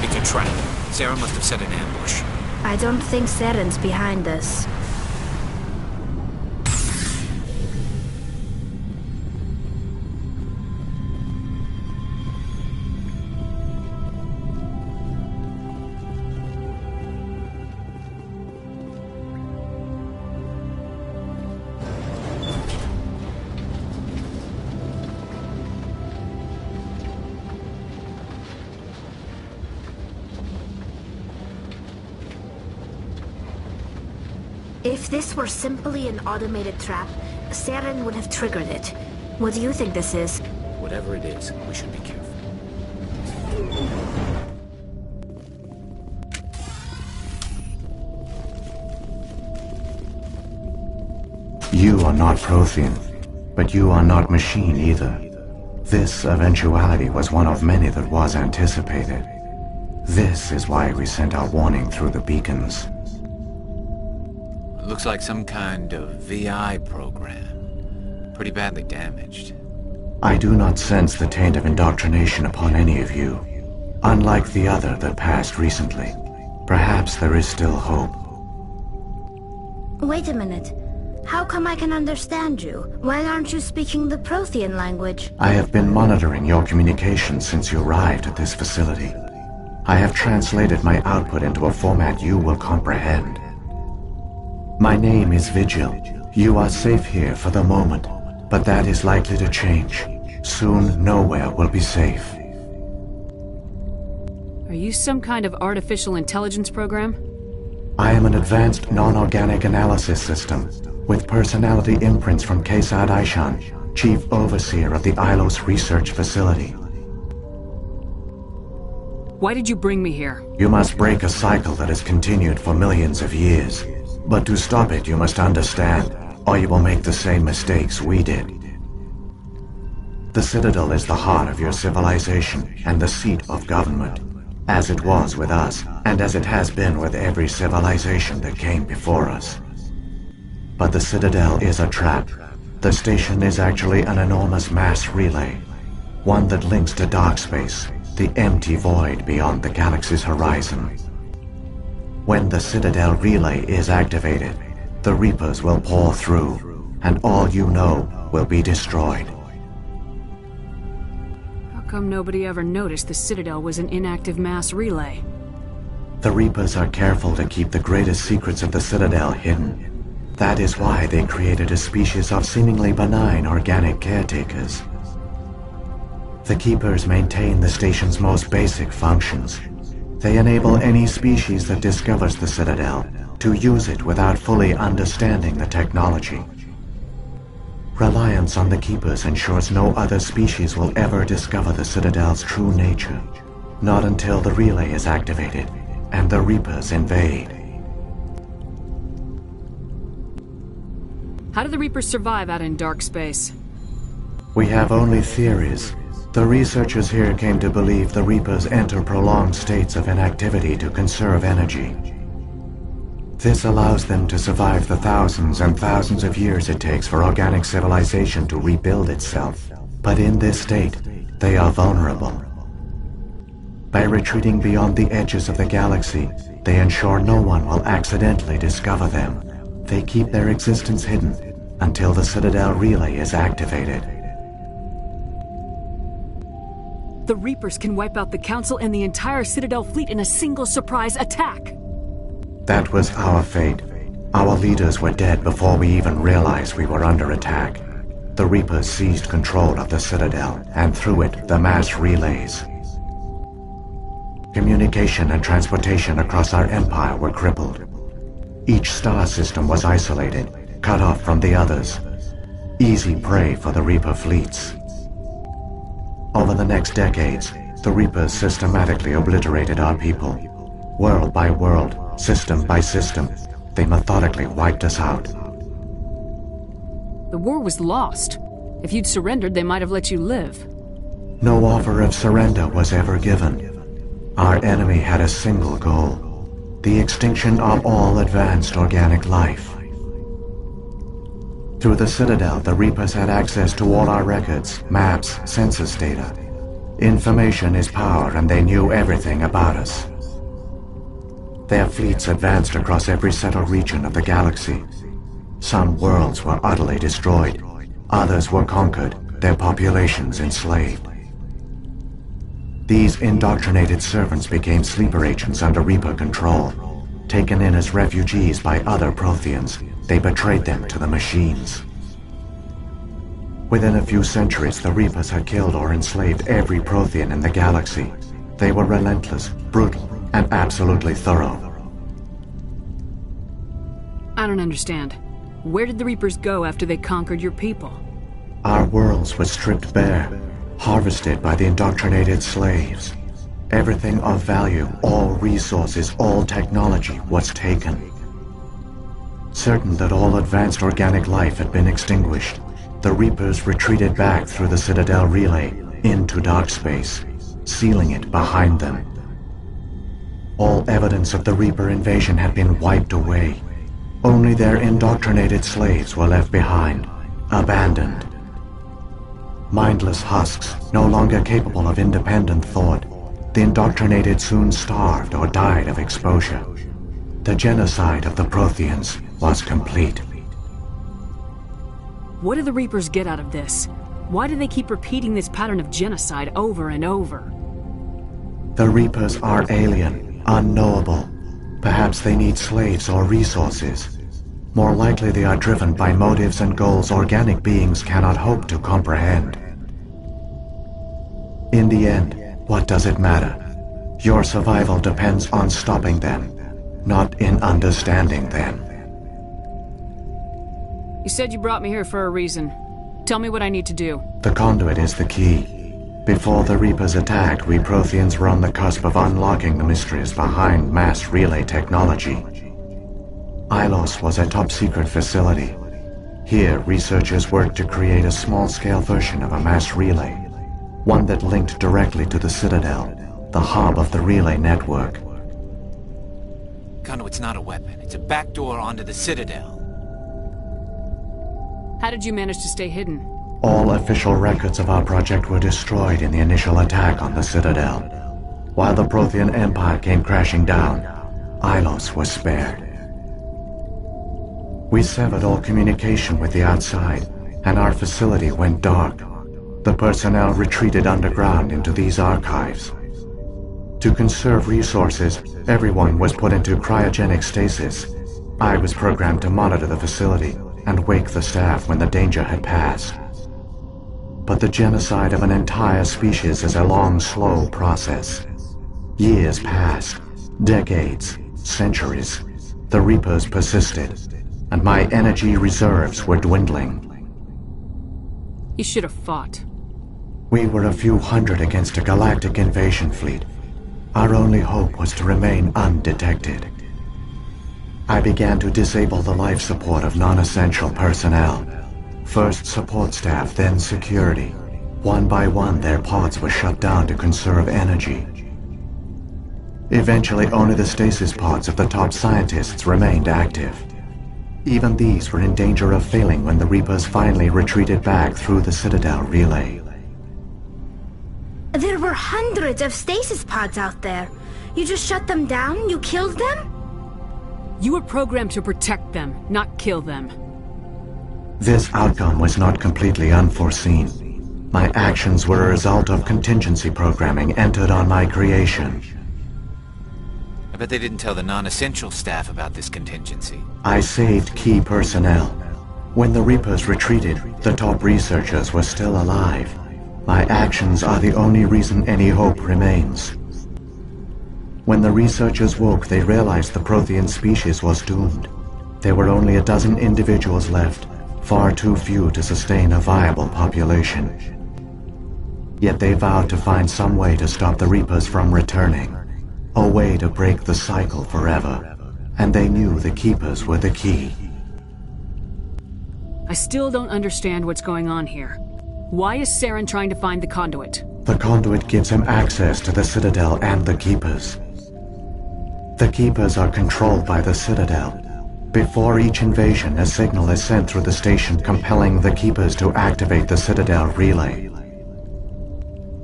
It's a trap. Saren must have set an ambush. I don't think Saren's behind this. If this were simply an automated trap, Saren would have triggered it. What do you think this is? Whatever it is, we should be careful. You are not Prothean, but you are not machine either. This eventuality was one of many that was anticipated. This is why we sent our warning through the beacons. Looks like some kind of VI program. Pretty badly damaged. I do not sense the taint of indoctrination upon any of you. Unlike the other that passed recently. Perhaps there is still hope. Wait a minute. How come I can understand you? Why aren't you speaking the Prothean language? I have been monitoring your communications since you arrived at this facility. I have translated my output into a format you will comprehend. My name is Vigil. You are safe here for the moment, but that is likely to change. Soon, nowhere will be safe. Are you some kind of artificial intelligence program? I am an advanced non-organic analysis system, with personality imprints from Kesad Aishan, Chief Overseer of the Ilos Research Facility. Why did you bring me here? You must break a cycle that has continued for millions of years. But to stop it, you must understand, or you will make the same mistakes we did. The Citadel is the heart of your civilization and the seat of government, as it was with us, and as it has been with every civilization that came before us. But the Citadel is a trap. The station is actually an enormous mass relay, one that links to dark space, the empty void beyond the galaxy's horizon. When the Citadel relay is activated, the Reapers will pour through, and all you know will be destroyed. How come nobody ever noticed the Citadel was an inactive mass relay? The Reapers are careful to keep the greatest secrets of the Citadel hidden. That is why they created a species of seemingly benign organic caretakers. The Keepers maintain the station's most basic functions. They enable any species that discovers the Citadel to use it without fully understanding the technology. Reliance on the Keepers ensures no other species will ever discover the Citadel's true nature. Not until the relay is activated and the Reapers invade. How do the Reapers survive out in dark space? We have only theories. The researchers here came to believe the Reapers enter prolonged states of inactivity to conserve energy. This allows them to survive the thousands and thousands of years it takes for organic civilization to rebuild itself. But in this state, they are vulnerable. By retreating beyond the edges of the galaxy, they ensure no one will accidentally discover them. They keep their existence hidden until the Citadel relay is activated. The Reapers can wipe out the Council and the entire Citadel fleet in a single surprise attack! That was our fate. Our leaders were dead before we even realized we were under attack. The Reapers seized control of the Citadel, and through it, the mass relays. Communication and transportation across our empire were crippled. Each star system was isolated, cut off from the others. Easy prey for the Reaper fleets. Over the next decades, the Reapers systematically obliterated our people. World by world, system by system, they methodically wiped us out. The war was lost. If you'd surrendered, they might have let you live. No offer of surrender was ever given. Our enemy had a single goal: the extinction of all advanced organic life. Through the Citadel, the Reapers had access to all our records, maps, census data. Information is power, and they knew everything about us. Their fleets advanced across every settled region of the galaxy. Some worlds were utterly destroyed. Others were conquered, their populations enslaved. These indoctrinated servants became sleeper agents under Reaper control. Taken in as refugees by other Protheans, they betrayed them to the machines. Within a few centuries, the Reapers had killed or enslaved every Prothean in the galaxy. They were relentless, brutal, and absolutely thorough. I don't understand. Where did the Reapers go after they conquered your people? Our worlds were stripped bare, harvested by the indoctrinated slaves. Everything of value, all resources, all technology was taken. Certain that all advanced organic life had been extinguished, the Reapers retreated back through the Citadel relay into dark space, sealing it behind them. All evidence of the Reaper invasion had been wiped away. Only their indoctrinated slaves were left behind, abandoned. Mindless husks, no longer capable of independent thought, the indoctrinated soon starved or died of exposure. The genocide of the Protheans was complete. What do the Reapers get out of this? Why do they keep repeating this pattern of genocide over and over? The Reapers are alien, unknowable. Perhaps they need slaves or resources. More likely they are driven by motives and goals organic beings cannot hope to comprehend. In the end, what does it matter? Your survival depends on stopping them, not in understanding them. You said you brought me here for a reason. Tell me what I need to do. The conduit is the key. Before the Reapers attacked, we Protheans were on the cusp of unlocking the mysteries behind mass relay technology. Ilos was a top-secret facility. Here, researchers worked to create a small-scale version of a mass relay, one that linked directly to the Citadel, the hub of the relay network. Conduit's not a weapon. It's a backdoor onto the Citadel. How did you manage to stay hidden? All official records of our project were destroyed in the initial attack on the Citadel. While the Prothean Empire came crashing down, Ilos was spared. We severed all communication with the outside, and our facility went dark. The personnel retreated underground into these archives. To conserve resources, everyone was put into cryogenic stasis. I was programmed to monitor the facility and wake the staff when the danger had passed. But the genocide of an entire species is a long, slow process. Years passed, decades, centuries. The Reapers persisted, and my energy reserves were dwindling. You should have fought. We were a few hundred against a galactic invasion fleet. Our only hope was to remain undetected. I began to disable the life support of non-essential personnel. First support staff, then security. One by one, their pods were shut down to conserve energy. Eventually, only the stasis pods of the top scientists remained active. Even these were in danger of failing when the Reapers finally retreated back through the Citadel relay. There were hundreds of stasis pods out there. You just shut them down? You killed them? You were programmed to protect them, not kill them. This outcome was not completely unforeseen. My actions were a result of contingency programming entered on my creation. I bet they didn't tell the non-essential staff about this contingency. I saved key personnel. When the Reapers retreated, the top researchers were still alive. My actions are the only reason any hope remains. When the researchers woke, they realized the Prothean species was doomed. There were only a dozen individuals left, far too few to sustain a viable population. Yet they vowed to find some way to stop the Reapers from returning, a way to break the cycle forever, and they knew the Keepers were the key. I still don't understand what's going on here. Why is Saren trying to find the conduit? The conduit gives him access to the Citadel and the Keepers. The Keepers are controlled by the Citadel. Before each invasion, a signal is sent through the station compelling the Keepers to activate the Citadel relay.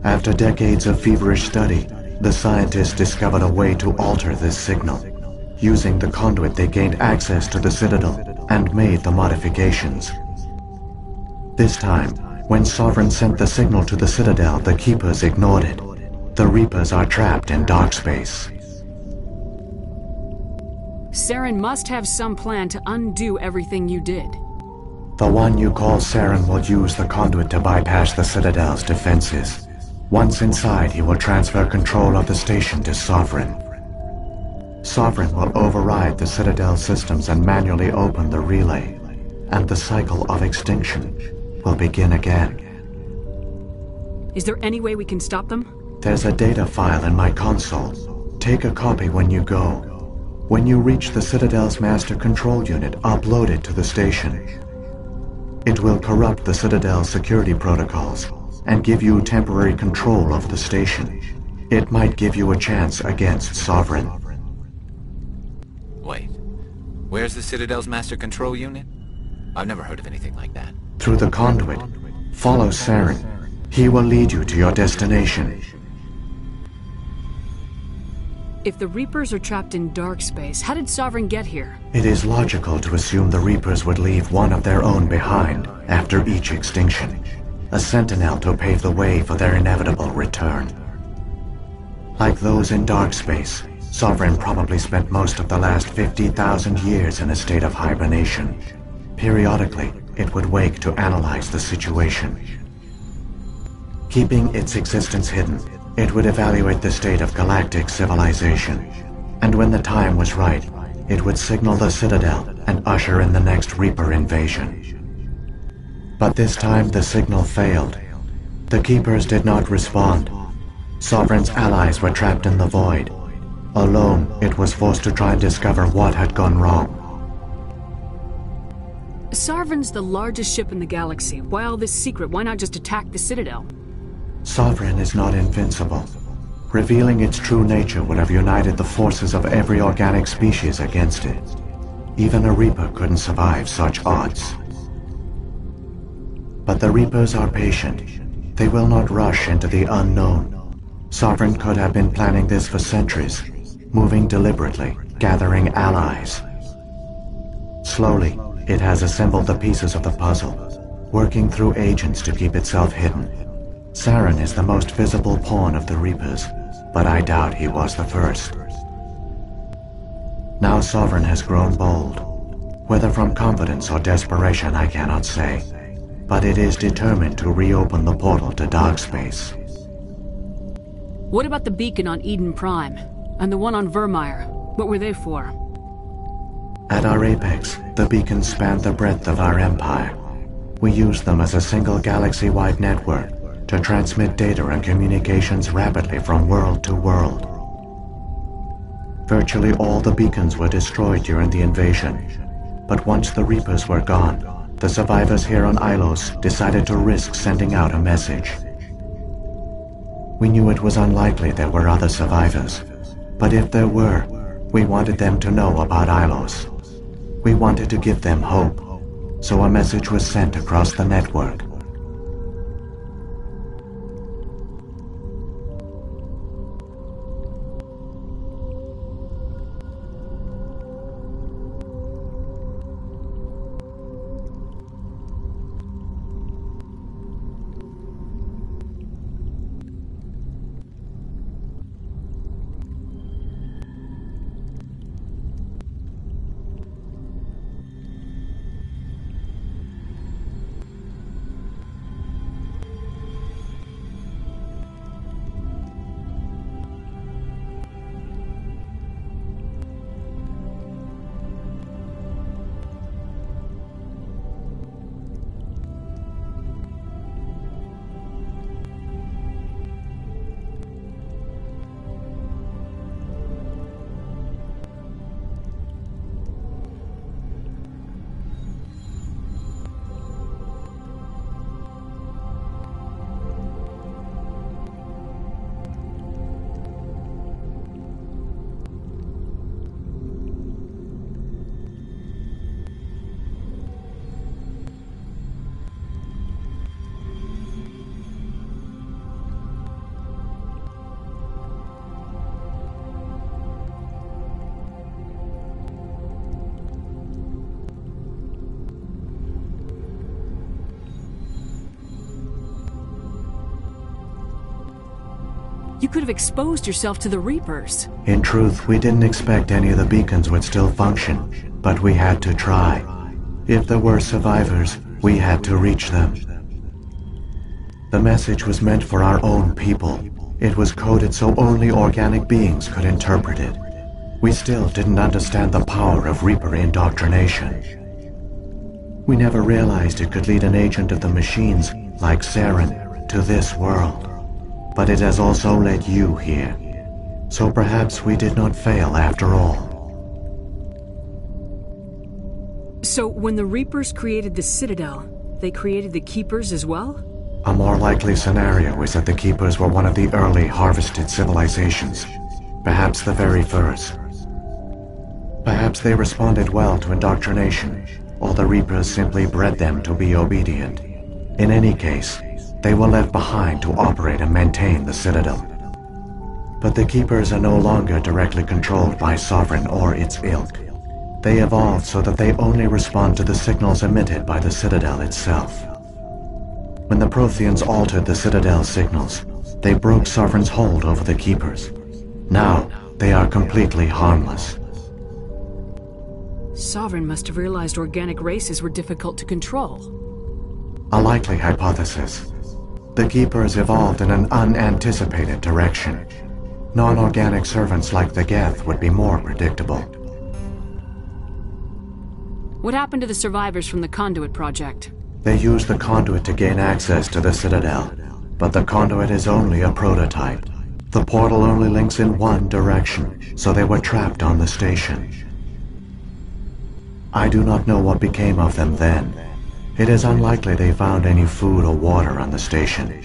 After decades of feverish study, the scientists discovered a way to alter this signal. Using the conduit, they gained access to the Citadel and made the modifications. This time, when Sovereign sent the signal to the Citadel, the Keepers ignored it. The Reapers are trapped in dark space. Saren must have some plan to undo everything you did. The one you call Saren will use the conduit to bypass the Citadel's defenses. Once inside, he will transfer control of the station to Sovereign. Sovereign will override the Citadel systems and manually open the relay, and the cycle of extinction will begin again. Is there any way we can stop them? There's a data file in my console. Take a copy when you go. When you reach the Citadel's master control unit, upload it to the station. It will corrupt the Citadel's security protocols and give you temporary control of the station. It might give you a chance against Sovereign. Wait. Where's the Citadel's master control unit? I've never heard of anything like that. Through the conduit, follow Saren. He will lead you to your destination. If the Reapers are trapped in dark space, how did Sovereign get here? It is logical to assume the Reapers would leave one of their own behind after each extinction. A sentinel to pave the way for their inevitable return. Like those in dark space, Sovereign probably spent most of the last 50,000 years in a state of hibernation. Periodically, it would wake to analyze the situation. Keeping its existence hidden, it would evaluate the state of galactic civilization. And when the time was right, it would signal the Citadel and usher in the next Reaper invasion. But this time the signal failed. The Keepers did not respond. Sovereign's allies were trapped in the void. Alone, it was forced to try and discover what had gone wrong. Sovereign's the largest ship in the galaxy. Why all this secret? Why not just attack the Citadel? Sovereign is not invincible. Revealing its true nature would have united the forces of every organic species against it. Even a Reaper couldn't survive such odds. But the Reapers are patient. They will not rush into the unknown. Sovereign could have been planning this for centuries, moving deliberately, gathering allies. Slowly, it has assembled the pieces of the puzzle, working through agents to keep itself hidden. Saren is the most visible pawn of the Reapers, but I doubt he was the first. Now Sovereign has grown bold. Whether from confidence or desperation, I cannot say. But it is determined to reopen the portal to dark space. What about the beacon on Eden Prime? And the one on Vermeer? What were they for? At our apex, the beacons spanned the breadth of our empire. We used them as a single galaxy-wide network to transmit data and communications rapidly from world to world. Virtually all the beacons were destroyed during the invasion, but once the Reapers were gone, the survivors here on Ilos decided to risk sending out a message. We knew it was unlikely there were other survivors, but if there were, we wanted them to know about Ilos. We wanted to give them hope, so a message was sent across the network. You could have exposed yourself to the Reapers. In truth, we didn't expect any of the beacons would still function, but we had to try. If there were survivors, we had to reach them. The message was meant for our own people. It was coded so only organic beings could interpret it. We still didn't understand the power of Reaper indoctrination. We never realized it could lead an agent of the machines, like Saren, to this world. But it has also led you here. So perhaps we did not fail after all. So when the Reapers created the Citadel, they created the Keepers as well? A more likely scenario is that the Keepers were one of the early harvested civilizations, perhaps the very first. Perhaps they responded well to indoctrination, or the Reapers simply bred them to be obedient. In any case, they were left behind to operate and maintain the Citadel. But the Keepers are no longer directly controlled by Sovereign or its ilk. They evolved so that they only respond to the signals emitted by the Citadel itself. When the Protheans altered the Citadel's signals, they broke Sovereign's hold over the Keepers. Now, they are completely harmless. Sovereign must have realized organic races were difficult to control. A likely hypothesis. The Keepers evolved in an unanticipated direction. Non-organic servants like the Geth would be more predictable. What happened to the survivors from the Conduit project? They used the Conduit to gain access to the Citadel, but the Conduit is only a prototype. The portal only links in one direction, so they were trapped on the station. I do not know what became of them then. It is unlikely they found any food or water on the station.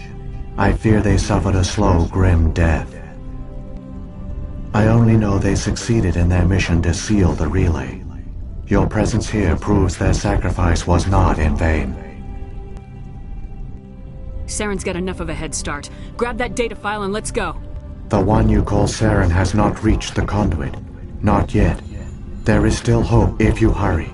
I fear they suffered a slow, grim death. I only know they succeeded in their mission to seal the relay. Your presence here proves their sacrifice was not in vain. Saren's got enough of a head start. Grab that data file and let's go. The one you call Saren has not reached the Conduit. Not yet. There is still hope if you hurry.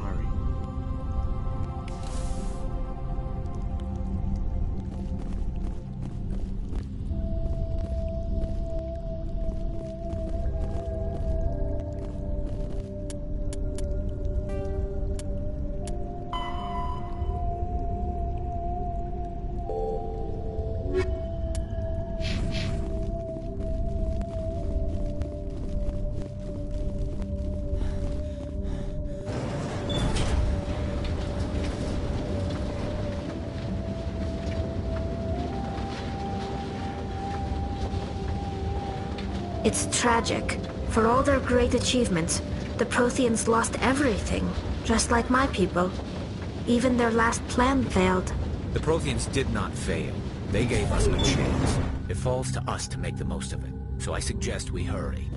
It's tragic. For all their great achievements, the Protheans lost everything, just like my people. Even their last plan failed. The Protheans did not fail. They gave us a chance. It falls to us to make the most of it. So I suggest we hurry.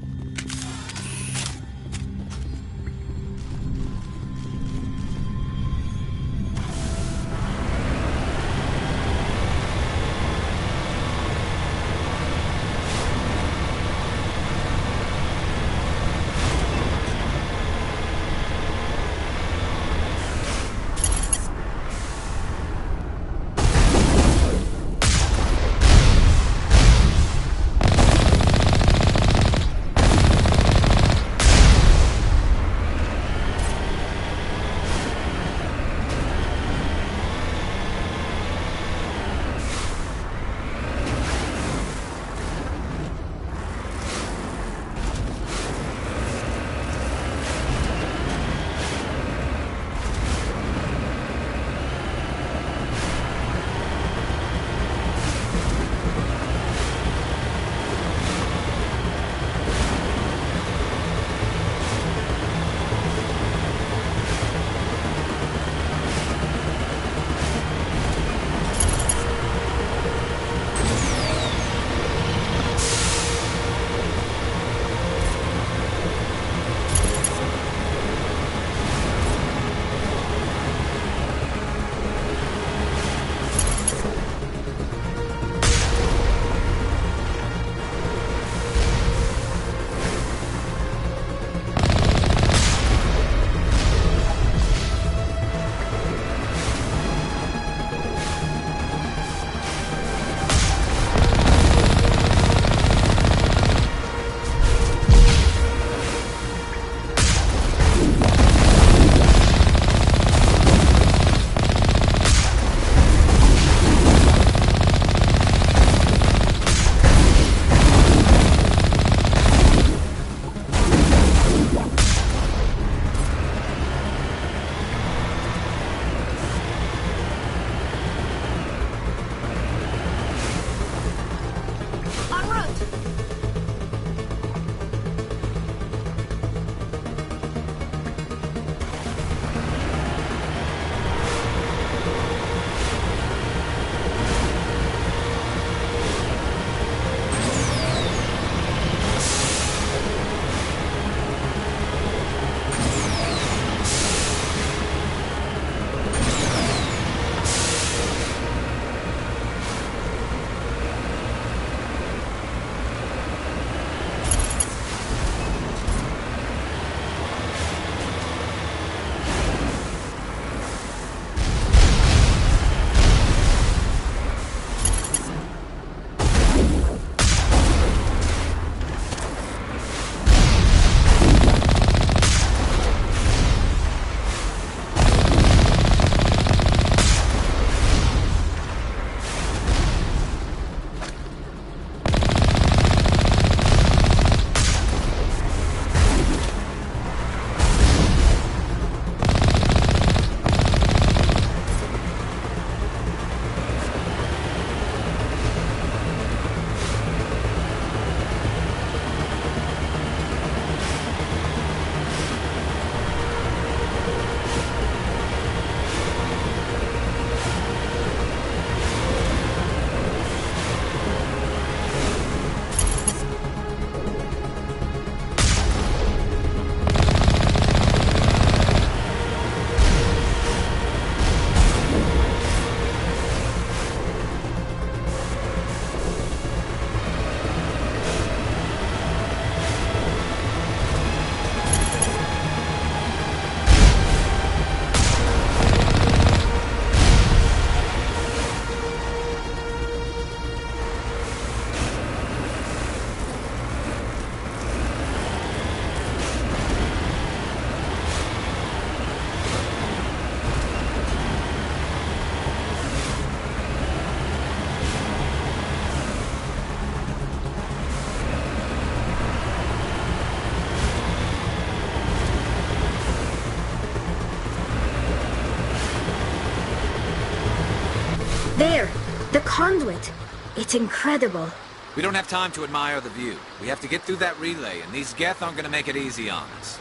There! The conduit! It's incredible. We don't have time to admire the view. We have to get through that relay, and these Geth aren't gonna make it easy on us.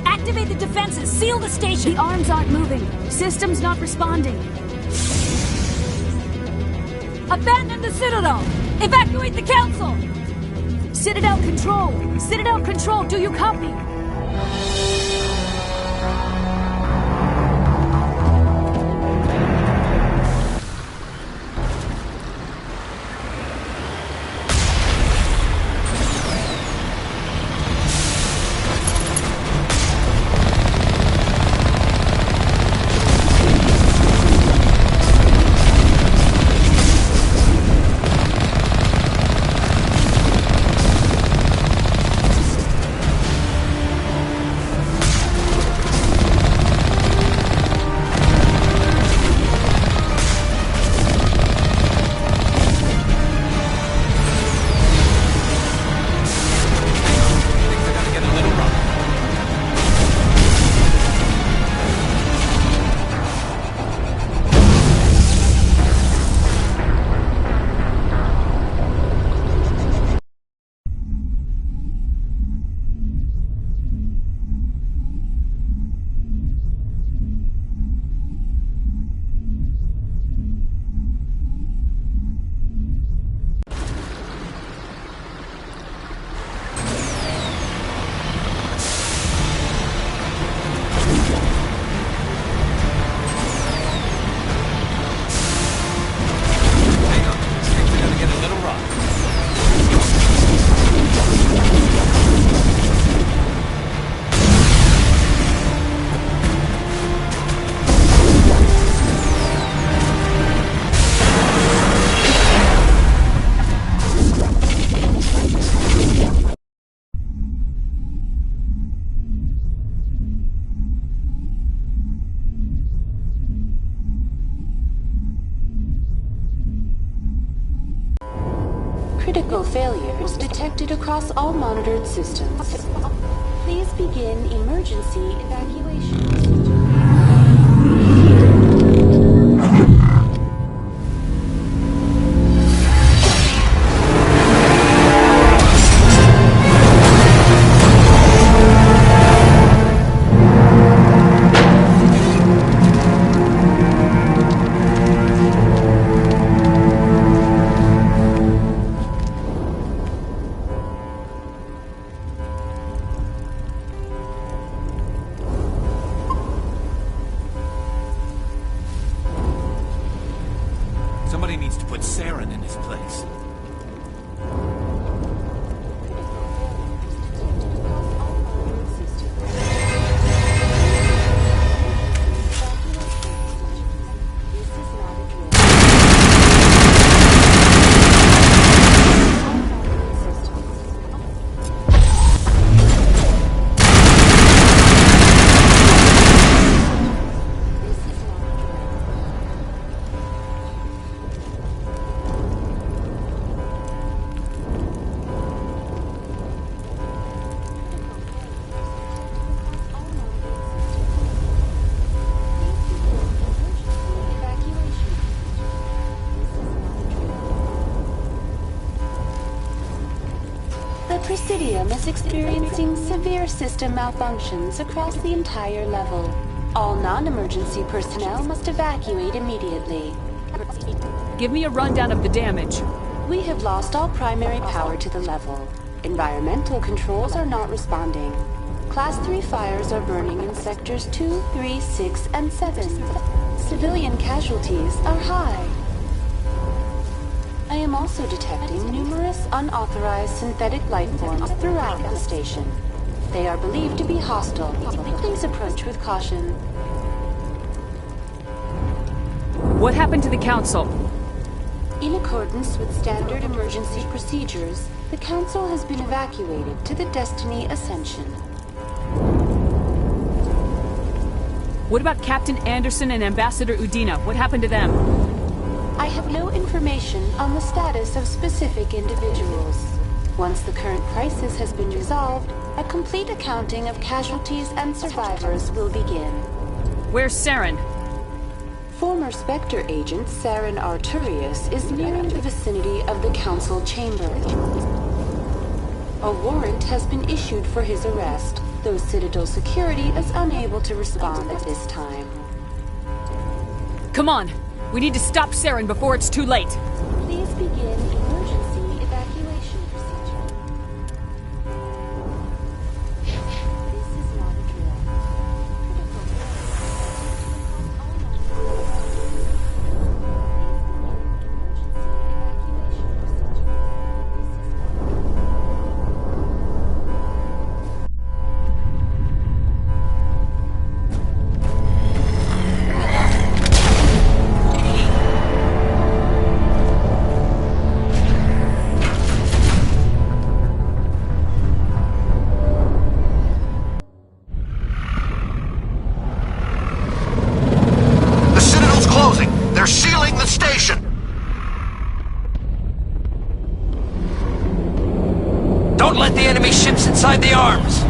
Activate the defenses! Seal the station! The arms aren't moving. System's not responding. Abandon the Citadel! Evacuate the Council! Citadel Control! Citadel Control, do you copy? Critical failures detected across all monitored systems. Please begin emergency evacuation. Somebody needs to put Saren in his place. Presidium is experiencing severe system malfunctions across the entire level. All non-emergency personnel must evacuate immediately. Give me a rundown of the damage. We have lost all primary power to the level. Environmental controls are not responding. Class 3 fires are burning in sectors 2, 3, 6, and 7. Civilian casualties are high. I am also detecting numerous unauthorized synthetic life forms throughout the station. They are believed to be hostile. Please approach with caution. What happened to the Council? In accordance with standard emergency procedures, the Council has been evacuated to the Destiny Ascension. What about Captain Anderson and Ambassador Udina? What happened to them? I have no information on the status of specific individuals. Once the current crisis has been resolved, a complete accounting of casualties and survivors will begin. Where's Saren? Former Spectre agent Saren Arturius is nearing the vicinity of the Council chamber. A warrant has been issued for his arrest, though Citadel security is unable to respond at this time. Come on! We need to stop Saren before it's too late! Please begin emergency evacuation procedure. This is not a drill. They're sealing the station! Don't let the enemy ships inside the arms!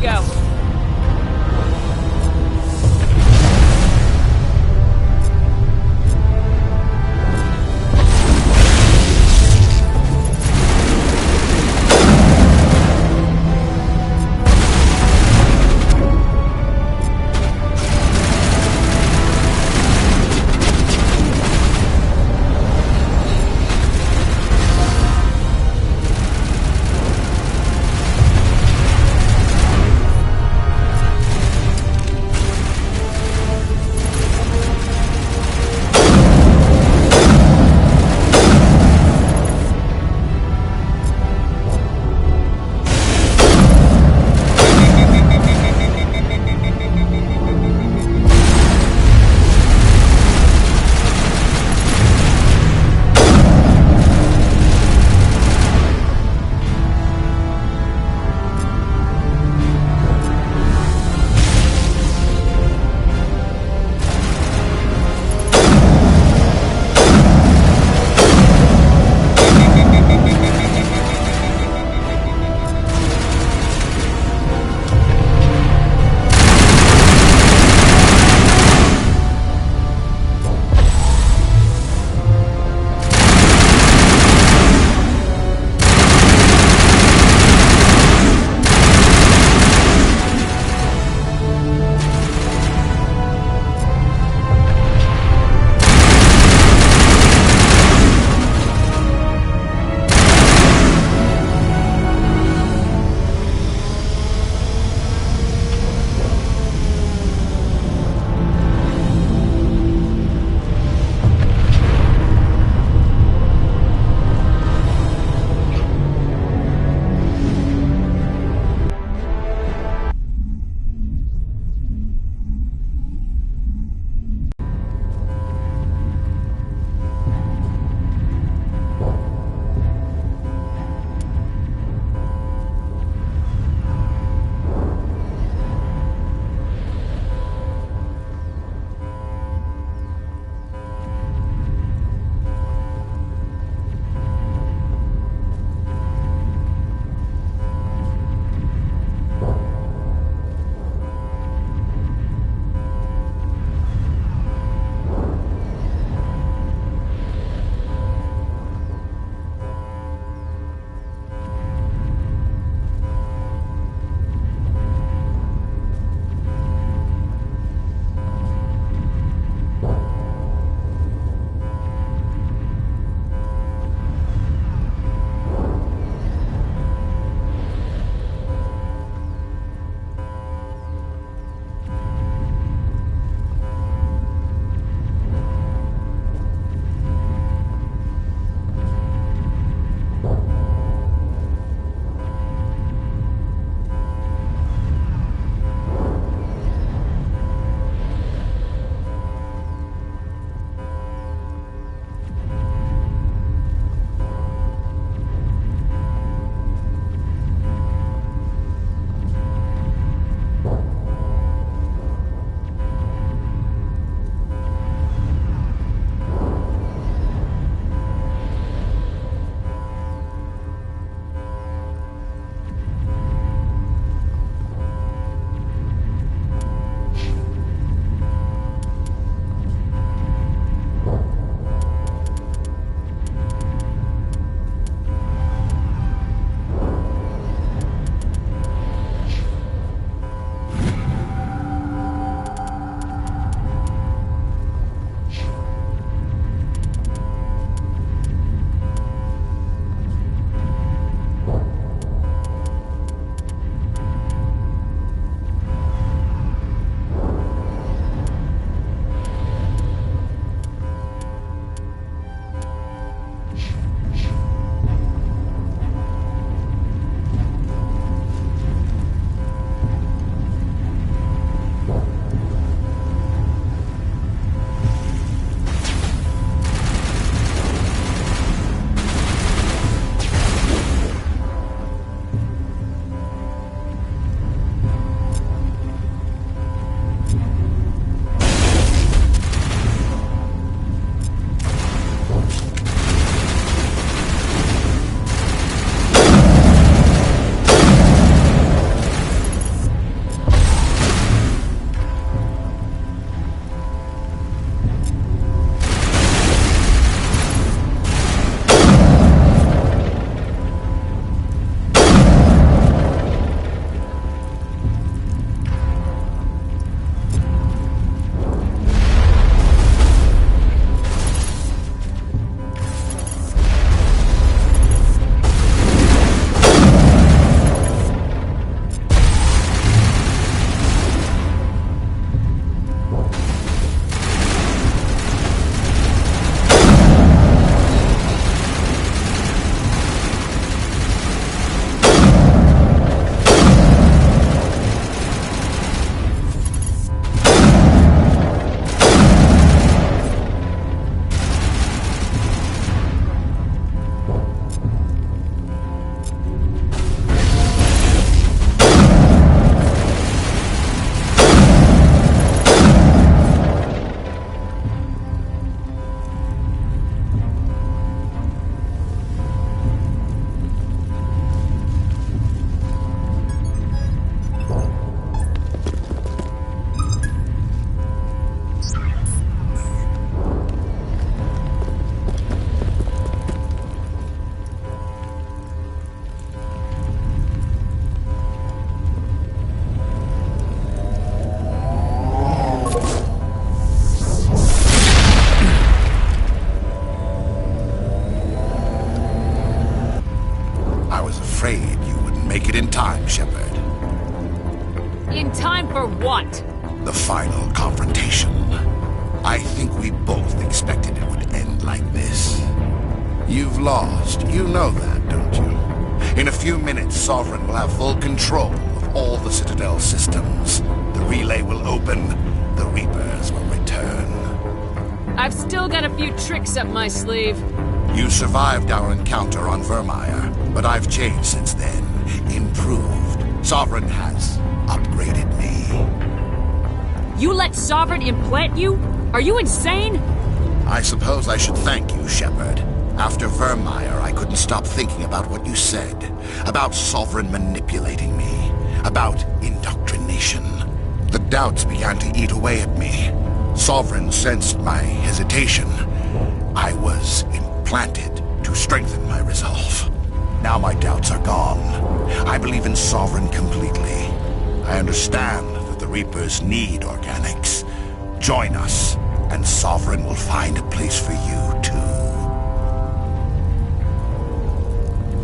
go. time, Shepard. In time for what? The final confrontation. I think we both expected it would end like this. You've lost. You know that, don't you? In a few minutes, Sovereign will have full control of all the Citadel systems. The relay will open. The Reapers will return. I've still got a few tricks up my sleeve. You survived our encounter on Vermeer, but I've changed since then. Improved. Sovereign has upgraded me. You let Sovereign implant you? Are you insane? I suppose I should thank you, Shepard. After Vermeer, I couldn't stop thinking about what you said. About Sovereign manipulating me. About indoctrination. The doubts began to eat away at me. Sovereign sensed my hesitation. I was implanted to strengthen my resolve. Now my doubts are gone. I believe in Sovereign completely. I understand that the Reapers need organics. Join us, and Sovereign will find a place for you, too.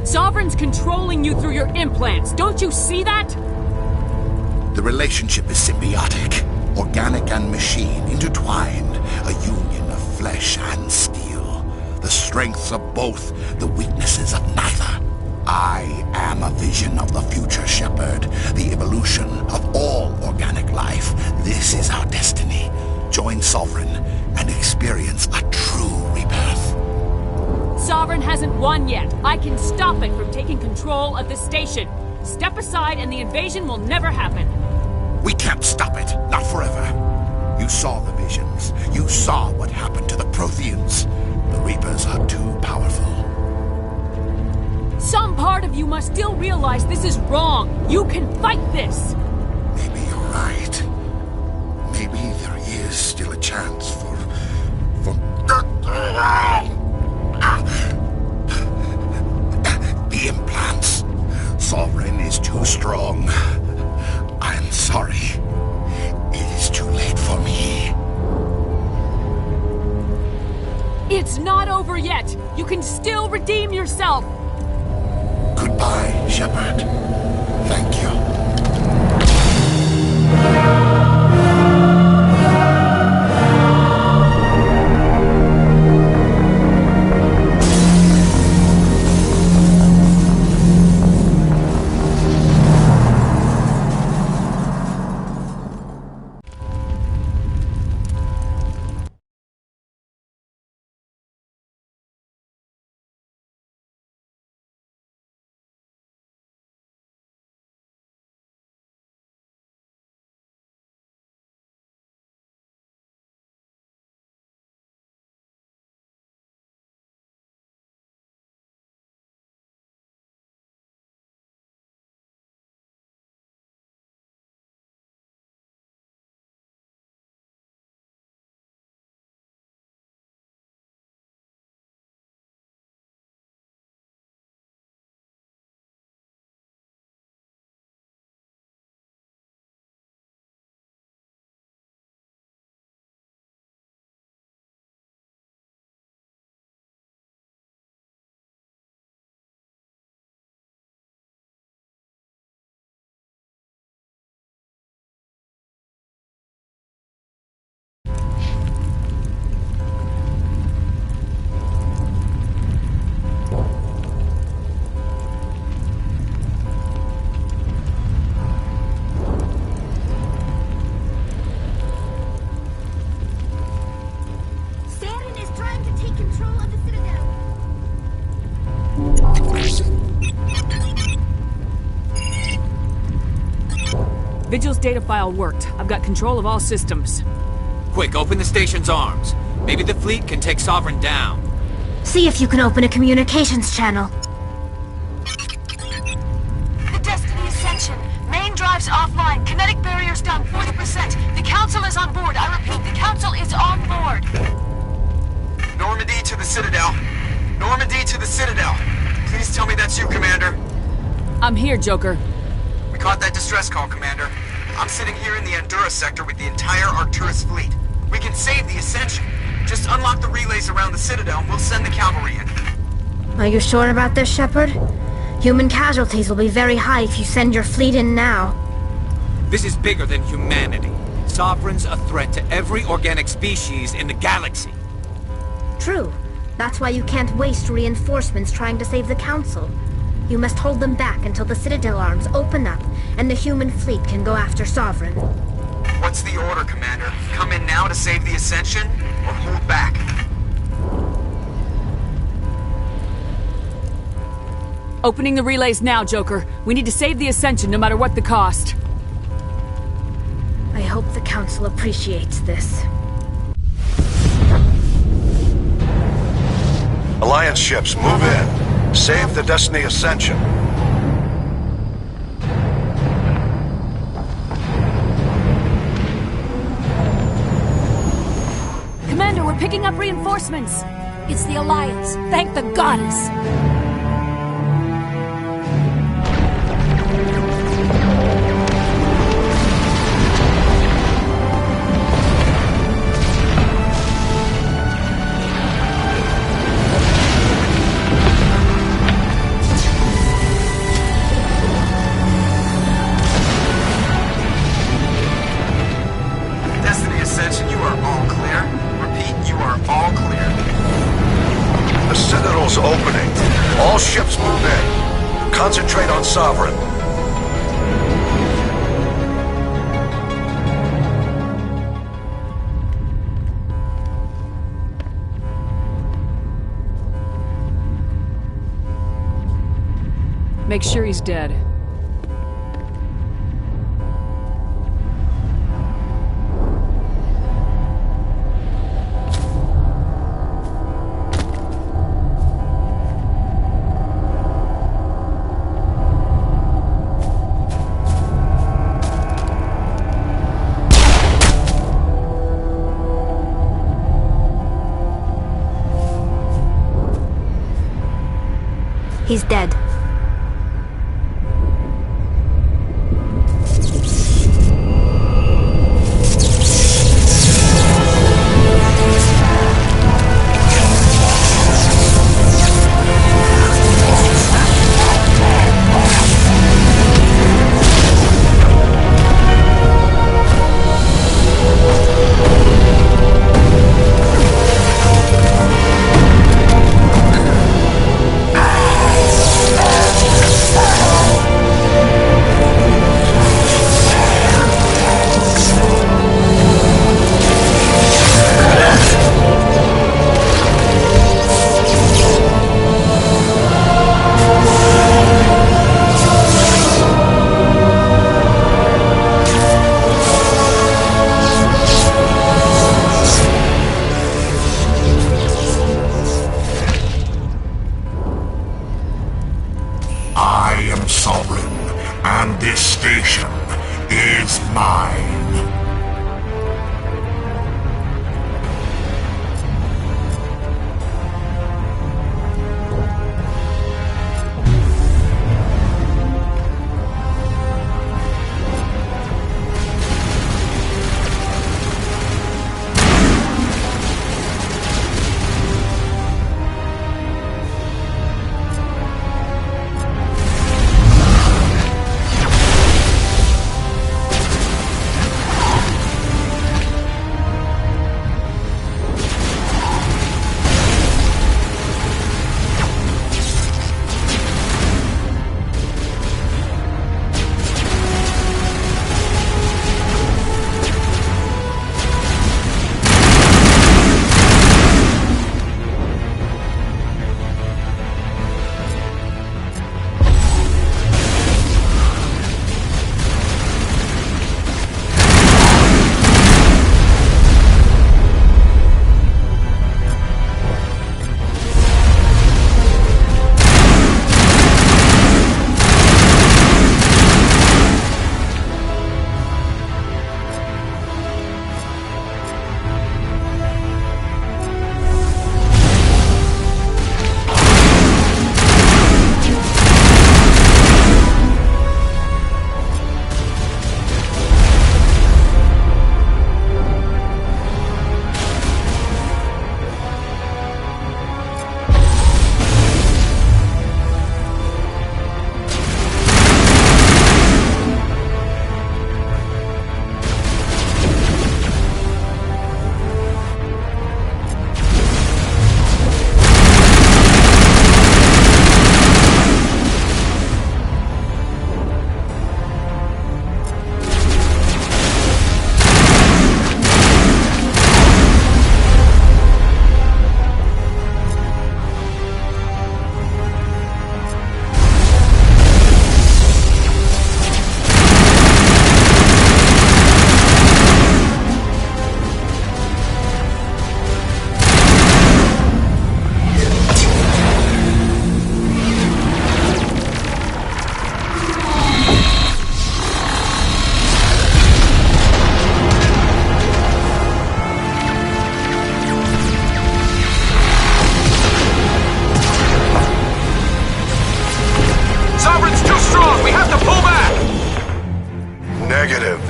Sovereign's controlling you through your implants. Don't you see that? The relationship is symbiotic. Organic and machine, intertwined. A union of flesh and steel. The strengths of both, the weaknesses of neither. I am a vision of the future, Shepard. The evolution of all organic life. This is our destiny. Join Sovereign and experience a true rebirth. Sovereign hasn't won yet. I can stop it from taking control of the station. Step aside and the invasion will never happen. We can't stop it. Not forever. You saw the visions. You saw what happened to the Protheans. The Reapers are too powerful. Some part of you must still realize this is wrong. You can fight this. Maybe you're right. Maybe there is still a chance for... The implants. Sovereign is too strong. I'm sorry. It is too late for me. It's not over yet. You can still redeem yourself. Goodbye, Shepard. Thank you. Vigil's data file worked. I've got control of all systems. Quick, open the station's arms. Maybe the fleet can take Sovereign down. See if you can open a communications channel. The Destiny Ascension. Main drives offline. Kinetic barriers down 40%. The Council is on board. I repeat, the Council is on board. Normandy to the Citadel. Normandy to the Citadel. Please tell me that's you, Commander. I'm here, Joker. We caught that distress call, Commander. I'm sitting here in the Endura sector with the entire Arcturus fleet. We can save the Ascension. Just unlock the relays around the Citadel and we'll send the cavalry in. Are you sure about this, Shepard? Human casualties will be very high if you send your fleet in now. This is bigger than humanity. Sovereign's a threat to every organic species in the galaxy. True. That's why you can't waste reinforcements trying to save the Council. You must hold them back until the Citadel arms open up and the human fleet can go after Sovereign. What's the order, Commander? Come in now to save the Ascension, or hold back? Opening the relays now, Joker. We need to save the Ascension no matter what the cost. I hope the Council appreciates this. Alliance ships, move in. Save the Destiny Ascension. Commander, we're picking up reinforcements. It's the Alliance. Thank the goddess. Destiny Ascension, you are all clear. Repeat, you are all clear. The Citadel's opening. All ships move in. Concentrate on Sovereign. Make sure he's dead. He's dead. I am Sovereign, and this station is mine.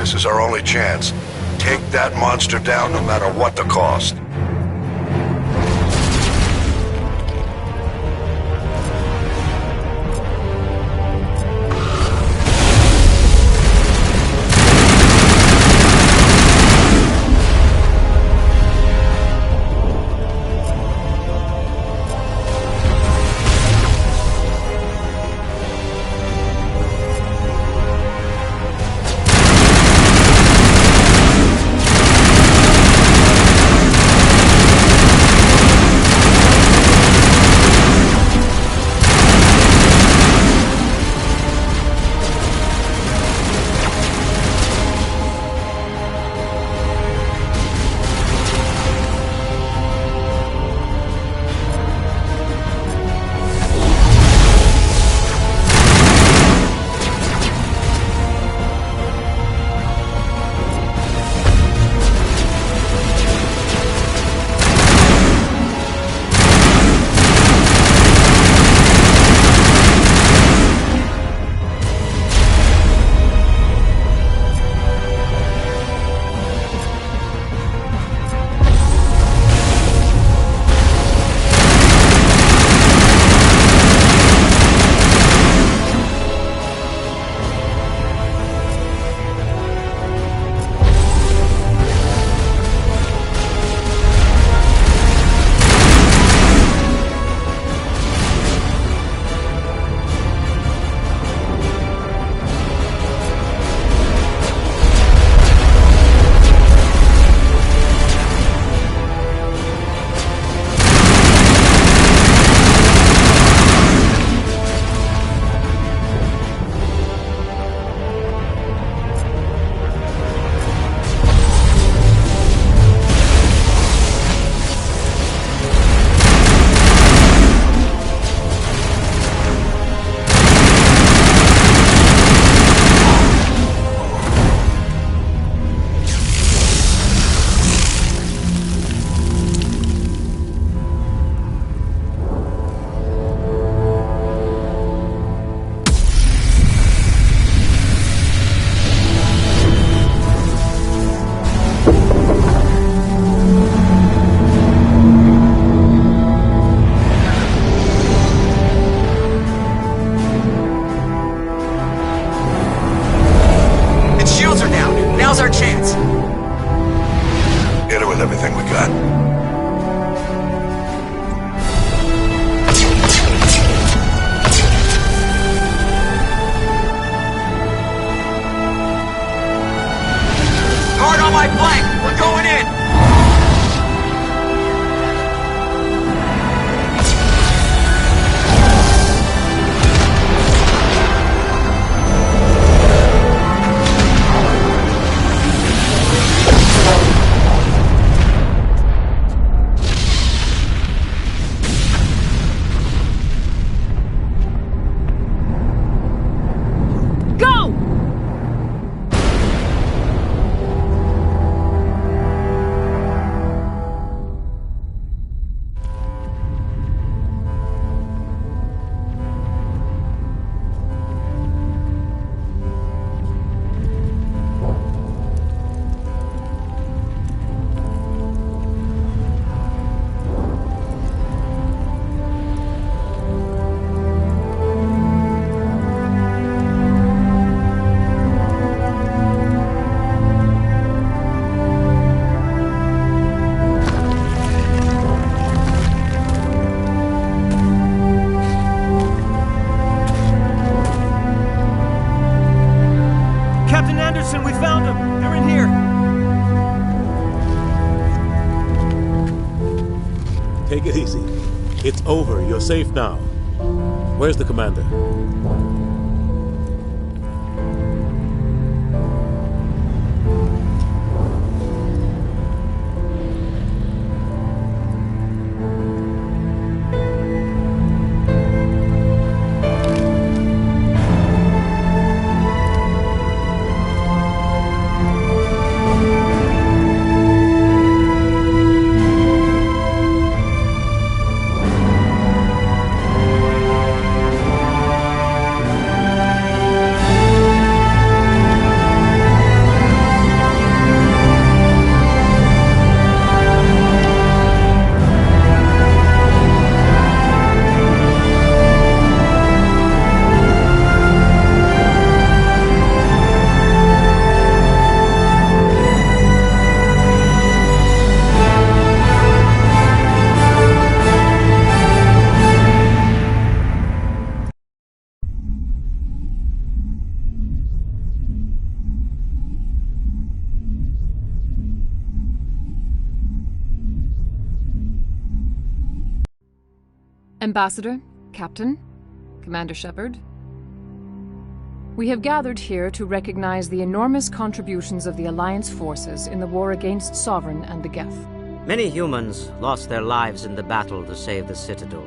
This is our only chance. Take that monster down no matter what the cost. Take it easy. It's over. You're safe now. Where's the commander? Ambassador, Captain, Commander Shepard. We have gathered here to recognize the enormous contributions of the Alliance forces in the war against Sovereign and the Geth. Many humans lost their lives in the battle to save the Citadel.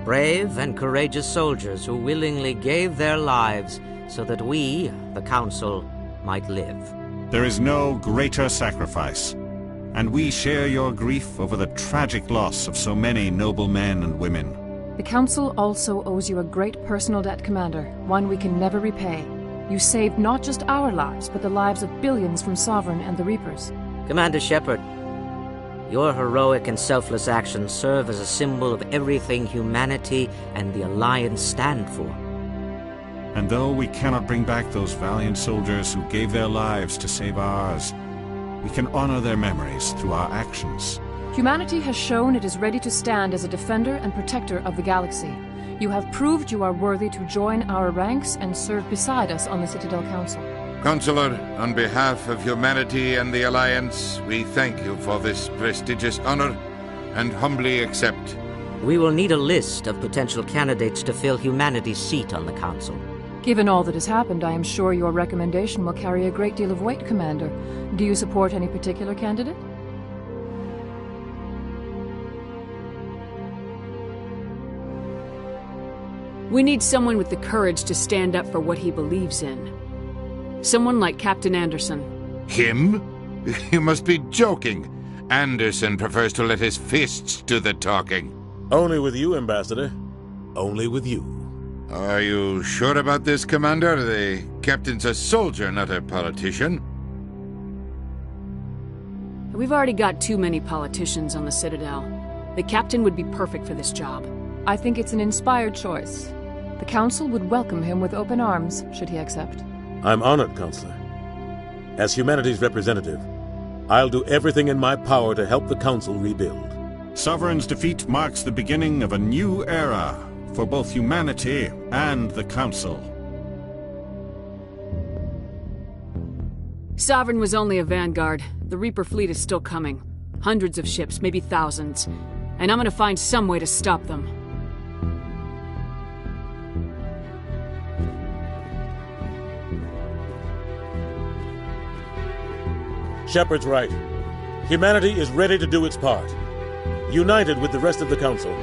Brave and courageous soldiers who willingly gave their lives so that we, the Council, might live. There is no greater sacrifice, and we share your grief over the tragic loss of so many noble men and women. The Council also owes you a great personal debt, Commander, one we can never repay. You saved not just our lives, but the lives of billions from Sovereign and the Reapers. Commander Shepard, your heroic and selfless actions serve as a symbol of everything humanity and the Alliance stand for. And though we cannot bring back those valiant soldiers who gave their lives to save ours, we can honor their memories through our actions. Humanity has shown it is ready to stand as a defender and protector of the galaxy. You have proved you are worthy to join our ranks and serve beside us on the Citadel Council. Counselor, on behalf of humanity and the Alliance, we thank you for this prestigious honor and humbly accept. We will need a list of potential candidates to fill humanity's seat on the Council. Given all that has happened, I am sure your recommendation will carry a great deal of weight, Commander. Do you support any particular candidate? We need someone with the courage to stand up for what he believes in. Someone like Captain Anderson. Him? You must be joking. Anderson prefers to let his fists do the talking. Only with you, Ambassador. Only with you. Are you sure about this, Commander? The captain's a soldier, not a politician. We've already got too many politicians on the Citadel. The captain would be perfect for this job. I think it's an inspired choice. The Council would welcome him with open arms, should he accept. I'm honored, Counselor. As humanity's representative, I'll do everything in my power to help the Council rebuild. Sovereign's defeat marks the beginning of a new era for both humanity and the Council. Sovereign was only a vanguard. The Reaper fleet is still coming. Hundreds of ships, maybe thousands. And I'm gonna find some way to stop them. Shepard's right. Humanity is ready to do its part. United with the rest of the Council,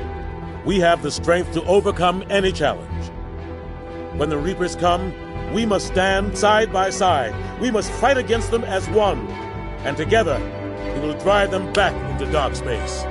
we have the strength to overcome any challenge. When the Reapers come, we must stand side by side. We must fight against them as one. And together, we will drive them back into dark space.